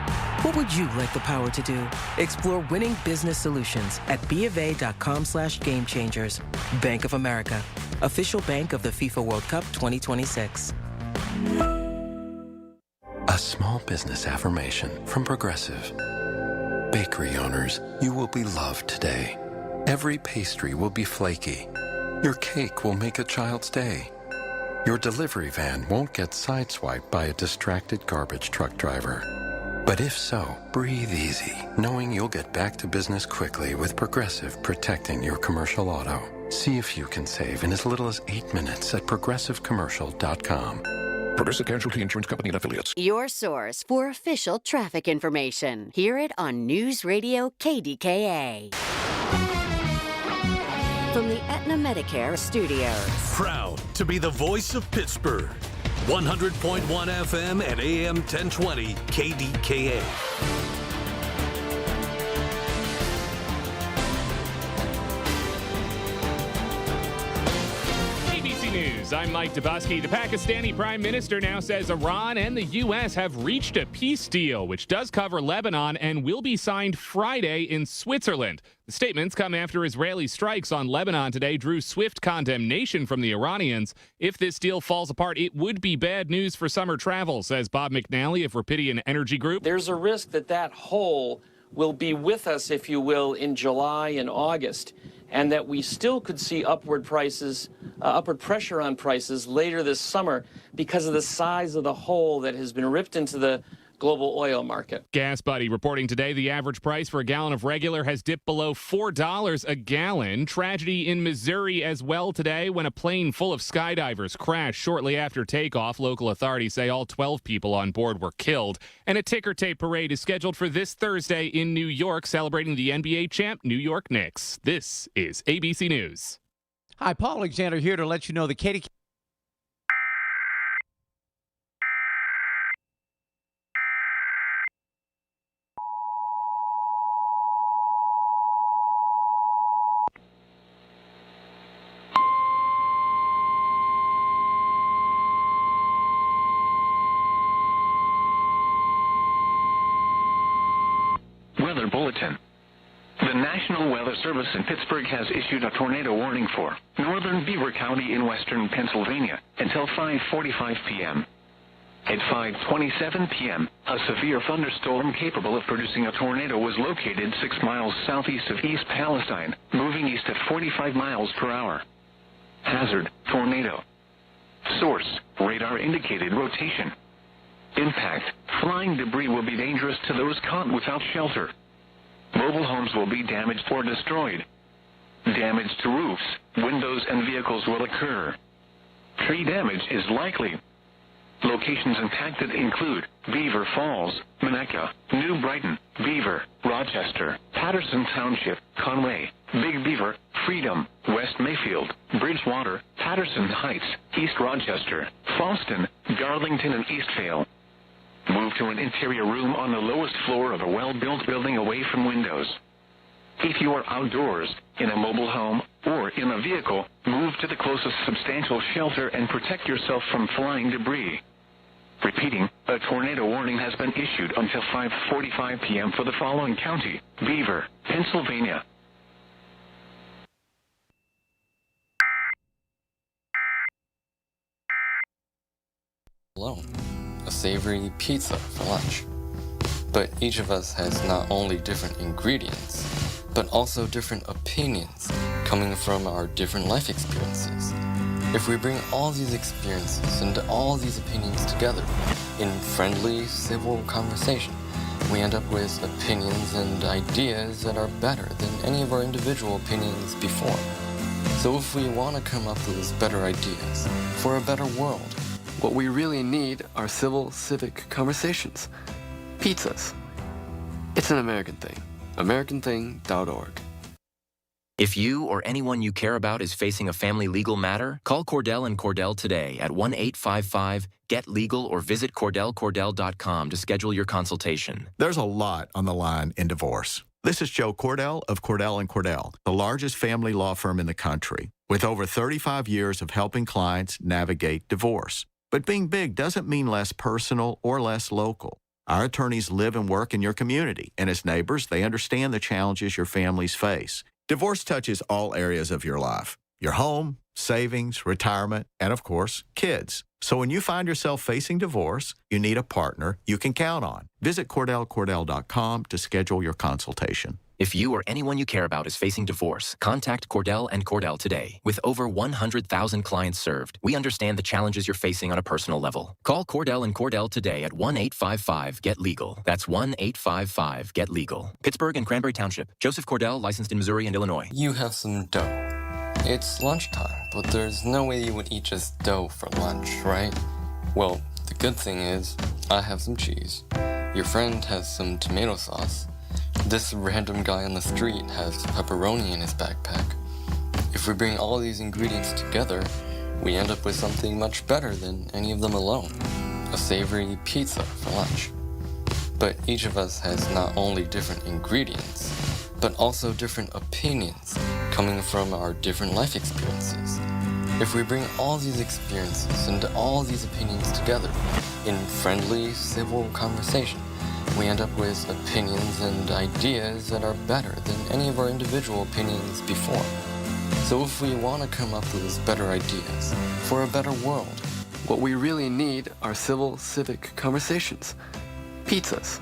What would you like the power to do? Explore winning business solutions at BofA.com/gamechangers. Bank of America, official bank of the FIFA World Cup 2026. A small business affirmation from Progressive. Bakery owners, you will be loved today. Every pastry will be flaky. Your cake will make a child's day. Your delivery van won't get sideswiped by a distracted garbage truck driver. But if so, breathe easy, knowing you'll get back to business quickly with Progressive protecting your commercial auto. See if you can save in as little as 8 minutes at progressivecommercial.com. Progressive Casualty Insurance Company and Affiliates. Your source for official traffic information. Hear it on News Radio KDKA. From the Aetna Medicare Studios. Proud to be the voice of Pittsburgh. 100.1 FM and AM 1020 KDKA. ABC News, I'm Mike Dubosky. The Pakistani Prime Minister now says Iran and the U.S. have reached a peace deal, which does cover Lebanon and will be signed Friday in Switzerland. The statements come after Israeli strikes on Lebanon today drew swift condemnation from the Iranians. If this deal falls apart, it would be bad news for summer travel, says Bob McNally of Rapidian Energy Group. There's a risk that that hole will be with us, if you will, in July and August, and that we still could see upward pressure on prices later this summer because of the size of the hole that has been ripped into the global oil market. Gas Buddy reporting today the average price for a gallon of regular has dipped below $4 a gallon. Tragedy in Missouri as well today when a plane full of skydivers crashed shortly after takeoff. Local authorities say all 12 people on board were killed. And a ticker tape parade is scheduled for this Thursday in New York, celebrating the NBA champ New York Knicks. This is ABC News. Hi, Paul Alexander here to let you know the KDKA. Weather Bulletin. The National Weather Service in Pittsburgh has issued a tornado warning for northern Beaver County in western Pennsylvania until 5:45 p.m. At 5:27 p.m., a severe thunderstorm capable of producing a tornado was located 6 miles southeast of East Palestine, moving east at 45 miles per hour. Hazard, tornado. Source, radar indicated rotation. Impact, flying debris will be dangerous to those caught without shelter. Mobile homes will be damaged or destroyed. Damage to roofs, windows, and vehicles will occur. Tree damage is likely. Locations impacted include Beaver Falls, Minnetka, New Brighton, Beaver, Rochester, Patterson Township, Conway, Big Beaver, Freedom, West Mayfield, Bridgewater, Patterson Heights, East Rochester, Fallston, Darlington, and Eastvale. Move to an interior room on the lowest floor of a well-built building away from windows. If you are outdoors, in a mobile home, or in a vehicle, move to the closest substantial shelter and protect yourself from flying debris. Repeating, a tornado warning has been issued until 5:45 p.m. for the following county: Beaver, Pennsylvania. Alone. A savory pizza for lunch. But each of us has not only different ingredients, but also different opinions coming from our different life experiences. If we bring all these experiences and all these opinions together in friendly, civil conversation, we end up with opinions and ideas that are better than any of our individual opinions before. So if we want to come up with better ideas for a better world, what we really need are civil, civic conversations. Pizzas. It's an American thing. AmericanThing.org. If you or anyone you care about is facing a family legal matter, call Cordell & Cordell today at 1-855-GET-LEGAL or visit CordellCordell.com to schedule your consultation. There's a lot on the line in divorce. This is Joe Cordell of Cordell & Cordell, the largest family law firm in the country, with over 35 years of helping clients navigate divorce. But being big doesn't mean less personal or less local. Our attorneys live and work in your community, and as neighbors, they understand the challenges your families face. Divorce touches all areas of your life: your home, savings, retirement, and of course, kids. So when you find yourself facing divorce, you need a partner you can count on. Visit CordellCordell.com to schedule your consultation. If you or anyone you care about is facing divorce, contact Cordell and Cordell today. With over 100,000 clients served, we understand the challenges you're facing on a personal level. Call Cordell and Cordell today at 1-855-GET-LEGAL. That's 1-855-GET-LEGAL. Pittsburgh and Cranberry Township. Joseph Cordell, licensed in Missouri and Illinois. You have some dough. It's lunchtime, but there's no way you would eat just dough for lunch, right? Well, the good thing is, I have some cheese. Your friend has some tomato sauce. This random guy on the street has pepperoni in his backpack. If we bring all these ingredients together, we end up with something much better than any of them alone. A savory pizza for lunch. But each of us has not only different ingredients, but also different opinions coming from our different life experiences. If we bring all these experiences and all these opinions together in friendly, civil conversation, we end up with opinions and ideas that are better than any of our individual opinions before. So if we want to come up with better ideas for a better world, what we really need are civil, civic conversations. Pizzas.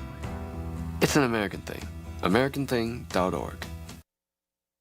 It's an American thing. AmericanThing.org.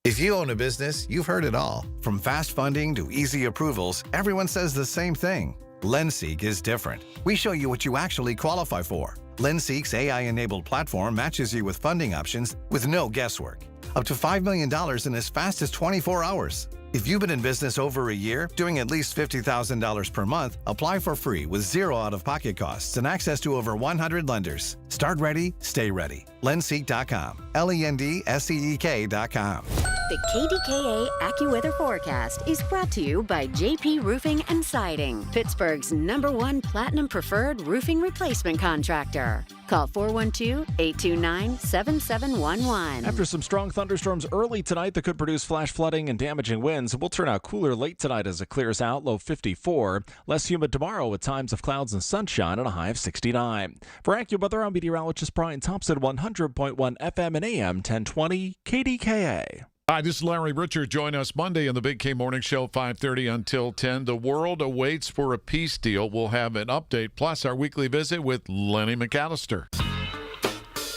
If you own a business, you've heard it all. From fast funding to easy approvals, everyone says the same thing. LendSeek is different. We show you what you actually qualify for. LendSeek's AI-enabled platform matches you with funding options with no guesswork. Up to $5 million in as fast as 24 hours. If you've been in business over a year, doing at least $50,000 per month, apply for free with zero out-of-pocket costs and access to over 100 lenders. Start ready, stay ready. LendSeek.com. LendSeek.com. The KDKA AccuWeather forecast is brought to you by JP Roofing and Siding, Pittsburgh's #1 Platinum Preferred Roofing Replacement Contractor. Call 412-829-7711. After some strong thunderstorms early tonight that could produce flash flooding and damaging winds, it will turn out cooler late tonight as it clears out, low 54. Less humid tomorrow with times of clouds and sunshine and a high of 69. For AccuWeather, I'm meteorologist Brian Thompson, 100.1 FM and AM 1020 KDKA. Hi, this is Larry Richard. Join us Monday on the Big K Morning Show, 5:30 until 10. The world awaits for a peace deal. We'll have an update, plus our weekly visit with Lenny McAllister.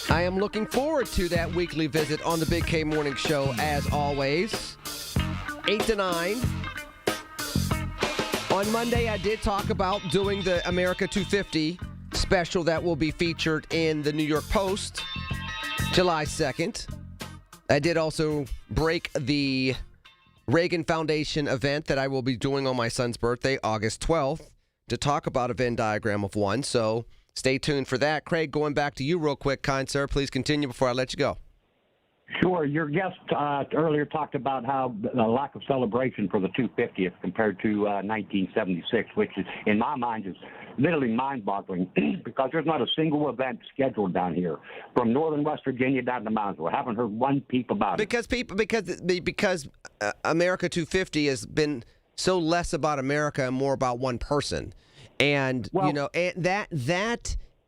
I am looking forward to that weekly visit on the Big K Morning Show, as always. 8 to 9. On Monday, I did talk about doing the America 250 special that will be featured in the New York Post July 2nd. I did also break the Reagan Foundation event that I will be doing on my son's birthday, August 12th, to talk about a Venn diagram of one. So stay tuned for that. Craig, going back to you real quick, kind sir. Please continue before I let you go. Sure. Your guest earlier talked about how the lack of celebration for the 250th compared to 1976, which is, in my mind, is literally mind-boggling because there's not a single event scheduled down here from northern West Virginia down to Moundsville. I haven't heard one peep about it. Because America 250 has been so less about America and more about one person, and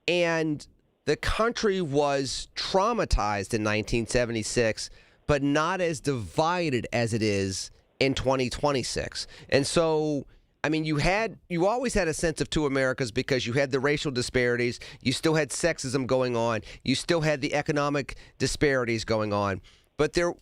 and the country was traumatized in 1976, but not as divided as it is in 2026. And so, I mean, you always had a sense of two Americas because you had the racial disparities, you still had sexism going on, you still had the economic disparities going on. But the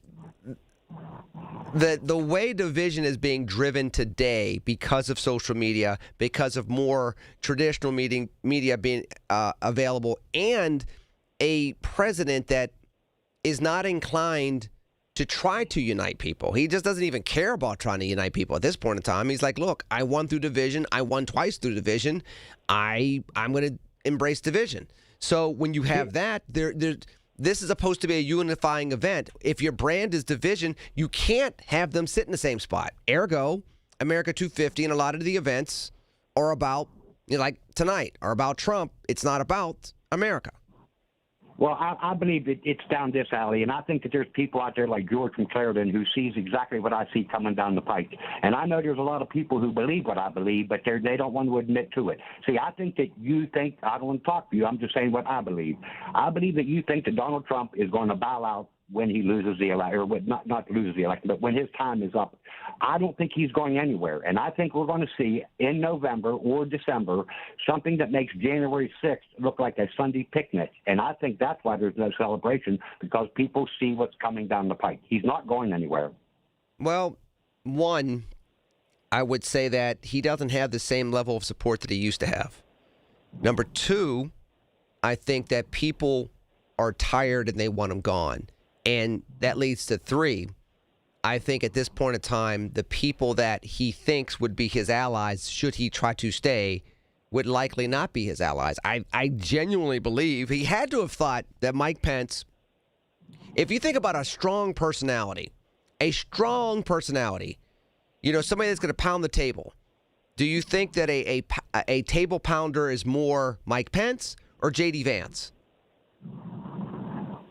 way division is being driven today because of social media, because of more traditional media being available, and a president that is not inclined to try to unite people. He just doesn't even care about trying to unite people at this point in time. He's like, look, I won through division. I won twice through division. I'm going to embrace division. So when you have that, this is supposed to be a unifying event. If your brand is division, you can't have them sit in the same spot. Ergo, America 250 and a lot of the events are about, like tonight, are about Trump. It's not about America. Well, I believe it's down this alley, and I think that there's people out there like George from Clarendon who sees exactly what I see coming down the pike. And I know there's a lot of people who believe what I believe, but they don't want to admit to it. See, I think that you think, I don't want to talk to you, I'm just saying what I believe. I believe that you think that Donald Trump is going to bow out when he loses the election, or not loses the election, but when his time is up. I don't think he's going anywhere. And I think we're going to see in November or December something that makes January 6th look like a Sunday picnic. And I think that's why there's no celebration, because people see what's coming down the pike. He's not going anywhere. Well, one, I would say that he doesn't have the same level of support that he used to have. Number two, I think that people are tired and they want him gone. And that leads to three. I think at this point in time, the people that he thinks would be his allies, should he try to stay, would likely not be his allies. I genuinely believe he had to have thought that Mike Pence, if you think about a strong personality, you know, somebody that's going to pound the table, do you think that a table pounder is more Mike Pence or J.D. Vance?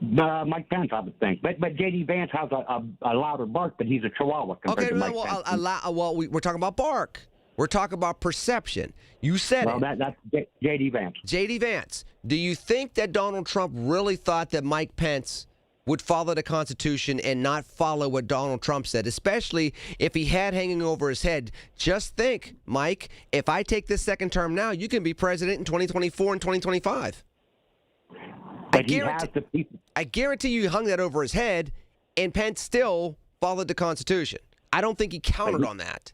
Mike Pence, I would think. But J.D. Vance has a louder bark, but he's a chihuahua compared to Mike Pence. We're talking about bark. We're talking about perception. You said it. Well, that's J.D. Vance. J.D. Vance. Do you think that Donald Trump really thought that Mike Pence would follow the Constitution and not follow what Donald Trump said, especially if he had hanging over his head? Just think, Mike, if I take this second term now, you can be president in 2024 and 2025. I guarantee you he hung that over his head, and Pence still followed the Constitution. I don't think he counted on that.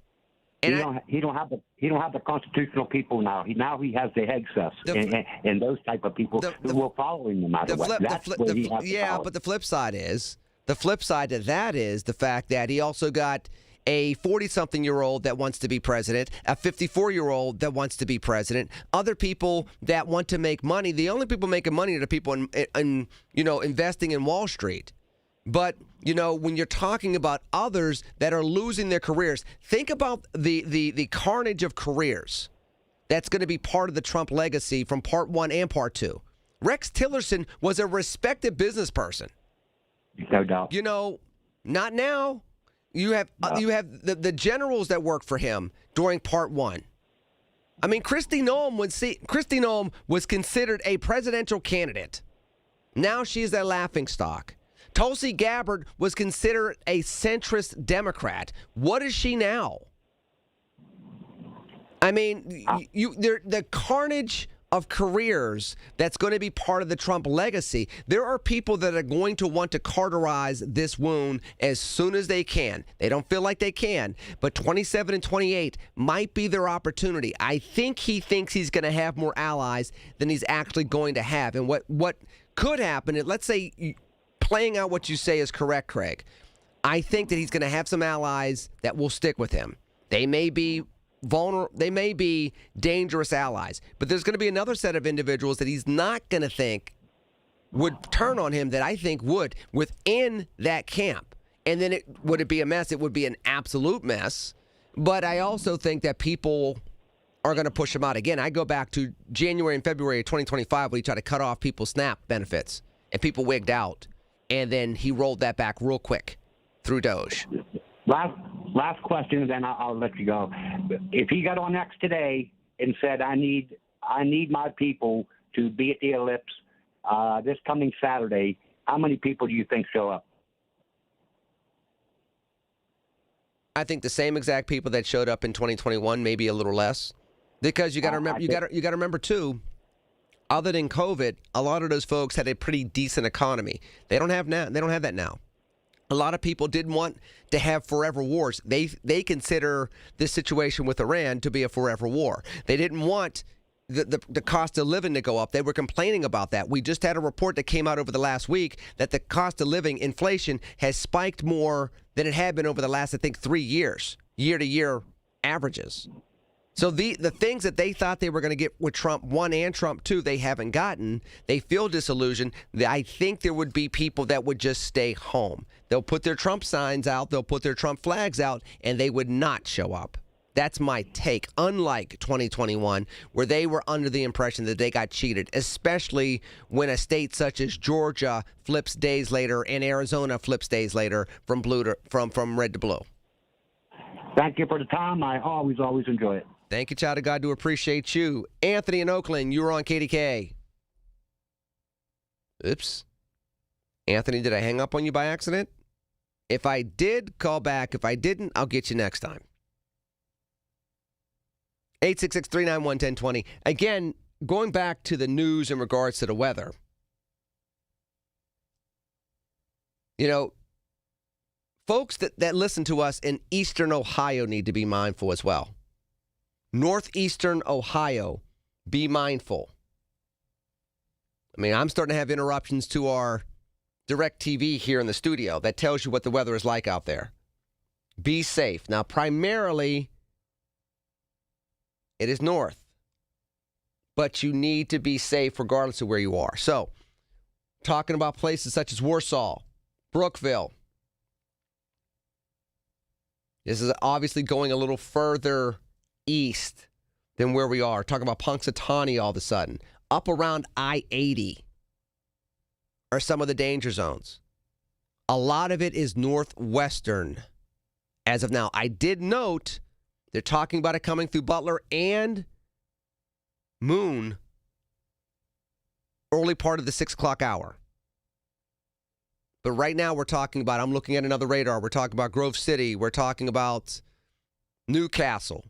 And he don't have the constitutional people now. He has the excess and those type of people who will follow him no matter what. But the flip side to that is the fact that he also got a 40-something-year-old that wants to be president, a 54-year-old that wants to be president, other people that want to make money. The only people making money are the people investing in Wall Street. But, when you're talking about others that are losing their careers, think about the carnage of careers that's going to be part of the Trump legacy from Part 1 and Part 2. Rex Tillerson was a respected business person. No doubt. Not now. You have the generals that worked for him during Part 1. I mean, Kristi Noem was considered a presidential candidate. Now she's a laughingstock. Tulsi Gabbard was considered a centrist Democrat. What is she now? I mean, the carnage of careers that's going to be part of the Trump legacy. There are people that are going to want to cauterize this wound as soon as they can. They don't feel like they can, but 27 and 28 might be their opportunity. I think he thinks he's going to have more allies than he's actually going to have. And what could happen, let's say, playing out what you say is correct, Craig, I think that he's going to have some allies that will stick with him. They may be vulnerable, they may be dangerous allies, but there's going to be another set of individuals that he's not going to think would turn on him that I think would within that camp. And then would it be a mess? It would be an absolute mess. But I also think that people are going to push him out again. I go back to January and February of 2025 when he tried to cut off people's SNAP benefits and people wigged out. And then he rolled that back real quick through Doge. Last question, and then I'll let you go. If he got on X today and said, I need my people to be at the Ellipse this coming Saturday, how many people do you think show up? I think the same exact people that showed up in 2021, maybe a little less. Because you got to remember, you got to remember too, other than COVID, a lot of those folks had a pretty decent economy. They don't have that now. A lot of people didn't want to have forever wars. They consider this situation with Iran to be a forever war. They didn't want the cost of living to go up. They were complaining about that. We just had a report that came out over the last week that the cost of living, inflation, has spiked more than it had been over the last, I think, 3 years, year-to-year averages. So the things that they thought they were going to get with Trump 1 and Trump 2, they haven't gotten. They feel disillusioned. I think there would be people that would just stay home. They'll put their Trump signs out, they'll put their Trump flags out, and they would not show up. That's my take. Unlike 2021, where they were under the impression that they got cheated, especially when a state such as Georgia flips days later and Arizona flips days later from red to blue. Thank you for the time. I always enjoy it. Thank you, child of God. Do appreciate you. Anthony in Oakland, you were on KDKA. Oops. Anthony, did I hang up on you by accident? If I did, call back. If I didn't, I'll get you next time. 866-391-1020. Again, going back to the news in regards to the weather. You know, folks that listen to us in eastern Ohio need to be mindful as well. Northeastern Ohio, be mindful. I mean, I'm starting to have interruptions to our direct TV here in the studio that tells you what the weather is like out there. Be safe. Now, primarily, it is north, but you need to be safe regardless of where you are. So, talking about places such as Warsaw, Brookville. This is obviously going a little further east than where we are. Talking about Punxsutawney all of a sudden. Up around I-80 are some of the danger zones. A lot of it is northwestern as of now. I did note they're talking about it coming through Butler and Moon early part of the 6 o'clock hour. But right now we're talking about, I'm looking at another radar, we're talking about Grove City, we're talking about Newcastle.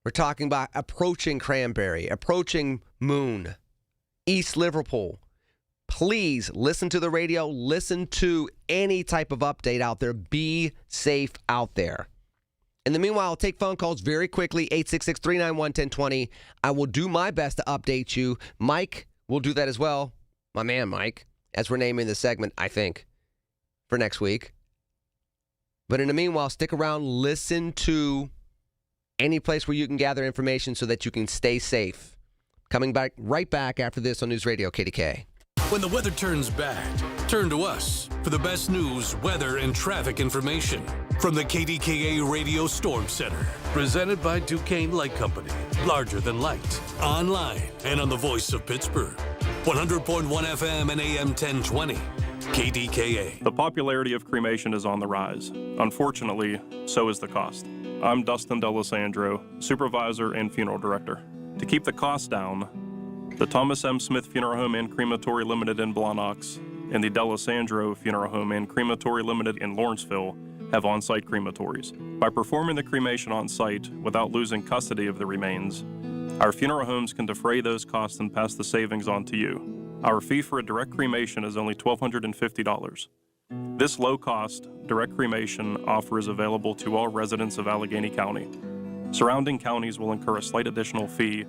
We're talking about approaching Cranberry, approaching Moon, East Liverpool. Please listen to the radio, listen to any type of update out there. Be safe out there. In the meanwhile, I'll take phone calls very quickly, 866-391-1020. I will do my best to update you. Mike will do that as well. My man, Mike, as we're naming the segment, I think, for next week. But in the meanwhile, stick around, listen to any place where you can gather information so that you can stay safe. Coming back right back after this on News Radio KDKA. When the weather turns bad, turn to us for the best news, weather, and traffic information from the KDKA Radio Storm Center. Presented by Duquesne Light Company. Larger than light. Online and on the voice of Pittsburgh. 100.1 FM and AM 1020. KDKA. The popularity of cremation is on the rise. Unfortunately, so is the cost. I'm Dustin D'Alessandro, Supervisor and Funeral Director. To keep the costs down, the Thomas M. Smith Funeral Home and Crematory Limited in Blawnox and the D'Alessandro Funeral Home and Crematory Limited in Lawrenceville have on-site crematories. By performing the cremation on-site without losing custody of the remains, our funeral homes can defray those costs and pass the savings on to you. Our fee for a direct cremation is only $1,250. This low-cost, direct cremation offer is available to all residents of Allegheny County. Surrounding counties will incur a slight additional fee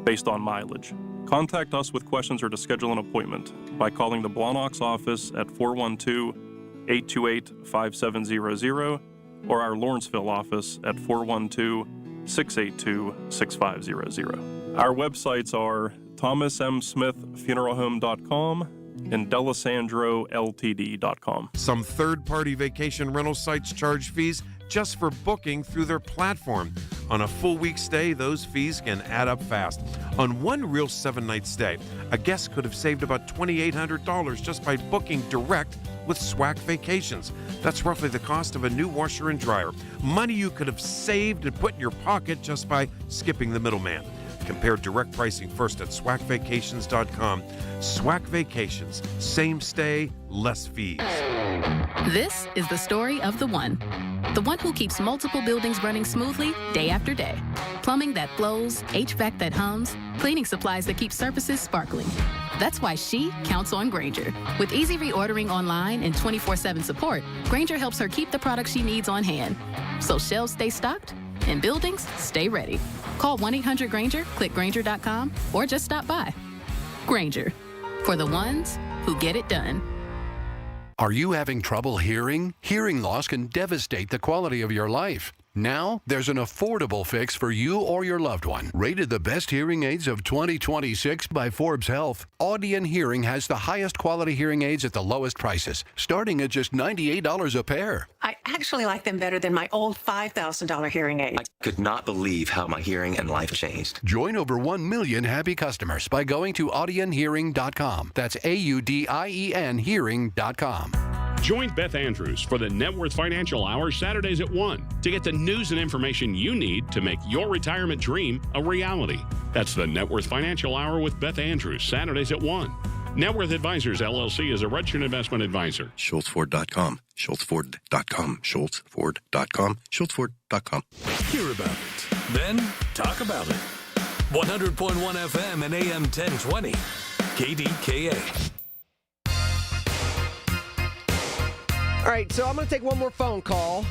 based on mileage. Contact us with questions or to schedule an appointment by calling the Blawnox office at 412-828-5700 or our Lawrenceville office at 412-682-6500. Our websites are thomasmsmithfuneralhome.com and DeLisandroLTD.com. Some third-party vacation rental sites charge fees just for booking through their platform. On a full week stay, those fees can add up fast. On one real 7-night stay, a guest could have saved about $2,800 just by booking direct with SWAC Vacations. That's roughly the cost of a new washer and dryer. Money you could have saved and put in your pocket just by skipping the middleman. Compare direct pricing first at SWACVacations.com. SWAC Vacations. Same stay, less fees. This is the story of the one who keeps multiple buildings running smoothly day after day. Plumbing that flows, HVAC that hums, cleaning supplies that keep surfaces sparkling. That's why she counts on Grainger. With easy reordering online and 24/7 support, Grainger helps her keep the products she needs on hand. So shelves stay stocked and buildings stay ready. Call 1-800-GRAINGER, click Grainger.com, or just stop by. Grainger, for the ones who get it done. Are you having trouble hearing? Hearing loss can devastate the quality of your life. Now, there's an affordable fix for you or your loved one. Rated the best hearing aids of 2026 by Forbes Health, Audion Hearing has the highest quality hearing aids at the lowest prices, starting at just $98 a pair. I actually like them better than my old $5,000 hearing aid. I could not believe how my hearing and life changed. Join over 1 million happy customers by going to audionhearing.com. That's AUDIEN hearing.com. Join Beth Andrews for the Net Worth Financial Hour Saturdays at 1 to get the news and information you need to make your retirement dream a reality. That's the Net Worth Financial Hour with Beth Andrews, Saturdays at 1. Net Worth Advisors, LLC is a registered investment advisor. SchultzFord.com. SchultzFord.com. SchultzFord.com. SchultzFord.com. Hear about it. Then talk about it. 100.1 FM and AM 1020. KDKA. All right, so I'm going to take one more phone call.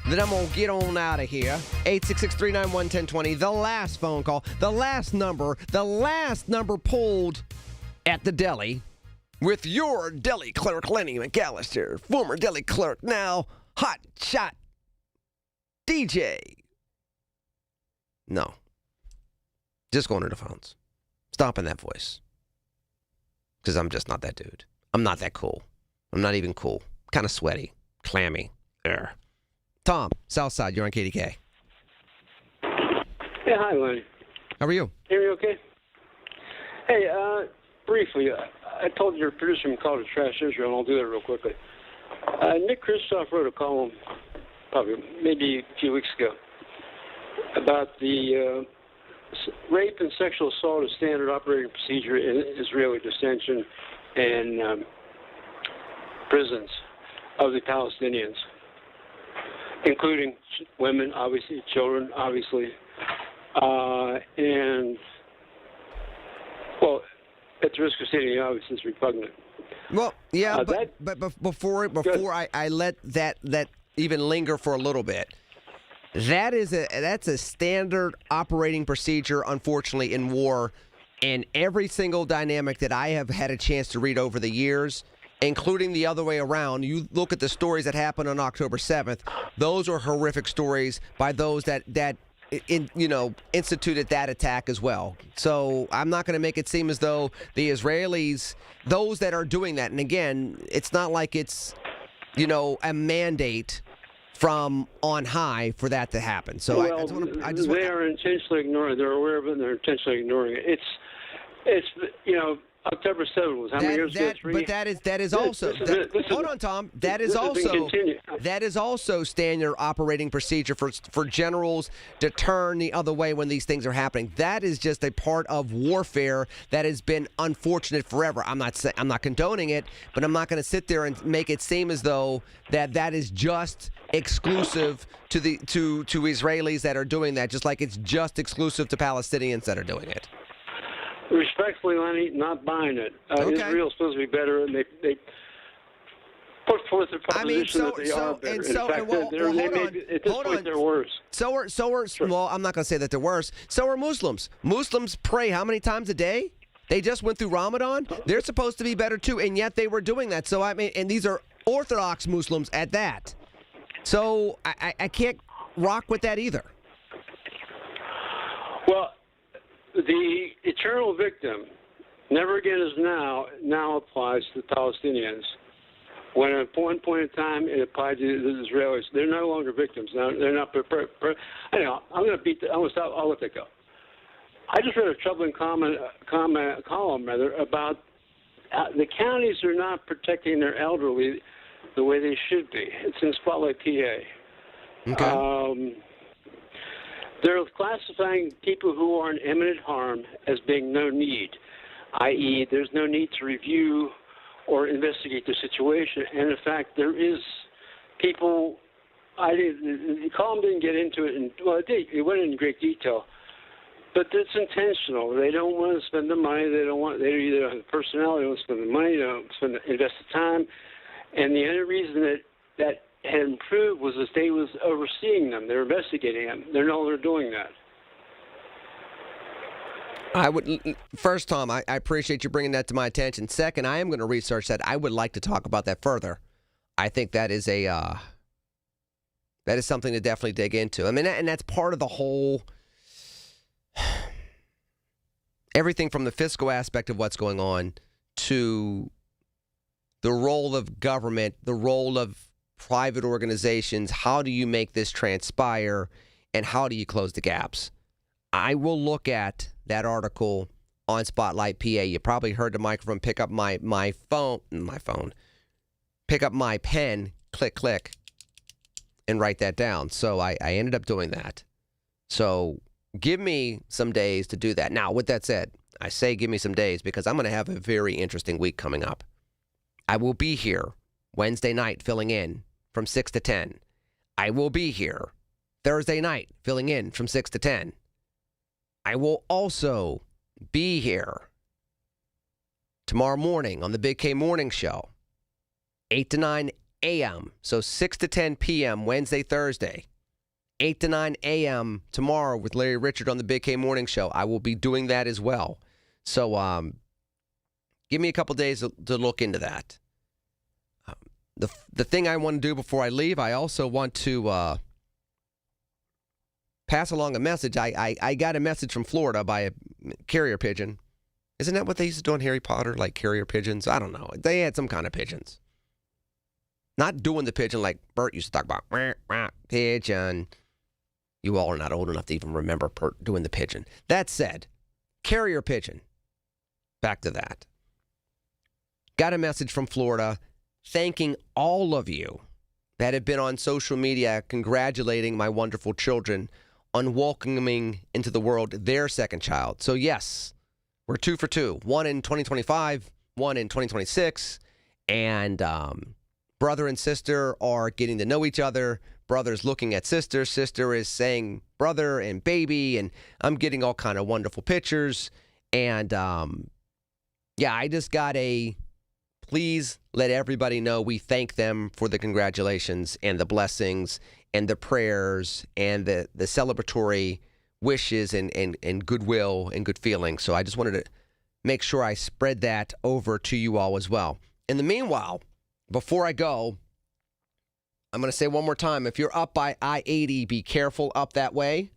Then I'm going to get on out of here. 866-391-1020. The last phone call. The last number pulled at the deli with your deli clerk, Lenny McAllister. Former deli clerk, now hot shot DJ. No. Just going to the phones. Stopping that voice. Because I'm just not that dude. I'm not that cool. I'm not even cool. Kind of sweaty. Clammy. Urgh. Tom, Southside, you're on KDK. Yeah, hi, Lenny. How are you? Hear me okay? Hey, briefly, I told your producer from Call to Trash Israel, and I'll do that real quickly. Nick Kristof wrote a column, probably maybe a few weeks ago, about the rape and sexual assault as standard operating procedure in Israeli detention and prisons of the Palestinians, including women, obviously, children, obviously, and, well, at the risk of stating the obvious, it's repugnant. Well, yeah, but before I let that even linger for a little bit, that's a standard operating procedure, unfortunately, in war, and every single dynamic that I have had a chance to read over the years, including the other way around. You look at the stories that happened on October 7th. Those are horrific stories by those that instituted that attack as well. So I'm not going to make it seem as though the Israelis, those that are doing that, and again, it's not like it's, a mandate from on high for that to happen. So they are intentionally ignoring it. They're aware of it, and they're intentionally ignoring it. It's October 7th was how many years ago? But that is also. Hold on, Tom. That is also standard operating procedure for generals to turn the other way when these things are happening. That is just a part of warfare that has been unfortunate forever. I'm not condoning it, but I'm not going to sit there and make it seem as though that is just exclusive to Israelis that are doing that, just like it's just exclusive to Palestinians that are doing it. Respectfully, Lenny, not buying it. Israel's supposed to be better, and they put forth their proposition that they are better. At this point, they're worse. Well, I'm not going to say that they're worse. So are Muslims. Muslims pray how many times a day? They just went through Ramadan. They're supposed to be better, too, and yet they were doing that. So, and these are Orthodox Muslims at that. So I can't rock with that either. Well, the eternal victim, never again is now applies to the Palestinians. When at one point in time it applied to the Israelis, they're no longer victims. Now they're not. Anyhow, I'm going to stop. I'll let that go. I just read a troubling column about the counties are not protecting their elderly the way they should be. It's in Spotlight, PA. Okay. They're classifying people who are in imminent harm as being no need, i.e., there's no need to review or investigate the situation. And in fact, there is people. The column didn't get into it, it went into great detail, but it's intentional. They don't want to spend the money. They either have the personnel. They don't spend the money. They don't invest the time. And the only reason that had improved was the state was overseeing them. They're investigating them. They're no longer doing that. First, Tom, I appreciate you bringing that to my attention. Second, I am going to research that. I would like to talk about that further. I think that is something to definitely dig into. I mean, and that's part of the whole, everything from the fiscal aspect of what's going on to the role of government, the role of private organizations. How do you make this transpire, and how do you close the gaps? I will look at that article on Spotlight, PA. You probably heard the microphone pick up my phone, pick up my pen, click, and write that down. So I ended up doing that. So give me some days to do that. Now, with that said, I say give me some days because I'm going to have a very interesting week coming up. I will be here Wednesday night filling in from 6 to 10. I will be here Thursday night filling in from 6 to 10. I will also be here tomorrow morning on the Big K Morning Show, 8 to 9 a.m. So 6 to 10 p.m. Wednesday, Thursday. 8 to 9 a.m. tomorrow with Larry Richard on the Big K Morning Show. I will be doing that as well. So give me a couple days to look into that. The thing I want to do before I leave, I also want to pass along a message. I got a message from Florida by a carrier pigeon. Isn't that what they used to do in Harry Potter, like carrier pigeons? I don't know. They had some kind of pigeons. Not doing the pigeon like Bert used to talk about. Wah, wah, pigeon. You all are not old enough to even remember doing the pigeon. That said, carrier pigeon. Back to that. Got a message from Florida thanking all of you that have been on social media congratulating my wonderful children on welcoming into the world their second child. So yes, we're 2 for 2. One in 2025, one in 2026. And brother and sister are getting to know each other. Brother's looking at sister. Sister is saying brother and baby. And I'm getting all kind of wonderful pictures. And I just got a please let everybody know we thank them for the congratulations and the blessings and the prayers and the celebratory wishes and goodwill and good feelings. So I just wanted to make sure I spread that over to you all as well. In the meanwhile, before I go, I'm going to say one more time, if you're up by I-80, be careful up that way.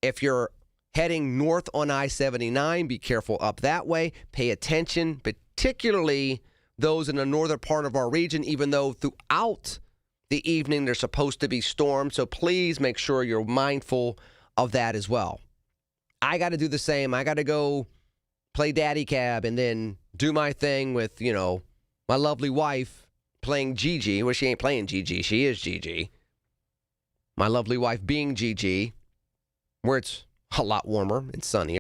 If you're heading north on I-79, be careful up that way. Pay attention, particularly those in the northern part of our region, even though throughout the evening there's supposed to be storms. So please make sure you're mindful of that as well. I got to do the same. I got to go play daddy cab and then do my thing with, my lovely wife playing Gigi. Well, she ain't playing Gigi. She is Gigi. My lovely wife being Gigi, where it's a lot warmer and sunnier.